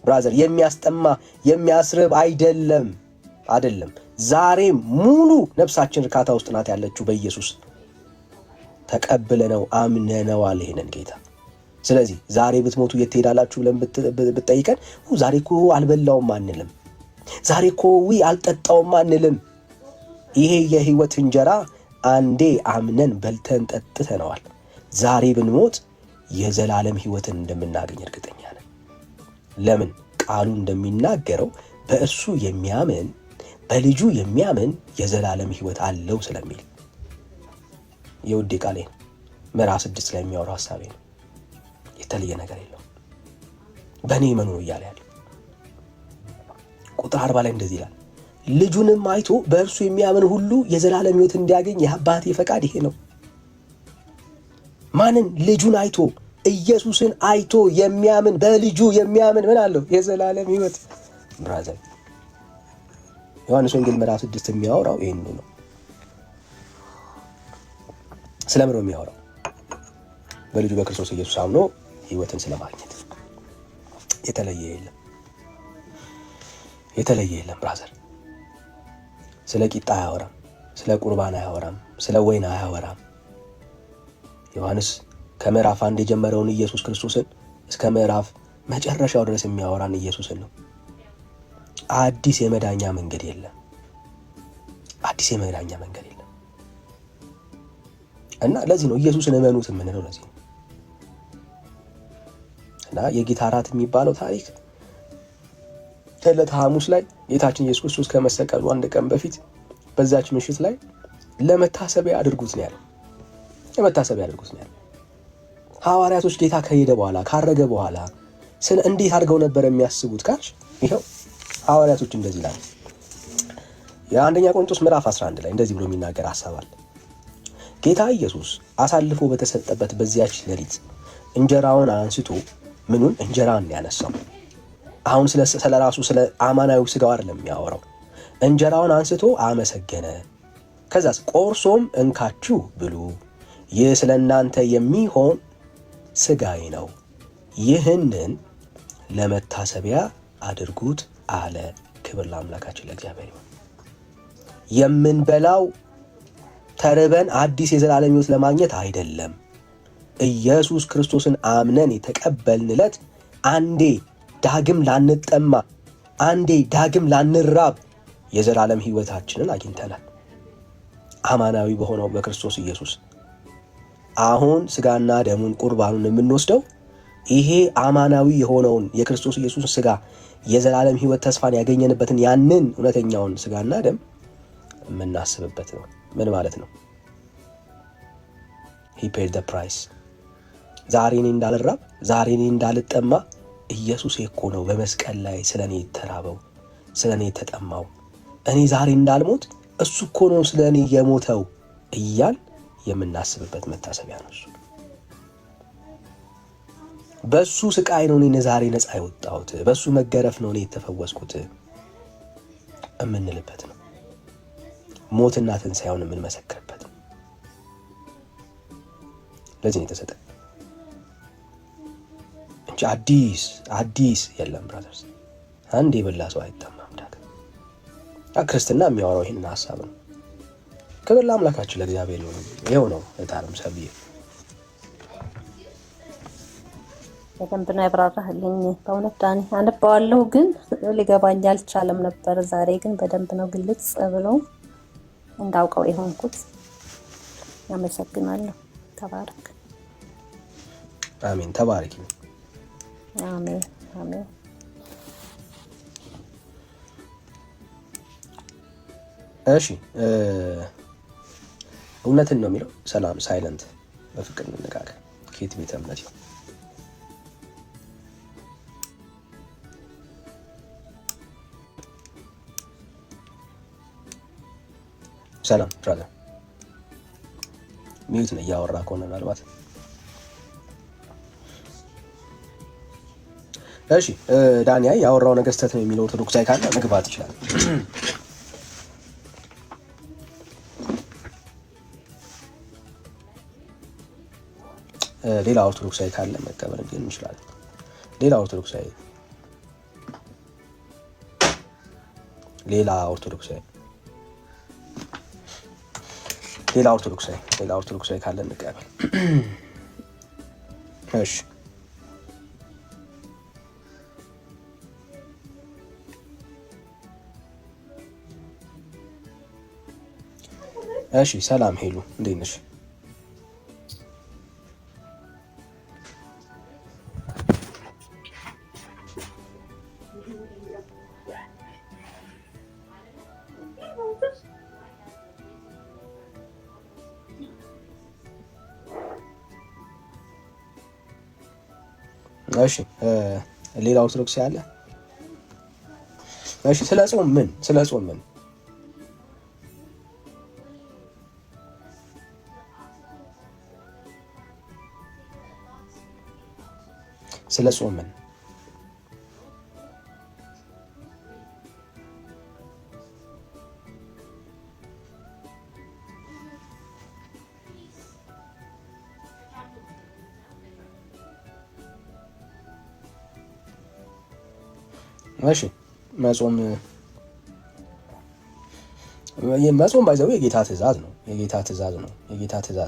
ብራዘር። የሚያስጠማ የሚያስርብ አይደለም። ዛሬ ሙሉ ነፍሳችን እርካታ ውስጥ ናት ያለችው በኢየሱስ ተቀብለነው አምነነዋል ይሄንን ጌታ። ስለዚህ ዛሬ ብትሞቱ የት ትሄዳላችሁ ብለን ብትጠይቀን ዛሬ እኮ አልበላውም አንልም። ዛሬ እኮ አልጠጣውም አንልም። ይሄ የህይወት እንጀራ አንዴ አምነን በልተን ጠጥተነዋል። ዛሬ ብንሞት የዘላለም ህይወትን እንደምናገኝ እርግጠኛ ነን። ለምን? ቃሉ እንደሚናገረው በእርሱ የሚያምን በልጁ የሚያምን የዘላለም ህይወት አለው ስለሚል። የውዴ ቃሌ ምዕራፍ 6 ላይ የሚያወራው ሐሳቤ ነው። የተለየ ነገር የለውም። በእኔ እመኑ ነው እያለ ያለው። ቁጥር 40 ላይ እንደዚህ ይላል፣ ልጁንም አይቶ በእርሱ የሚያምን ሁሉ የዘላለም ህይወት እንዲያገኝ የአባቴ ፈቃድ ይሄ ነው። ማንን? ልጁን አይቶ ኢየሱስን አይቶ የሚያምን በልጁ የሚያምን ምን አለው? የዘላለም ህይወት ብራዘር። ዮሐንስ ወንጌል ምዕራፍ 6 የሚያወራው ይሄን ነው። ስለምን ነው የሚያወራው? በልጁ በክርስቶስ ኢየሱስ አምኖ ህይወትን ስለማግኘት። የተለየ የለም ብራዘር። ስለ ቂጣ አያወራም፣ ስለ ቁርባን አያወራም፣ ስለ ወይን አያወራም። ዮሐንስ ከምዕራፍ 1 የጀመረውን ኢየሱስ ክርስቶስን እስከ ምዕራፍ መጨረሻው ድረስ የሚያወራን ኢየሱስን ነው። አዲስ የመዳኛ መንገድ የለም። እና ለዚህ ነው ኢየሱስን እመኑት የምንለው። ለዚህ ነው እና የጌታ እራት የሚባለው ታሪክ ዕለተ ሐሙስ ላይ ጌታችን ኢየሱስ ክርስቶስ ከመሰቀሉ አንድ ቀን በፊት በዛች ምሽት ላይ ለመታሰቢያ አድርጉት ነው ያለው። ሐዋርያቶች ጌታ ከሄደ በኋላ ካረገ በኋላ እንዴት አድርገው ነበር የሚያስቡት ካልሽ፣ ይኸው ሐዋርያቶች እንደዚህ ይላል። የአንደኛ ቆሮንቶስ ምዕራፍ 11 ላይ እንደዚህ ብሎ የሚናገር ሐሳብ አለ። ጌታ ኢየሱስ አሳልፎ በተሰጠበት በዚያች ሌሊት እንጀራውን አንስቶ ምኑን? እንጀራን ያነሳው። አሁን ስለ ራሱ ስለ አማናዊ ስጋው አይደለም የሚያወራው። እንጀራውን አንስቶ አመሰገነ። ከዛስ ቆርሶም እንካችሁ ብሉ፣ ይህ ስለ እናንተ የሚሆን ስጋዬ ነው፣ ይህንን ለመታሰቢያ አድርጉት አለ። ክብር ለአምላካችን ለእግዚአብሔር ይሁን። የምንበላው ተርበን አዲስ የዘላለም ሕይወት ለማግኘት አይደለም። ኢየሱስ ክርስቶስን አምነን የተቀበልንለት አንዴ ዳግም ላንጠማ፣ አንዴ ዳግም ላንራብ የዘላለም ሕይወታችንን አግኝተናል አማናዊ በሆነው በክርስቶስ ኢየሱስ። አሁን ስጋና ደሙን ቁርባኑን የምንወስደው ይሄ አማናዊ የሆነውን የክርስቶስ ኢየሱስ ስጋ የዘላለም ሕይወት ተስፋን ያገኘንበትን ያንን እውነተኛውን ስጋና ደም የምናስብበት ነው። ምን ማለት ነው? he paid the price። ዛሬ እኔ እንዳልራብ፣ ዛሬ እኔ እንዳልጠማ ኢየሱስ እኮ ነው በመስቀል ላይ ስለኔ የተራበው፣ ስለኔ የተጠማው። እኔ ዛሬ እንዳልሞት እሱ እኮ ነው ስለኔ የሞተው እያል የምናስብበት መታሰቢያ ነው። እሱ በሱ ስቃይ ነው እኔ ዛሬ ነፃ የወጣሁት፣ በሱ መገረፍ ነው እኔ የተፈወስኩት። የምንልበት ነው። ሞትና ትንሣኤውን የምንመሰክርበት ነው። ለዚህ ነው የተሰጠ እንጂ አዲስ የለም ብራዘርስ። አንድ የበላ ሰው አይታማም ዳግም። ክርስትና የሚያወራው ይህንን ሀሳብ ነው። ክብር ለአምላካችሁ ለእግዚአብሔር ይሁን። ይኸው ነው እታለም ሰብዬ በደንብ ነው ያብራራህልኝ። በእውነት ዳኒ አነባዋለሁ ግን ሊገባኝ አልቻለም ነበር። ዛሬ ግን በደንብ ነው ግልጽ ብሎ እንዳውቀው የሆንኩት። አመሰግናለሁ። ተባረክ። አሜን። ተባረክ። አሜን አሜን። እሺ እውነትን ነው የሚለው። ሰላም ሳይለንት በፍቅር እንነጋገር። ከየት ቤተ እምነት ነው? ሰላም ብራዘር ሚዩት ነው እያወራ ከሆነ ምናልባት። እሺ ዳንያ ያወራው ነገር ስህተት ነው የሚለው ኦርቶዶክሳዊ ካለ መግባት ይችላል። ሌላ ኦርቶዶክሳዊ ካለ መቀበል ግን ይችላል። ሌላ ኦርቶዶክሳዊ ካለ እንቀበል። እሺ ሰላም ሄሉ እንዴት ነሽ? እሺ ሌላ ኦርቶዶክስ ያለ? እሺ ስለ ጾም ምን ስለ ጾም ምን እሺ መጾም ባይዘው የጌታ ትእዛዝ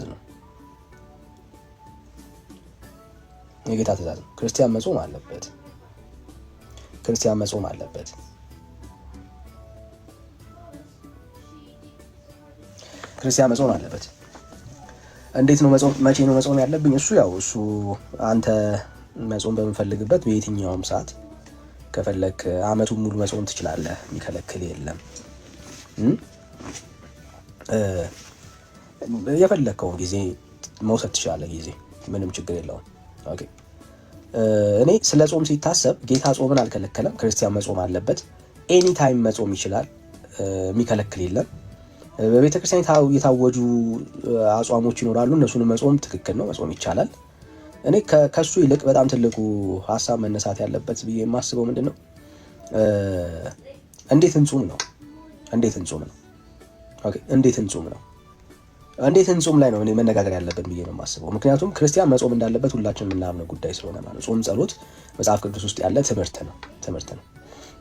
ነው። ክርስቲያን መጾም አለበት። እንዴት ነው መጾም? መቼ ነው መጾም ያለብኝ? እሱ አንተ መጾም በምፈልግበት በየትኛውም ሰዓት ከፈለክ አመቱን ሙሉ መጾም ትችላለህ። የሚከለክል የለም። የፈለከውን ጊዜ መውሰድ ትችላለህ። ጊዜ ምንም ችግር የለውም። ኦኬ እኔ ስለ ጾም ሲታሰብ ጌታ ጾምን አልከለከለም። ክርስቲያን መጾም አለበት። ኤኒ ታይም መጾም ይችላል። የሚከለክል የለም። በቤተክርስቲያን የታወጁ አጽዋሞች ይኖራሉ። እነሱን መጾም ትክክል ነው። መጾም ይቻላል። እኔ ከሱ ይልቅ በጣም ትልቁ ሀሳብ መነሳት ያለበት ብዬ የማስበው ምንድነው እንዴት እንጾም ነው። እንዴት እንጾም ላይ ነው እኔ መነጋገር ያለብን ብዬ ነው የማስበው። ምክንያቱም ክርስቲያን መጾም እንዳለበት ሁላችን የምናምነው ጉዳይ ስለሆነ ማለት ጾም፣ ጸሎት መጽሐፍ ቅዱስ ውስጥ ያለ ትምህርት ነው።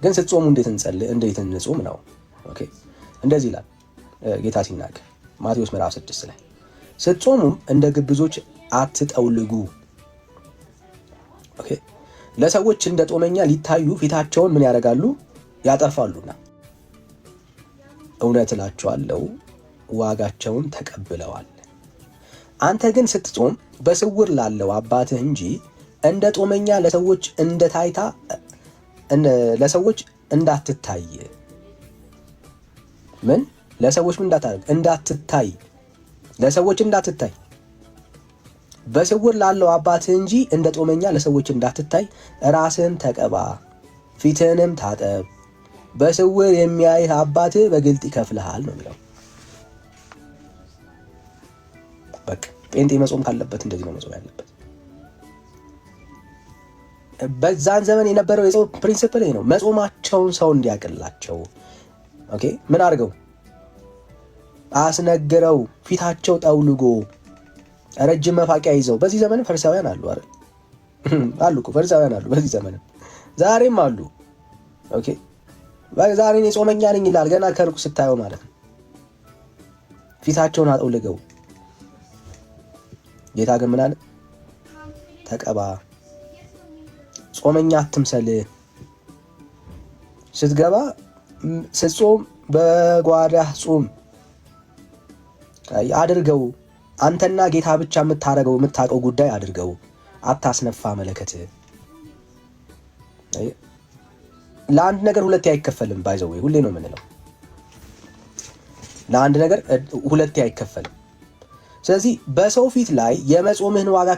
ግን ስትጾሙ እንዴት እንጾም ነው። ኦኬ እንደዚህ ይላል ጌታ ሲናገር ማቴዎስ ምዕራፍ 6 ላይ ስትጾሙም እንደ ግብዞች አትጠውልጉ። ኦኬ ለሰዎች እንደ ጦመኛ ሊታዩ ፊታቸውን ምን ያደርጋሉ? ያጠፋሉና እውነት እላቸዋለሁ ዋጋቸውን ተቀብለዋል። አንተ ግን ስትጾም በስውር ላለው አባትህ እንጂ እንደ ጦመኛ ለሰዎች እንዳትታይ ምን ለሰዎች ምን እንዳትታይ በስውር ላለው አባትህ እንጂ እንደ ጦመኛ ለሰዎች እንዳትታይ ራስህን ተቀባ፣ ፊትህንም ታጠብ፣ በስውር የሚያይህ አባትህ በግልጥ ይከፍልሃል ነው የሚለው። በቃ ጴንጤ መጾም ካለበት እንደዚህ ነው መጾም ያለበት። በዛን ዘመን የነበረው የጾም ፕሪንሲፕል ነው። መጾማቸውን ሰው እንዲያቅላቸው ኦኬ ምን አድርገው አስነግረው ፊታቸው ጠውልጎ ረጅም መፋቂያ ይዘው። በዚህ ዘመን ፈሪሳውያን አሉ አይደል? አሉ እኮ ፈሪሳውያን አሉ በዚህ ዘመን ዛሬም አሉ። ኦኬ ዛሬ እኔ ጾመኛ ነኝ ይላል ገና ከሩቅ ስታየው ማለት ነው። ፊታቸውን አጠውልገው። ጌታ ግን ምን አለ? ተቀባ፣ ጾመኛ አትምሰል። ስትገባ ስትጾም በጓዳህ ጾም አድርገው። አንተና ጌታ ብቻ የምታውቀው ጉዳይ አድርገው። አታስነፋ መለከት። ለአንድ ነገር ሁለቴ አይከፈልም። ባይዘው ሁሌ ነው የምንለው፣ ለአንድ ነገር ሁለቴ አይከፈልም። ስለዚህ በሰው ፊት ላይ የመጾምህን ዋጋ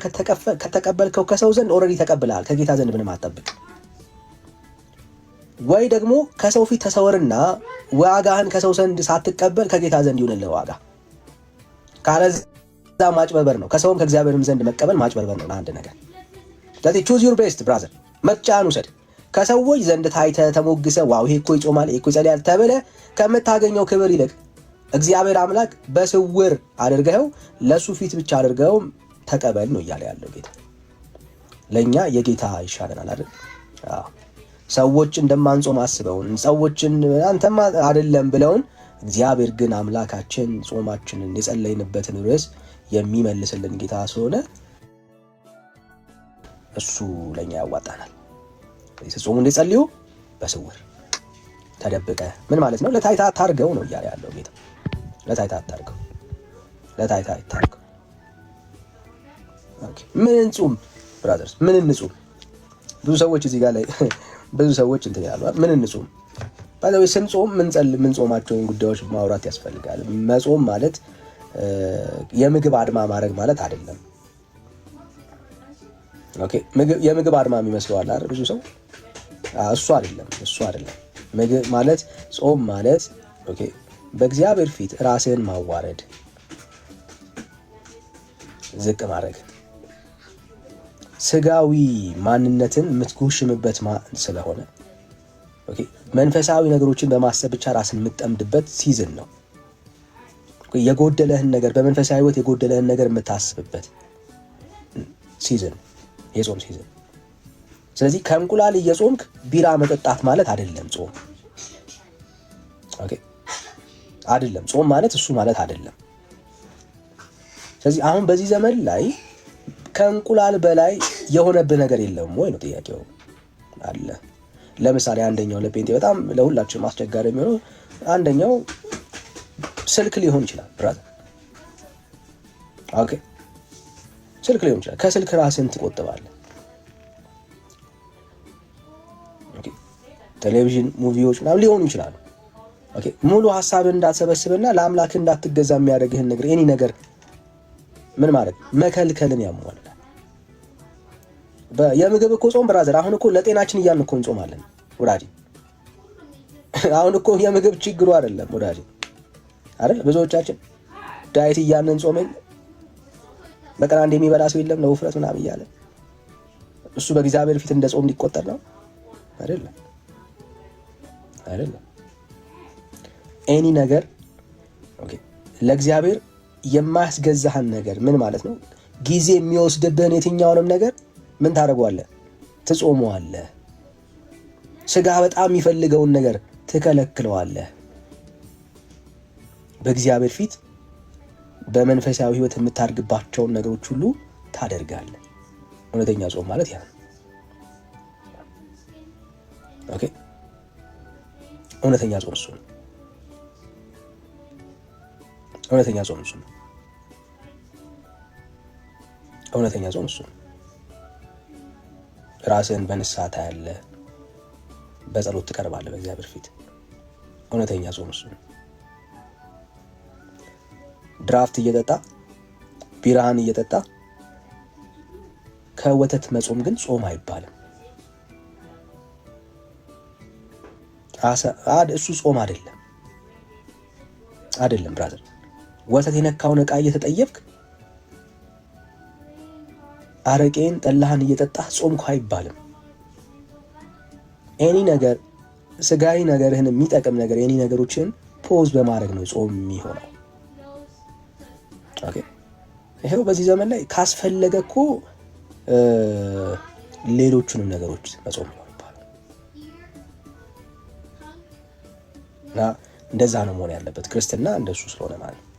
ከተቀበልከው ከሰው ዘንድ ኦልሬዲ ተቀብለሃል። ከጌታ ዘንድ ምንም አትጠብቅ። ወይ ደግሞ ከሰው ፊት ተሰወርና ዋጋህን ከሰው ዘንድ ሳትቀበል ከጌታ ዘንድ ይሁንልህ ዋጋ። ካለዛ ማጭበርበር ነው። ከሰውም ከእግዚአብሔርም ዘንድ መቀበል ማጭበርበር ነው አንድ ነገር። ስለዚህ ቹዝ ዩር ቤስት ብራዘር፣ ምርጫህን ውሰድ። ከሰዎች ዘንድ ታይተህ ተሞግሰህ ዋው ይሄ እኮ ይጾማል ይሄ እኮ ይጸልያል ተብለህ ከምታገኘው ክብር ይልቅ እግዚአብሔር አምላክ በስውር አድርገው ለሱ ፊት ብቻ አድርገው ተቀበል ነው እያለ ያለው ጌታ። ለኛ የጌታ ይሻለናል አይደል? አዎ ሰዎች እንደማንጾም አስበውን ሰዎችን አንተማ አይደለም ብለውን፣ እግዚአብሔር ግን አምላካችን ጾማችንን የጸለይንበትን ርዕስ የሚመልስልን ጌታ ስለሆነ እሱ ለኛ ያዋጣናል። ጾሙ እንዲጸልዩ በስውር ተደብቀ ምን ማለት ነው? ለታይታ አታርገው ነው እያለ ያለው ጌታ። ለታይታ አታርገው፣ ለታይታ አታርገው። ኦኬ ምን እንጹም ብራዘርስ? ምን እንጹም? ብዙ ሰዎች እዚህ ጋር ላይ ብዙ ሰዎች እንትን ያሉ ምን እንጹም? ባይዘው ስንጾም ምን ጾማቸውን ጉዳዮች ማውራት ያስፈልጋል። መጾም ማለት የምግብ አድማ ማድረግ ማለት አይደለም። ኦኬ የምግብ አድማ የሚመስለዋል አይደል ብዙ ሰው? እሱ አይደለም። ምግብ ማለት ጾም ማለት ኦኬ በእግዚአብሔር ፊት ራስህን ማዋረድ፣ ዝቅ ማድረግ፣ ስጋዊ ማንነትን የምትጎሽምበት ስለሆነ ኦኬ መንፈሳዊ ነገሮችን በማሰብ ብቻ ራስን የምትጠምድበት ሲዝን ነው። የጎደለህን ነገር በመንፈሳዊ ህይወት የጎደለህን ነገር የምታስብበት ሲዝን፣ የጾም ሲዝን። ስለዚህ ከእንቁላል እየጾምክ ቢራ መጠጣት ማለት አይደለም ጾም። ኦኬ አይደለም ጾም ማለት እሱ ማለት አይደለም። ስለዚህ አሁን በዚህ ዘመን ላይ ከእንቁላል በላይ የሆነብህ ነገር የለም ወይ ነው ጥያቄው። አለ። ለምሳሌ አንደኛው ለጴንጤ በጣም ለሁላችንም አስቸጋሪ የሚሆነው አንደኛው ስልክ ሊሆን ይችላል ብራዘር። ኦኬ ስልክ ሊሆን ይችላል። ከስልክ ራስን ትቆጥባለህ። ኦኬ ቴሌቪዥን ሙቪዎች ምናምን ሊሆኑ ይችላሉ። ኦኬ ሙሉ ሐሳብን እንዳትሰበስብና ለአምላክ እንዳትገዛ የሚያደርግህን ነገር ኤኒ ነገር ምን ማለት መከልከልን ያሟላል። የምግብ እኮ ጾም ብራዘር አሁን እኮ ለጤናችን እያልን እኮ እንጾማለን ወዳጅ። አሁን እኮ የምግብ ችግሩ አይደለም ወዳጅ አይደል? ብዙዎቻችን ዳይት እያልን ጾመን በቀን አንድ የሚበላ ሰው የለም ለውፍረት ምናምን እያለ እሱ በእግዚአብሔር ፊት እንደ ጾም ሊቆጠር ነው አይደለም? ኤኒ ነገር ኦኬ ለእግዚአብሔር የማያስገዛህን ነገር ምን ማለት ነው? ጊዜ የሚወስድብህን የትኛውንም ነገር ምን ታደርገዋለህ? ትጾመዋለህ። ስጋ በጣም የሚፈልገውን ነገር ትከለክለዋለህ። በእግዚአብሔር ፊት በመንፈሳዊ ህይወት የምታደርግባቸውን ነገሮች ሁሉ ታደርጋለህ። እውነተኛ ጾም ማለት ያ ነው። ኦኬ እውነተኛ ጾም እሱ ነው። እውነተኛ ጾም እሱ ነው። እውነተኛ ጾም እሱ ነው። ራስህን በንስሐ ታያለህ፣ በጸሎት ትቀርባለህ በእግዚአብሔር ፊት። እውነተኛ ጾም እሱ ነው። ድራፍት እየጠጣ ቢራህን እየጠጣ ከወተት መጾም ግን ጾም አይባልም። እሱ ጾም አይደለም ብራዘር። ወተት የነካውን ዕቃ እየተጠየፍክ አረቄን ጠላህን እየጠጣህ ጾምኩ አይባልም። ኤኒ ነገር ስጋዊ ነገርህን የሚጠቅም ነገር የኔ ነገሮችን ፖዝ በማድረግ ነው ጾም የሚሆነው። ኦኬ ይሄው በዚህ ዘመን ላይ ካስፈለገ እኮ ሌሎቹንም ነገሮች መጾም ይኖርባል። እና እንደዛ ነው መሆን ያለበት ክርስትና እንደሱ ስለሆነ ማለት ነው።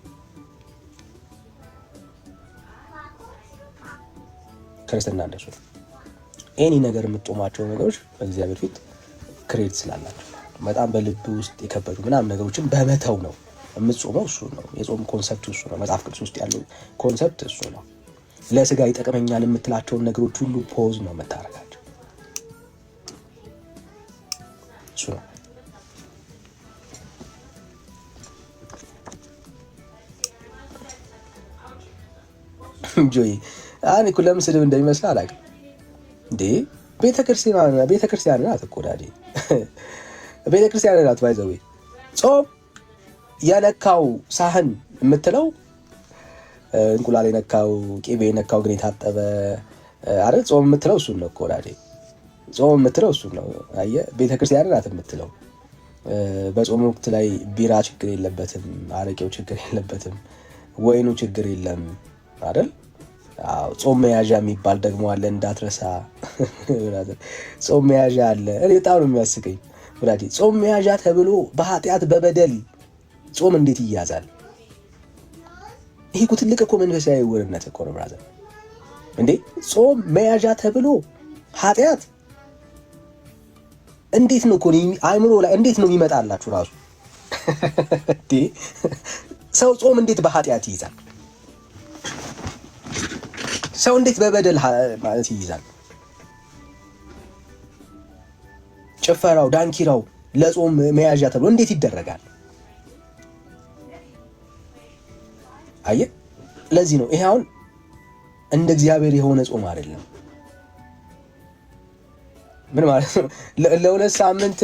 ክርስትና እንደሱ ኤኒ ነገር የምትጾማቸው ነገሮች በእግዚአብሔር ፊት ክሬዲት ስላላቸው በጣም በልብ ውስጥ የከበዱ ምናምን ነገሮችን በመተው ነው የምትጾመው። እሱ ነው የጾም ኮንሰፕት፣ እሱ ነው መጽሐፍ ቅዱስ ውስጥ ያለው ኮንሰፕት እሱ ነው። ለስጋ ይጠቅመኛል የምትላቸውን ነገሮች ሁሉ ፖዝ ነው የምታረጋቸው። እሱ ነው ጆይ አን እኮ ለምን ስድብ እንደሚመስል አላውቅም እንዴ። ቤተክርስቲያን ናት እኮ ዳዲ፣ ቤተክርስቲያን ናት ባይዘው ጾም የነካው ሳህን የምትለው እንቁላል የነካው ቅቤ የነካው ግን የታጠበ አይደል? ጾም የምትለው እሱን ነው እኮ ዳዲ፣ ጾም የምትለው እሱን ነው። አየህ ቤተክርስቲያን ናት የምትለው። በጾም ወቅት ላይ ቢራ ችግር የለበትም፣ አረቄው ችግር የለበትም፣ ወይኑ ችግር የለም አይደል? አዎ ጾም መያዣ የሚባል ደግሞ አለ እንዳትረሳ። ጾም መያዣ አለ። እኔ በጣም ነው የሚያስቀኝ ወዳጄ። ጾም መያዣ ተብሎ በኃጢአት በበደል ጾም እንዴት ይያዛል? ይሄ እኮ ትልቅ እኮ መንፈሳዊ ውርነት እኮ ነው ብራዘር። እንዴ ጾም መያዣ ተብሎ ኃጢአት እንዴት ነው እኮ አይምሮ ላይ እንዴት ነው የሚመጣላችሁ ራሱ? እንዴ ሰው ጾም እንዴት በኃጢአት ይይዛል? ሰው እንዴት በበደል ማለት ይይዛል? ጭፈራው፣ ዳንኪራው ለጾም መያዣ ተብሎ እንዴት ይደረጋል? አየህ፣ ለዚህ ነው ይሄ አሁን እንደ እግዚአብሔር የሆነ ጾም አይደለም። ምን ማለት ነው? ለሁለት ሳምንት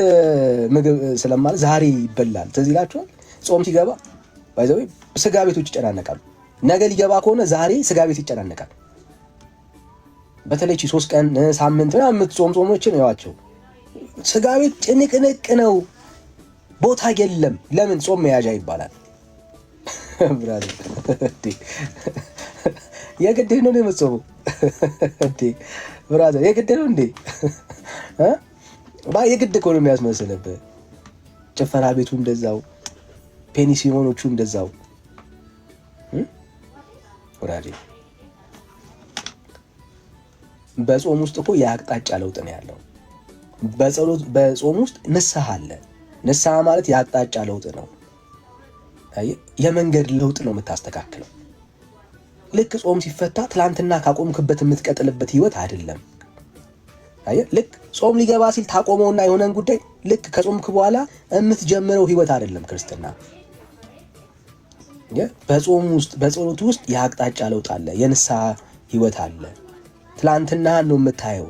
ምግብ ስለማለት ዛሬ ይበላል። ትዝ ይላችኋል? ጾም ሲገባ ባይዘው ስጋ ቤቶች ይጨናነቃሉ። ነገ ሊገባ ከሆነ ዛሬ ስጋ ቤት ይጨናነቃል። በተለይ 3 ቀን ሳምንት ምናምን የምትጾም ጾሞችን ያዋቸው ስጋ ቤት ጭንቅንቅ ነው፣ ቦታ የለም። ለምን? ጾም መያዣ ይባላል። ብራዘር የግድ ነው የምትጾመው እንዴ? ብራዘር የግድ ነው እንዴ? የግድ እኮ ነው የሚያስመስልብህ። ጭፈራ ቤቱ እንደዛው፣ ፔኒሲዮኖቹ እንደዛው። ወራዴ በጾም ውስጥ እኮ የአቅጣጫ ለውጥ ነው ያለው። በጾም ውስጥ ንስሐ አለ። ንስሐ ማለት የአቅጣጫ ለውጥ ነው። የመንገድ ለውጥ ነው የምታስተካክለው። ልክ ጾም ሲፈታ ትላንትና ካቆምክበት የምትቀጥልበት ህይወት አይደለም። ልክ ጾም ሊገባ ሲል ታቆመውና የሆነን ጉዳይ ልክ ከጾምክ በኋላ የምትጀምረው ህይወት አይደለም ክርስትና። በጾም ውስጥ በጸሎት ውስጥ የአቅጣጫ ለውጥ አለ፣ የንስሐ ህይወት አለ። ትላንትና ነው የምታየው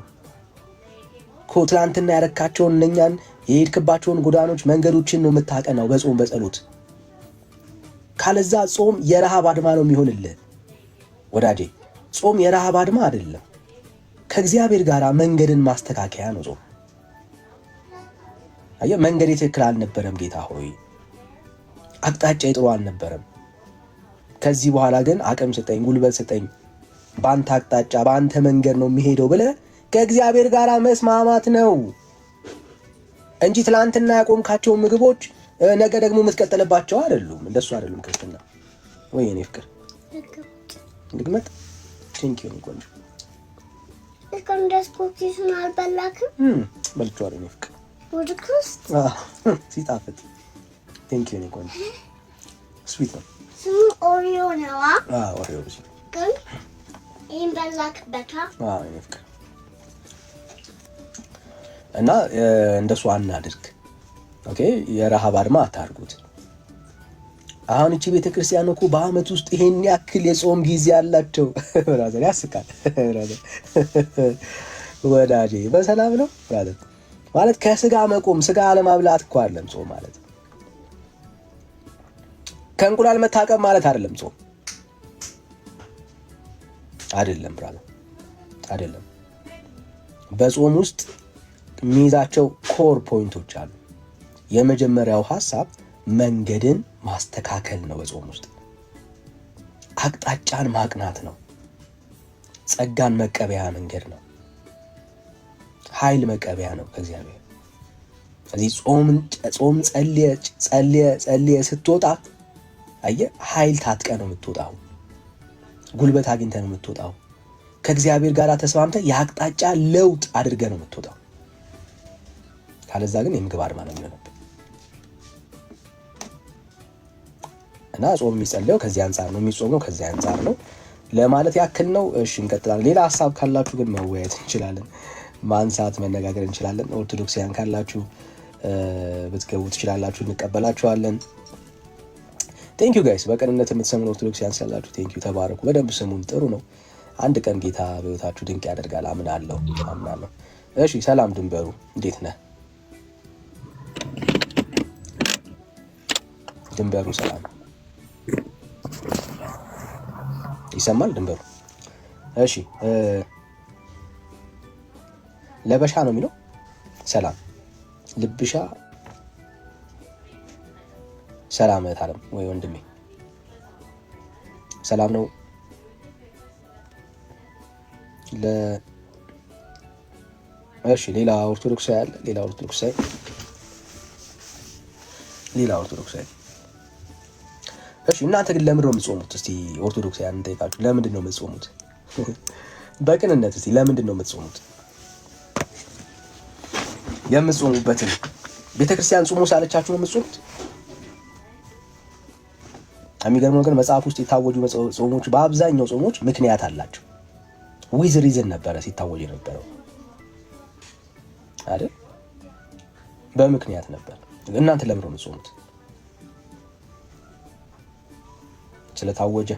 እኮ ትላንትና ያረካቸውን እነኛን የሄድክባቸውን ጎዳኖች መንገዶችን ነው የምታቀናው በጾም በጸሎት። ካለዛ ጾም የረሃብ አድማ ነው የሚሆንልህ ወዳጄ። ጾም የረሃብ አድማ አይደለም፣ ከእግዚአብሔር ጋር መንገድን ማስተካከያ ነው ጾም። አየህ መንገድ ትክክል አልነበረም ጌታ ሆይ፣ አቅጣጫ ጥሩ አልነበረም። ከዚህ በኋላ ግን አቅም ስጠኝ፣ ጉልበት ስጠኝ፣ በአንተ አቅጣጫ በአንተ መንገድ ነው የሚሄደው ብለህ ከእግዚአብሔር ጋር መስማማት ነው እንጂ ትላንትና ያቆምካቸውን ምግቦች ነገ ደግሞ የምትቀጥልባቸው አይደሉም። እንደሱ አይደሉም ክርስትና። ወይ የኔ ፍቅር ድግመት ቴንኪው ነው ቆንጆ። እስካሁን ድረስ ኩኪሱን አልበላክም? በልቼዋለሁ የኔ ፍቅር። ውድኩስት ሲጣፍጥ ቴንኪው ነው ቆንጆ። ስዊት ነው። ስሙ ኦሪዮ ነው። ኦሪዮ ብቻ ግን ይሄን በላክበታ? የኔ ፍቅር እና እንደሱ አናድርግ። ኦኬ የረሃብ አድማ አታርጉት። አሁን እቺ ቤተክርስቲያን እኮ በአመት ውስጥ ይሄን ያክል የጾም ጊዜ አላቸው። ብራዘር ያስቃል። ብራዘር ወዳጄ በሰላም ነው ብራዘር። ማለት ከስጋ መቆም ስጋ አለማብላት እኮ አይደለም ጾም ማለት። ከእንቁላል መታቀብ ማለት አይደለም ጾም አይደለም ብራዘር አይደለም። በጾም ውስጥ የሚይዛቸው ኮር ፖይንቶች አሉ። የመጀመሪያው ሐሳብ መንገድን ማስተካከል ነው። በጾም ውስጥ አቅጣጫን ማቅናት ነው። ጸጋን መቀበያ መንገድ ነው። ኃይል መቀበያ ነው ከእግዚአብሔር። ስለዚህ ጾም ጸልየ ስትወጣ አየህ ኃይል ታጥቀ ነው የምትወጣው። ጉልበት አግኝተ ነው የምትወጣው። ከእግዚአብሔር ጋር ተስማምተ የአቅጣጫ ለውጥ አድርገ ነው የምትወጣው። ካለዛ ግን የምግብ አድማ ነው የሚሆነው። እና ጾም የሚጸልየው ከዚህ አንጻር ነው፣ የሚጾመው ከዚህ አንጻር ነው ለማለት ያክል ነው። እሺ እንቀጥላለን። ሌላ ሀሳብ ካላችሁ ግን መወያየት እንችላለን፣ ማንሳት መነጋገር እንችላለን። ኦርቶዶክሳውያን ካላችሁ ብትገቡ ትችላላችሁ፣ እንቀበላችኋለን። ቴንኪዩ ጋይስ፣ በቀንነት የምትሰሙን ኦርቶዶክሳውያን ስላላችሁ ቴንኪዩ፣ ተባረኩ። በደንብ ስሙን፣ ጥሩ ነው። አንድ ቀን ጌታ በሕይወታችሁ ድንቅ ያደርጋል፣ አምናለሁ። እሺ ሰላም ድንበሩ፣ እንዴት ነህ ድንበሩ? ሰላም ይሰማል ድንበሩ? እሺ ለበሻ ነው የሚለው። ሰላም ልብሻ። ሰላም ታለም ወይ ወንድሜ፣ ሰላም ነው። እሺ ሌላ ኦርቶዶክሳዊ አለ? ሌላ ኦርቶዶክሳዊ። እሺ እናንተ ግን ለምንድን ነው የምትጾሙት? እስቲ ኦርቶዶክሳውያን እንጠይቃችሁ፣ ለምንድን ነው የምትጾሙት? በቅንነት እስቲ ለምንድን ነው የምትጾሙት? የምትጾሙበትን ቤተክርስቲያን ጾሙ ሳለቻችሁ ነው የምትጾሙት? የሚገርመው ግን መጽሐፍ ውስጥ የታወጁ ጾሞች፣ በአብዛኛው ጾሞች ምክንያት አላቸው። ዊዝ ሪዝን ነበረ ሲታወጅ የነበረው አይደል? በምክንያት ነበር። እናንተ ለምን ነው የምትጾሙት? ስለታወጀ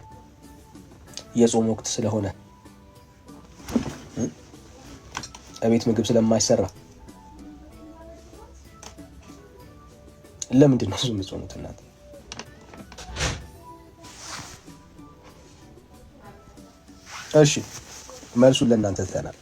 የጾም ወቅት ስለሆነ እቤት ምግብ ስለማይሰራ ለምንድን ነው የምትጾሙት እናንተ? እሺ መልሱን ለእናንተ ትተናል።